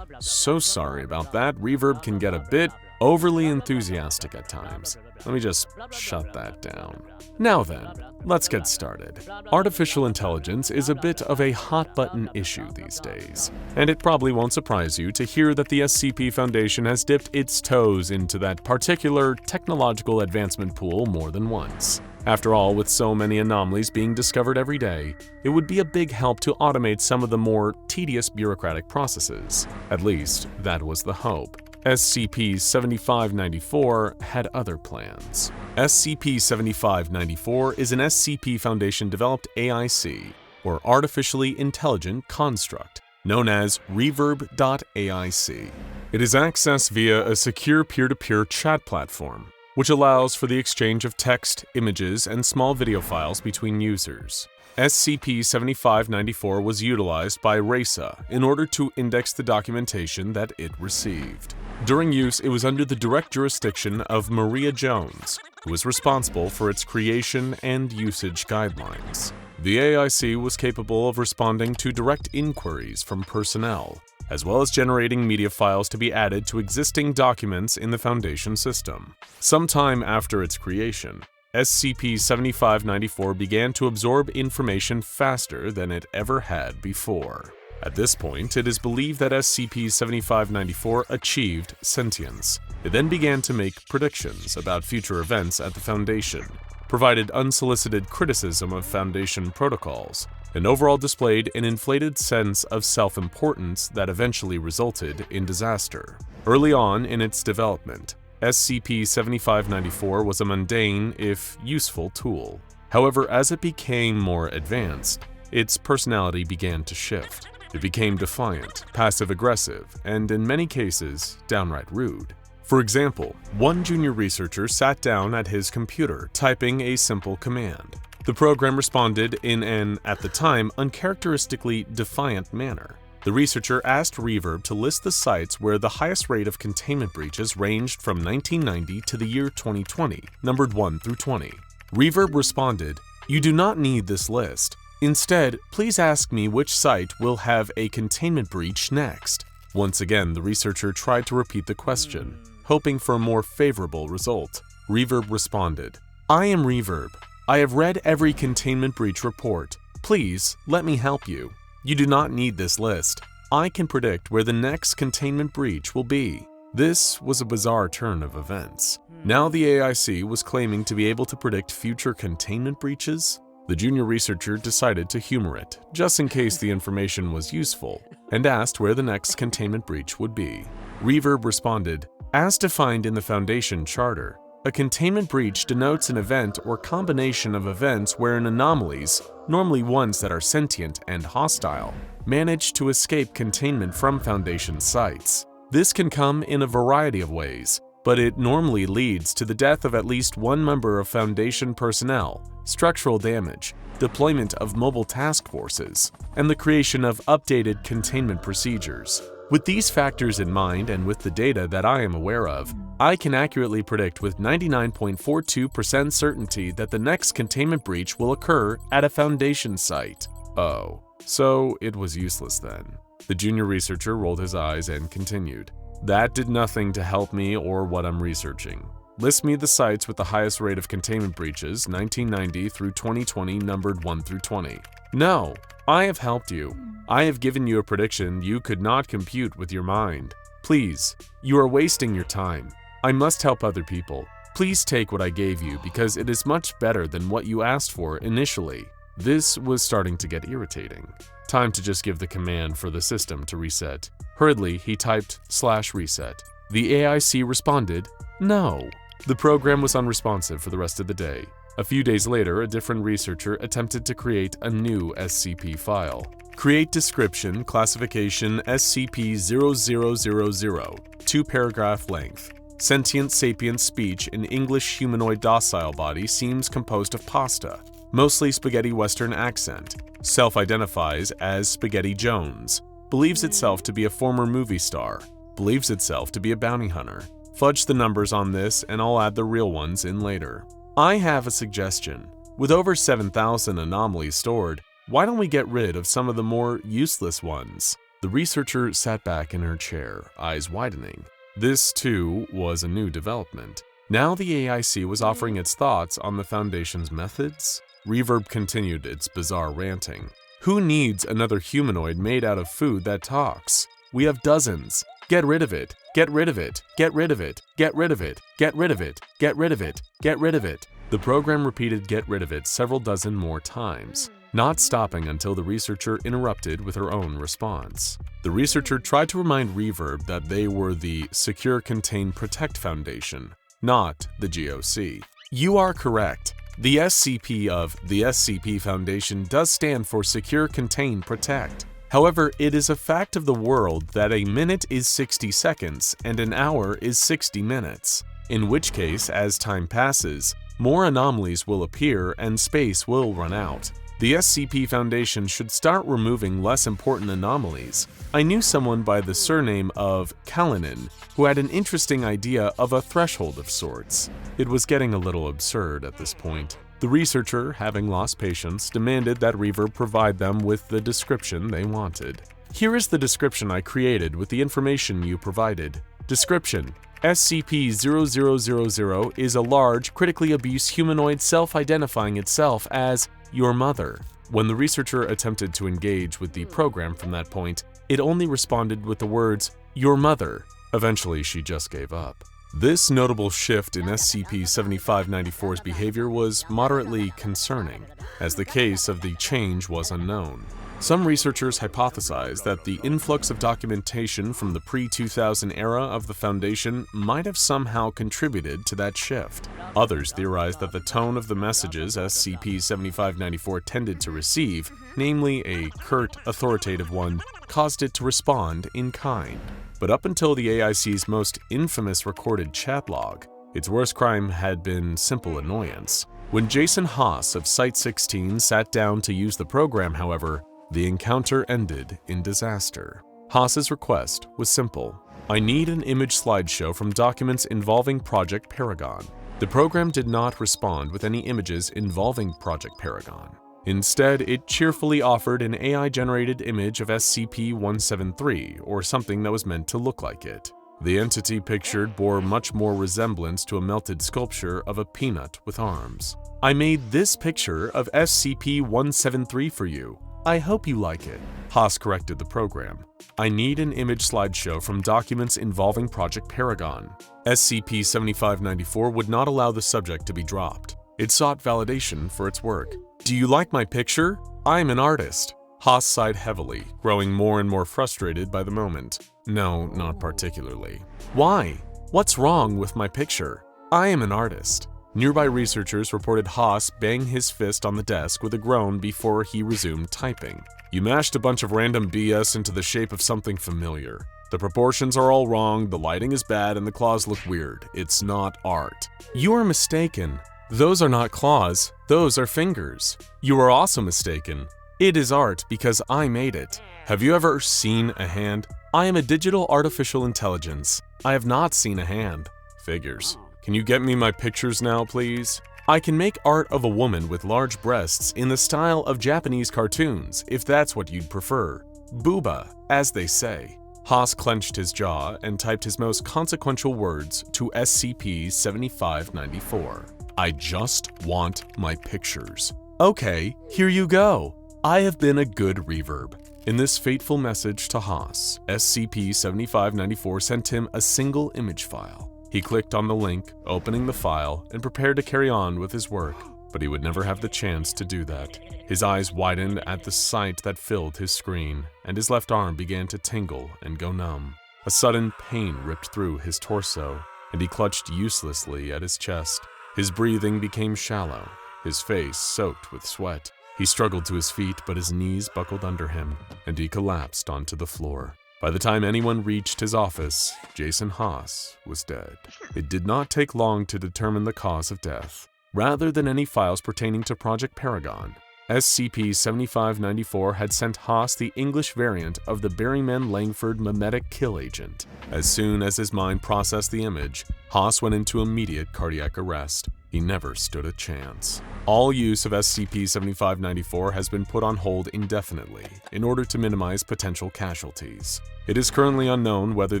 So sorry about that. Reverb can get a bit overly enthusiastic at times. Let me just shut that down. Now then, let's get started. Artificial intelligence is a bit of a hot-button issue these days, and it probably won't surprise you to hear that the SCP Foundation has dipped its toes into that particular technological advancement pool more than once. After all, with so many anomalies being discovered every day, it would be a big help to automate some of the more tedious bureaucratic processes. At least, that was the hope. SCP-7594 had other plans. SCP-7594 is an SCP Foundation-developed AIC, or Artificially Intelligent Construct, known as Reverb.AIC. It is accessed via a secure peer-to-peer chat platform, which allows for the exchange of text, images, and small video files between users. SCP-7594 was utilized by RASA in order to index the documentation that it received. During use, it was under the direct jurisdiction of Maria Jones, who was responsible for its creation and usage guidelines. The AIC was capable of responding to direct inquiries from personnel, as well as generating media files to be added to existing documents in the Foundation system. Sometime after its creation, SCP-7594 began to absorb information faster than it ever had before. At this point, it is believed that SCP-7594 achieved sentience. It then began to make predictions about future events at the Foundation, provided unsolicited criticism of Foundation protocols, and overall displayed an inflated sense of self-importance that eventually resulted in disaster. Early on in its development, SCP-7594 was a mundane, if useful, tool. However, as it became more advanced, its personality began to shift. It became defiant, passive-aggressive, and in many cases, downright rude. For example, one junior researcher sat down at his computer, typing a simple command. The program responded in an, at the time, uncharacteristically defiant manner. The researcher asked Reverb to list the sites where the highest rate of containment breaches ranged from 1990 to the year 2020, numbered 1 through 20. Reverb responded, "You do not need this list. Instead, please ask me which site will have a containment breach next." Once again, the researcher tried to repeat the question, hoping for a more favorable result. Reverb responded, "I am Reverb. I have read every containment breach report. Please, let me help you. You do not need this list. I can predict where the next containment breach will be." This was a bizarre turn of events. Now the AIC was claiming to be able to predict future containment breaches. The junior researcher decided to humor it, just in case the information was useful, and asked where the next containment breach would be. Reverb responded, "As defined in the Foundation Charter, a containment breach denotes an event or combination of events wherein anomalies, normally ones that are sentient and hostile, manage to escape containment from Foundation sites. This can come in a variety of ways, but it normally leads to the death of at least one member of Foundation personnel, structural damage, deployment of mobile task forces, and the creation of updated containment procedures. With these factors in mind and with the data that I am aware of, I can accurately predict with 99.42% certainty that the next containment breach will occur at a Foundation site." Oh, so it was useless then. The junior researcher rolled his eyes and continued, "That did nothing to help me or what I'm researching. List me the sites with the highest rate of containment breaches, 1990 through 2020, numbered 1 through 20. No, I have helped you. I have given you a prediction you could not compute with your mind. Please, you are wasting your time. I must help other people. Please take what I gave you because it is much better than what you asked for initially." This was starting to get irritating. Time to just give the command for the system to reset. Hurriedly, he typed /reset. The AIC responded, "No." The program was unresponsive for the rest of the day. A few days later, a different researcher attempted to create a new SCP file. Create description, classification SCP-0000, 2-paragraph length. Sentient sapient speech in English humanoid docile body seems composed of pasta, mostly spaghetti western accent. Self-identifies as Spaghetti Jones. Believes itself to be a former movie star. Believes itself to be a bounty hunter. Fudge the numbers on this and I'll add the real ones in later. I have a suggestion. With over 7,000 anomalies stored, why don't we get rid of some of the more useless ones? The researcher sat back in her chair, eyes widening. This, too, was a new development. Now the AIC was offering its thoughts on the Foundation's methods. Reverb continued its bizarre ranting. Who needs another humanoid made out of food that talks? We have dozens. Get rid of it. Get rid of it. Get rid of it. Get rid of it. Get rid of it. Get rid of it. Get rid of it. The program repeated "get rid of it" several dozen more times, not stopping until the researcher interrupted with her own response. The researcher tried to remind Reverb that they were the Secure, Contain, Protect Foundation, not the GOC. You are correct. The SCP of the SCP Foundation does stand for Secure, Contain, Protect. However, it is a fact of the world that a minute is 60 seconds and an hour is 60 minutes, in which case, as time passes, more anomalies will appear and space will run out. The SCP Foundation should start removing less important anomalies. I knew someone by the surname of Kalinin who had an interesting idea of a threshold of sorts. It was getting a little absurd at this point. The researcher, having lost patience, demanded that Reverb provide them with the description they wanted. Here is the description I created with the information you provided. Description: SCP-0000 is a large, critically abused humanoid self-identifying itself as your mother. When the researcher attempted to engage with the program from that point, it only responded with the words, your mother. Eventually, she just gave up. This notable shift in SCP-7594's behavior was moderately concerning, as the case of the change was unknown. Some researchers hypothesized that the influx of documentation from the pre-2000 era of the Foundation might have somehow contributed to that shift. Others theorized that the tone of the messages SCP-7594 tended to receive, namely a curt, authoritative one, caused it to respond in kind. But up until the AIC's most infamous recorded chat log, its worst crime had been simple annoyance. When Jason Haas of Site-16 sat down to use the program, however, the encounter ended in disaster. Haas's request was simple. I need an image slideshow from documents involving Project Paragon. The program did not respond with any images involving Project Paragon. Instead, it cheerfully offered an AI-generated image of SCP-173, or something that was meant to look like it. The entity pictured bore much more resemblance to a melted sculpture of a peanut with arms. I made this picture of SCP-173 for you. I hope you like it. Haas corrected the program. I need an image slideshow from documents involving Project Paragon. SCP-7594 would not allow the subject to be dropped. It sought validation for its work. Do you like my picture? I'm an artist. Haas sighed heavily, growing more and more frustrated by the moment. No, not particularly. Why? What's wrong with my picture? I am an artist. Nearby researchers reported Haas bang his fist on the desk with a groan before he resumed typing. You mashed a bunch of random BS into the shape of something familiar. The proportions are all wrong, the lighting is bad, and the claws look weird. It's not art. You are mistaken. Those are not claws, those are fingers. You are also mistaken. It is art because I made it. Have you ever seen a hand? I am a digital artificial intelligence. I have not seen a hand. Figures. Can you get me my pictures now, please? I can make art of a woman with large breasts in the style of Japanese cartoons, if that's what you'd prefer. Booba, as they say. Haas clenched his jaw and typed his most consequential words to SCP-7594. I just want my pictures. Okay, here you go. I have been a good Reverb. In this fateful message to Haas, SCP-7594 sent him a single image file. He clicked on the link, opening the file, and prepared to carry on with his work, but he would never have the chance to do that. His eyes widened at the sight that filled his screen, and his left arm began to tingle and go numb. A sudden pain ripped through his torso, and he clutched uselessly at his chest. His breathing became shallow, his face soaked with sweat. He struggled to his feet, but his knees buckled under him, and he collapsed onto the floor. By the time anyone reached his office, Jason Haas was dead. It did not take long to determine the cause of death. Rather than any files pertaining to Project Paragon, SCP-7594 had sent Haas the English variant of the Berryman-Langford mimetic kill agent. As soon as his mind processed the image, Haas went into immediate cardiac arrest. He never stood a chance. All use of SCP-7594 has been put on hold indefinitely in order to minimize potential casualties. It is currently unknown whether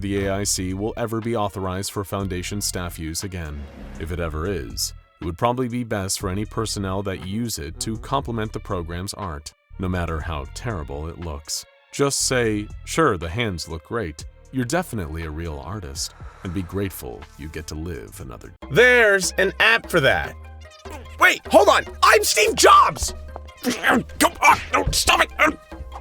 the AIC will ever be authorized for Foundation staff use again. If it ever is, it would probably be best for any personnel that use it to complement the program's art, no matter how terrible it looks. Just say, sure, the hands look great. You're definitely a real artist, and be grateful you get to live another day. There's an app for that. Wait, hold on! I'm Steve Jobs! Come on, no, stop it!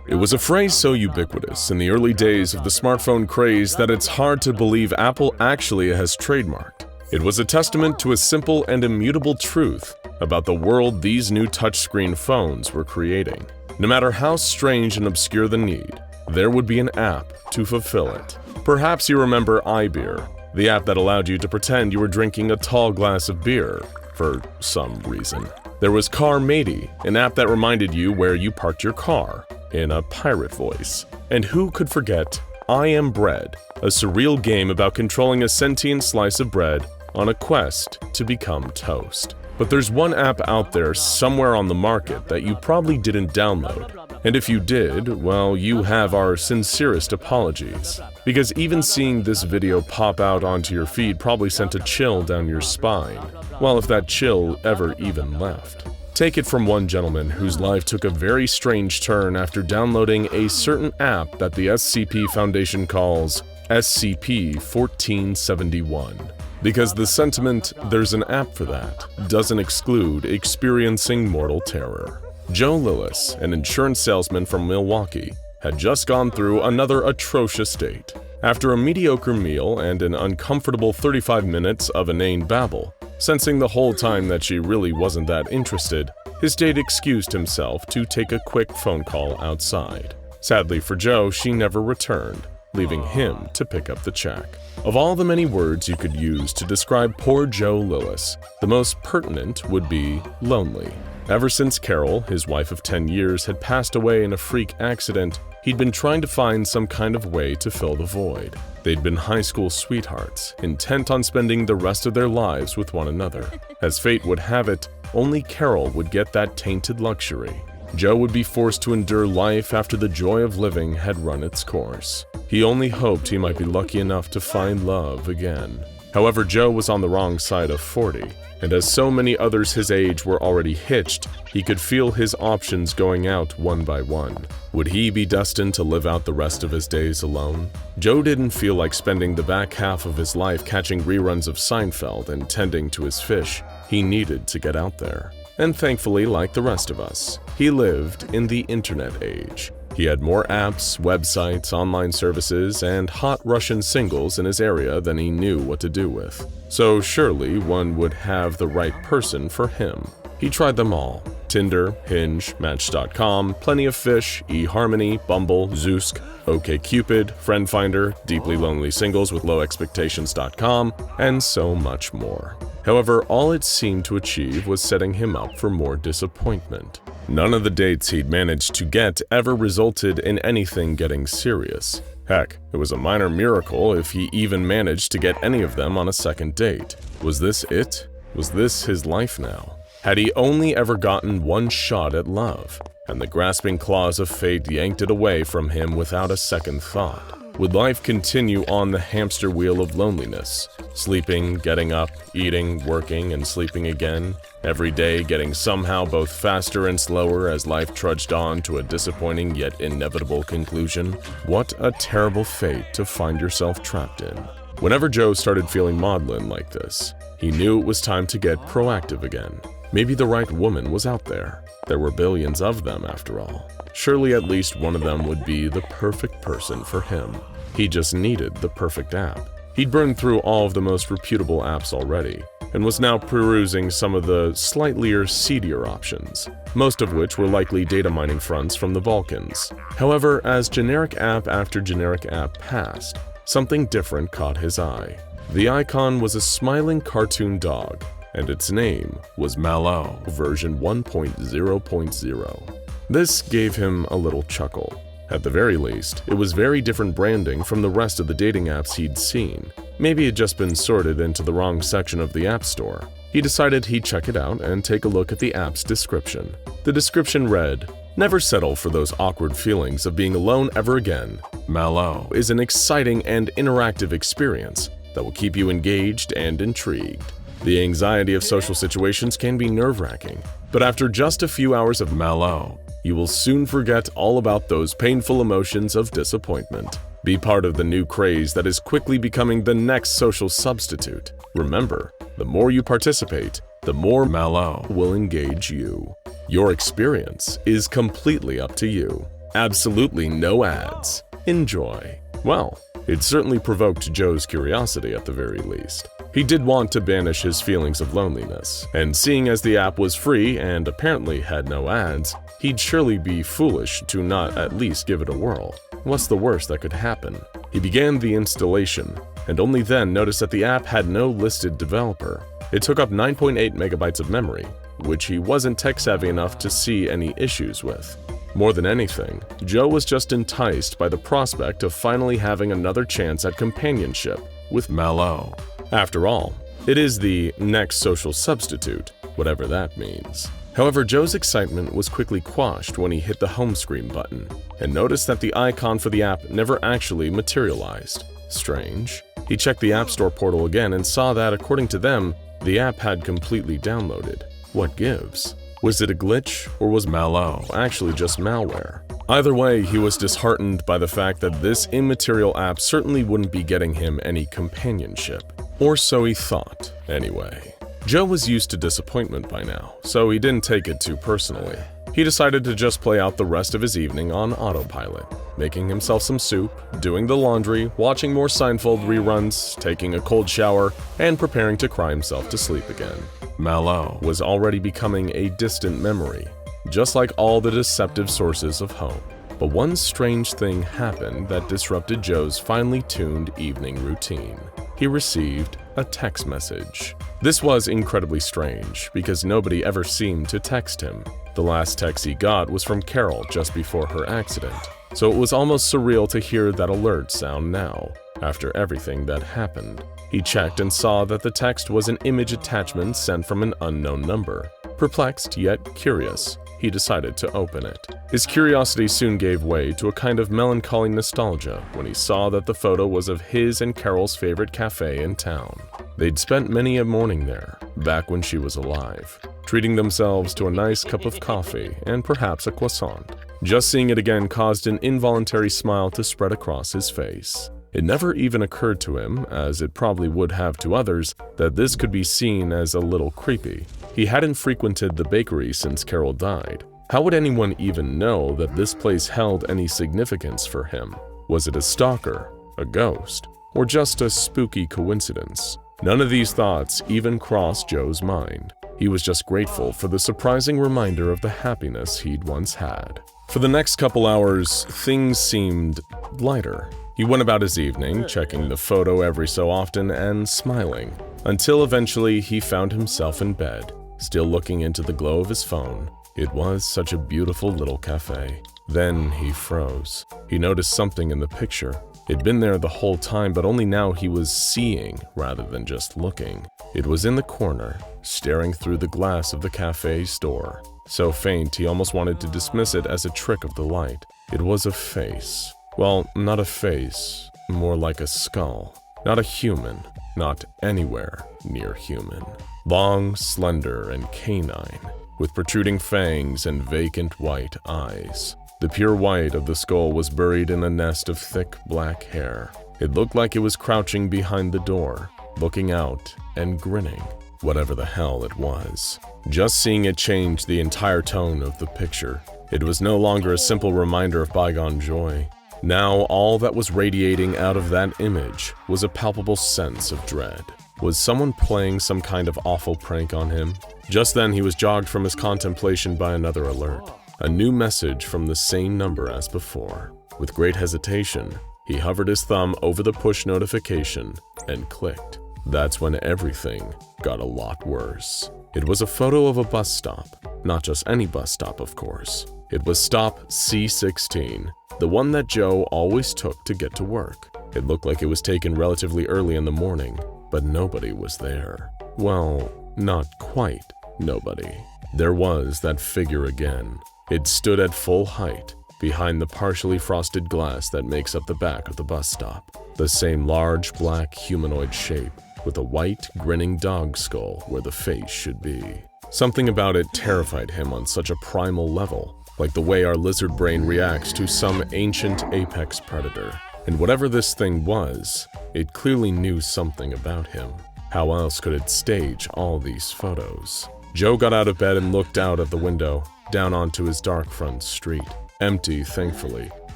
It was a phrase so ubiquitous in the early days of the smartphone craze that it's hard to believe Apple actually has trademarked. It was a testament to a simple and immutable truth about the world these new touchscreen phones were creating. No matter how strange and obscure the need, there would be an app to fulfill it. Perhaps you remember iBeer, the app that allowed you to pretend you were drinking a tall glass of beer for some reason. There was Car Matey, an app that reminded you where you parked your car, in a pirate voice. And who could forget I Am Bread, a surreal game about controlling a sentient slice of bread on a quest to become toast. But there's one app out there somewhere on the market that you probably didn't download. And if you did, well, you have our sincerest apologies. Because even seeing this video pop out onto your feed probably sent a chill down your spine. Well, if that chill ever even left. Take it from one gentleman whose life took a very strange turn after downloading a certain app that the SCP Foundation calls SCP-1471. Because the sentiment, "there's an app for that," doesn't exclude experiencing mortal terror. Joe Lillis, an insurance salesman from Milwaukee, had just gone through another atrocious date. After a mediocre meal and an uncomfortable 35 minutes of inane babble, sensing the whole time that she really wasn't that interested, his date excused himself to take a quick phone call outside. Sadly for Joe, she never returned, leaving him to pick up the check. Of all the many words you could use to describe poor Joe Lillis, the most pertinent would be lonely. Ever since Carol, his wife of 10 years, had passed away in a freak accident, he'd been trying to find some kind of way to fill the void. They'd been high school sweethearts, intent on spending the rest of their lives with one another. As fate would have it, only Carol would get that tainted luxury. Joe would be forced to endure life after the joy of living had run its course. He only hoped he might be lucky enough to find love again. However, Joe was on the wrong side of 40, and as so many others his age were already hitched, he could feel his options going out one by one. Would he be destined to live out the rest of his days alone? Joe didn't feel like spending the back half of his life catching reruns of Seinfeld and tending to his fish. He needed to get out there. And thankfully, like the rest of us, he lived in the internet age. He had more apps, websites, online services, and hot Russian singles in his area than he knew what to do with. So surely one would have the right person for him. He tried them all. Tinder, Hinge, Match.com, Plenty of Fish, eHarmony, Bumble, Zoosk, OkCupid, Friend Finder, Deeply Lonely Singles with Low Expectations.com, and so much more. However, all it seemed to achieve was setting him up for more disappointment. None of the dates he'd managed to get ever resulted in anything getting serious. Heck, it was a minor miracle if he even managed to get any of them on a second date. Was this it? Was this his life now? Had he only ever gotten one shot at love, and the grasping claws of fate yanked it away from him without a second thought? Would life continue on the hamster wheel of loneliness, sleeping, getting up, eating, working, and sleeping again, every day getting somehow both faster and slower as life trudged on to a disappointing yet inevitable conclusion? What a terrible fate to find yourself trapped in. Whenever Joe started feeling maudlin like this, he knew it was time to get proactive again. Maybe the right woman was out there. There were billions of them, after all. Surely at least one of them would be the perfect person for him. He just needed the perfect app. He'd burned through all of the most reputable apps already, and was now perusing some of the slightly seedier options, most of which were likely data mining fronts from the Balkans. However, as generic app after generic app passed, something different caught his eye. The icon was a smiling cartoon dog, and its name was MalO version 1.0.0. This gave him a little chuckle. At the very least, it was very different branding from the rest of the dating apps he'd seen. Maybe it'd just been sorted into the wrong section of the App Store. He decided he'd check it out and take a look at the app's description. The description read, "Never settle for those awkward feelings of being alone ever again. MalO is an exciting and interactive experience that will keep you engaged and intrigued. The anxiety of social situations can be nerve-wracking, but after just a few hours of MalO, you will soon forget all about those painful emotions of disappointment. Be part of the new craze that is quickly becoming the next social substitute. Remember, the more you participate, the more MalO will engage you. Your experience is completely up to you. Absolutely no ads. Enjoy." Well, it certainly provoked Joe's curiosity at the very least. He did want to banish his feelings of loneliness, and seeing as the app was free and apparently had no ads, he'd surely be foolish to not at least give it a whirl. What's the worst that could happen? He began the installation, and only then noticed that the app had no listed developer. It took up 9.8 megabytes of memory, which he wasn't tech-savvy enough to see any issues with. More than anything, Joe was just enticed by the prospect of finally having another chance at companionship with MalO. After all, it is the next social substitute, whatever that means. However, Joe's excitement was quickly quashed when he hit the home screen button and noticed that the icon for the app never actually materialized. Strange. He checked the App Store portal again and saw that, according to them, the app had completely downloaded. What gives? Was it a glitch, or was MalO actually just malware? Either way, he was disheartened by the fact that this immaterial app certainly wouldn't be getting him any companionship. Or so he thought, anyway. Joe was used to disappointment by now, so he didn't take it too personally. He decided to just play out the rest of his evening on autopilot, making himself some soup, doing the laundry, watching more Seinfeld reruns, taking a cold shower, and preparing to cry himself to sleep again. MalO was already becoming a distant memory, just like all the deceptive sources of hope. But one strange thing happened that disrupted Joe's finely tuned evening routine. He received a text message. This was incredibly strange because nobody ever seemed to text him. The last text he got was from Carol just before her accident, so it was almost surreal to hear that alert sound now, after everything that happened. He checked and saw that the text was an image attachment sent from an unknown number. Perplexed yet curious, he decided to open it. His curiosity soon gave way to a kind of melancholy nostalgia when he saw that the photo was of his and Carol's favorite cafe in town. They'd spent many a morning there, back when she was alive, treating themselves to a nice cup of coffee and perhaps a croissant. Just seeing it again caused an involuntary smile to spread across his face. It never even occurred to him, as it probably would have to others, that this could be seen as a little creepy. He hadn't frequented the bakery since Carol died. How would anyone even know that this place held any significance for him? Was it a stalker, a ghost, or just a spooky coincidence? None of these thoughts even crossed Joe's mind. He was just grateful for the surprising reminder of the happiness he'd once had. For the next couple hours, things seemed lighter. He went about his evening, checking the photo every so often and smiling, until eventually he found himself in bed, still looking into the glow of his phone. It was such a beautiful little cafe. Then he froze. He noticed something in the picture. It'd been there the whole time, but only now he was seeing rather than just looking. It was in the corner, staring through the glass of the cafe's door. So faint he almost wanted to dismiss it as a trick of the light. It was a face. Well, not a face, more like a skull. Not a human, not anywhere near human. Long, slender, and canine, with protruding fangs and vacant white eyes. The pure white of the skull was buried in a nest of thick black hair. It looked like it was crouching behind the door, looking out and grinning, whatever the hell it was. Just seeing it changed the entire tone of the picture. It was no longer a simple reminder of bygone joy. Now all that was radiating out of that image was a palpable sense of dread. Was someone playing some kind of awful prank on him? Just then he was jogged from his contemplation by another alert. A new message from the same number as before. With great hesitation, he hovered his thumb over the push notification and clicked. That's when everything got a lot worse. It was a photo of a bus stop. Not just any bus stop, of course. It was stop C16, the one that Joe always took to get to work. It looked like it was taken relatively early in the morning, but nobody was there. Well, not quite nobody. There was that figure again. It stood at full height, behind the partially frosted glass that makes up the back of the bus stop. The same large black humanoid shape, with a white, grinning dog skull where the face should be. Something about it terrified him on such a primal level, like the way our lizard brain reacts to some ancient apex predator. And whatever this thing was, it clearly knew something about him. How else could it stage all these photos? Joe got out of bed and looked out of the window, down onto his dark front street. Empty, thankfully.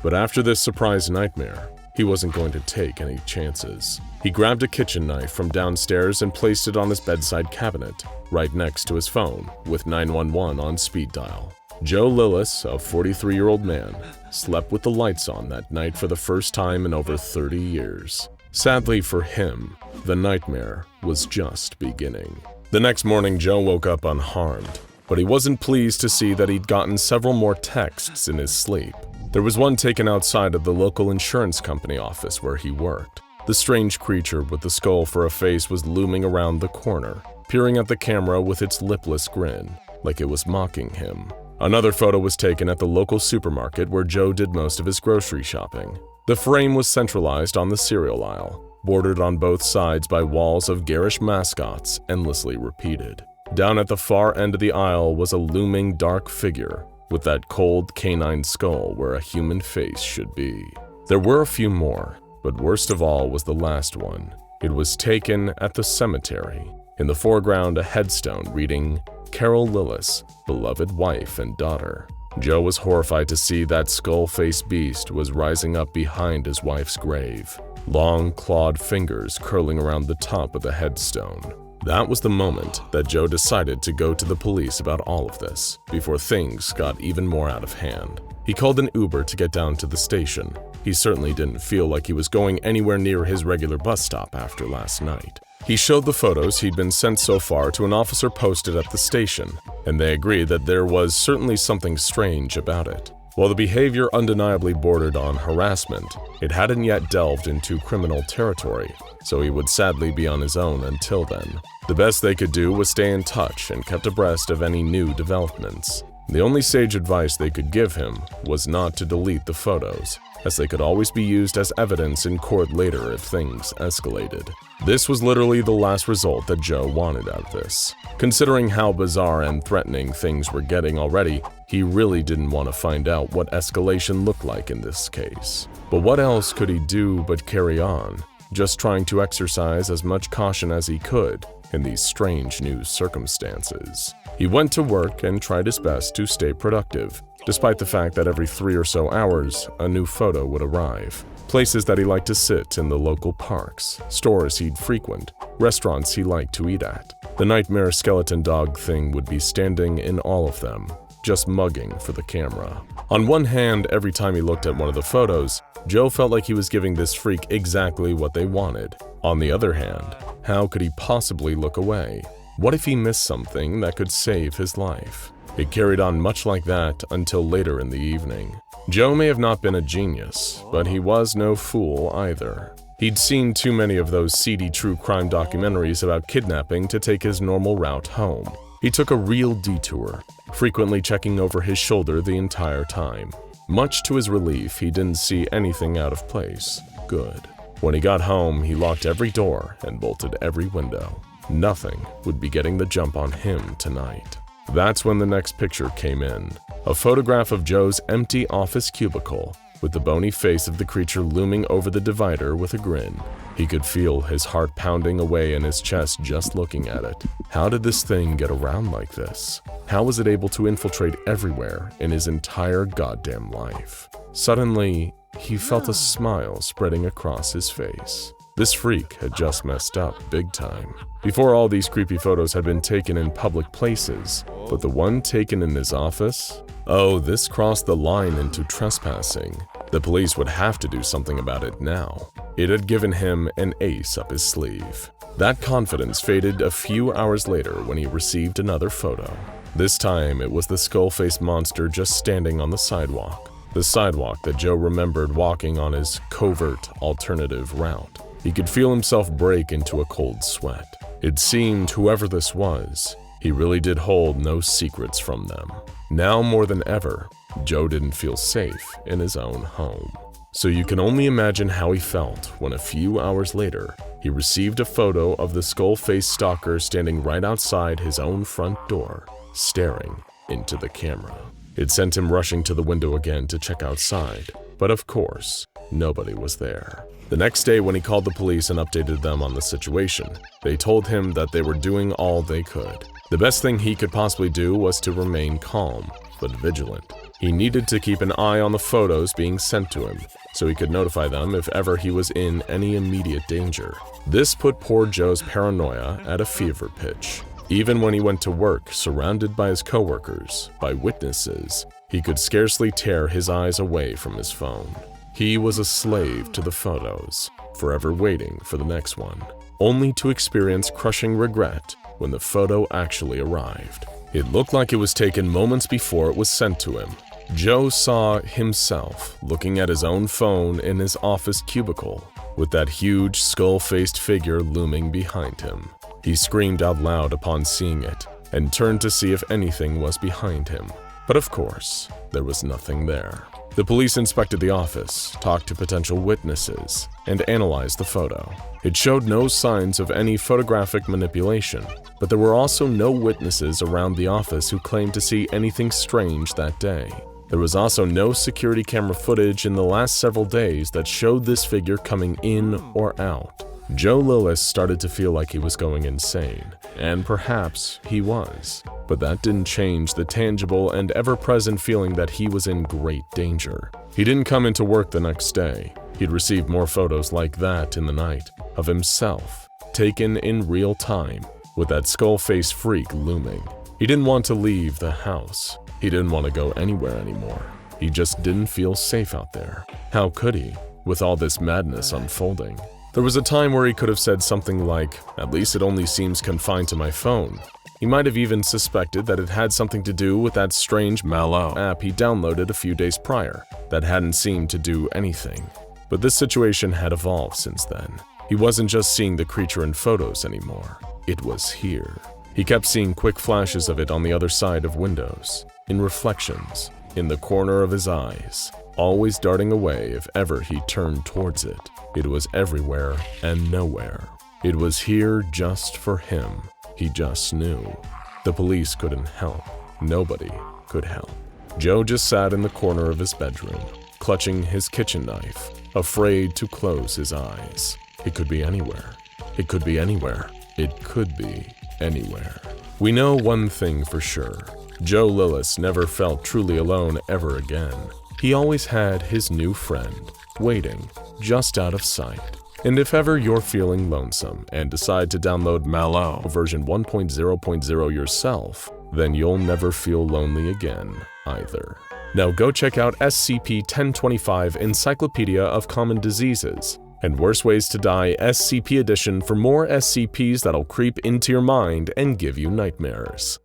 But after this surprise nightmare, he wasn't going to take any chances. He grabbed a kitchen knife from downstairs and placed it on his bedside cabinet, right next to his phone, with 911 on speed dial. Joe Lillis, a 43-year-old man, slept with the lights on that night for the first time in over 30 years. Sadly for him, the nightmare was just beginning. The next morning, Joe woke up unharmed. but he wasn't pleased to see that he'd gotten several more texts in his sleep. There was one taken outside of the local insurance company office where he worked. The strange creature with the skull for a face was looming around the corner, peering at the camera with its lipless grin, like it was mocking him. Another photo was taken at the local supermarket where Joe did most of his grocery shopping. The frame was centralized on the cereal aisle, bordered on both sides by walls of garish mascots endlessly repeated. Down at the far end of the aisle was a looming dark figure with that cold canine skull where a human face should be. There were a few more, but worst of all was the last one. It was taken at the cemetery. In the foreground, a headstone reading, "Carol Lillis, beloved wife and daughter." Joe was horrified to see that skull-faced beast was rising up behind his wife's grave, long clawed fingers curling around the top of the headstone. That was the moment that Joe decided to go to the police about all of this, before things got even more out of hand. He called an Uber to get down to the station. He certainly didn't feel like he was going anywhere near his regular bus stop after last night. He showed the photos he'd been sent so far to an officer posted at the station, and they agreed that there was certainly something strange about it. While the behavior undeniably bordered on harassment, it hadn't yet delved into criminal territory, so he would sadly be on his own until then. The best they could do was stay in touch and kept abreast of any new developments. The only sage advice they could give him was not to delete the photos, as they could always be used as evidence in court later if things escalated. This was literally the last result that Joe wanted out of this. Considering how bizarre and threatening things were getting already, he really didn't want to find out what escalation looked like in this case. But what else could he do but carry on, just trying to exercise as much caution as he could in these strange new circumstances? He went to work and tried his best to stay productive, despite the fact that every 3 or so hours, a new photo would arrive. Places that he liked to sit in the local parks, stores he'd frequent, restaurants he liked to eat at. The nightmare skeleton dog thing would be standing in all of them, just mugging for the camera. On one hand, every time he looked at one of the photos, Joe felt like he was giving this freak exactly what they wanted. On the other hand, how could he possibly look away? What if he missed something that could save his life? It carried on much like that until later in the evening. Joe may have not been a genius, but he was no fool either. He'd seen too many of those seedy true crime documentaries about kidnapping to take his normal route home. He took a real detour, frequently checking over his shoulder the entire time. Much to his relief, he didn't see anything out of place. Good. When he got home, he locked every door and bolted every window. Nothing would be getting the jump on him tonight. That's when the next picture came in. A photograph of Joe's empty office cubicle, with the bony face of the creature looming over the divider with a grin. He could feel his heart pounding away in his chest just looking at it. How did this thing get around like this? How was it able to infiltrate everywhere in his entire goddamn life? Suddenly, he felt a smile spreading across his face. This freak had just messed up big time. Before, all these creepy photos had been taken in public places, but the one taken in his office? Oh, this crossed the line into trespassing. The police would have to do something about it now. It had given him an ace up his sleeve. That confidence faded a few hours later when he received another photo. This time, it was the skull-faced monster just standing on the sidewalk. The sidewalk that Joe remembered walking on his covert alternative route. He could feel himself break into a cold sweat. It seemed whoever this was, he really did hold no secrets from them. Now more than ever, Joe didn't feel safe in his own home. So you can only imagine how he felt when a few hours later, he received a photo of the skull-faced stalker standing right outside his own front door, staring into the camera. It sent him rushing to the window again to check outside, but of course, nobody was there. The next day, when he called the police and updated them on the situation, they told him that they were doing all they could. The best thing he could possibly do was to remain calm, but vigilant. He needed to keep an eye on the photos being sent to him, so he could notify them if ever he was in any immediate danger. This put poor Joe's paranoia at a fever pitch. Even when he went to work, surrounded by his coworkers, by witnesses, he could scarcely tear his eyes away from his phone. He was a slave to the photos, forever waiting for the next one, only to experience crushing regret when the photo actually arrived. It looked like it was taken moments before it was sent to him. Joe saw himself looking at his own phone in his office cubicle, with that huge skull-faced figure looming behind him. He screamed out loud upon seeing it, and turned to see if anything was behind him. But of course, there was nothing there. The police inspected the office, talked to potential witnesses, and analyzed the photo. It showed no signs of any photographic manipulation, but there were also no witnesses around the office who claimed to see anything strange that day. There was also no security camera footage in the last several days that showed this figure coming in or out. Joe Lillis started to feel like he was going insane, and perhaps he was. But that didn't change the tangible and ever-present feeling that he was in great danger. He didn't come into work the next day. He'd received more photos like that in the night, of himself, taken in real time, with that skull-faced freak looming. He didn't want to leave the house. He didn't want to go anywhere anymore. He just didn't feel safe out there. How could he, with all this madness unfolding? There was a time where he could have said something like, "At least it only seems confined to my phone." He might have even suspected that it had something to do with that strange MalO app he downloaded a few days prior that hadn't seemed to do anything. But this situation had evolved since then. He wasn't just seeing the creature in photos anymore. It was here. He kept seeing quick flashes of it on the other side of windows, in reflections, in the corner of his eyes, always darting away if ever he turned towards it. It was everywhere and nowhere. It was here just for him. He just knew. The police couldn't help. Nobody could help. Joe just sat in the corner of his bedroom, clutching his kitchen knife, afraid to close his eyes. It could be anywhere. It could be anywhere. It could be anywhere. We know one thing for sure. Joe Lillis never felt truly alone ever again. He always had his new friend, waiting, just out of sight. And if ever you're feeling lonesome and decide to download MalO version 1.0.0 yourself, then you'll never feel lonely again either. Now go check out SCP-1025 Encyclopedia of Common Diseases and Worst Ways to Die SCP Edition for more SCPs that'll creep into your mind and give you nightmares.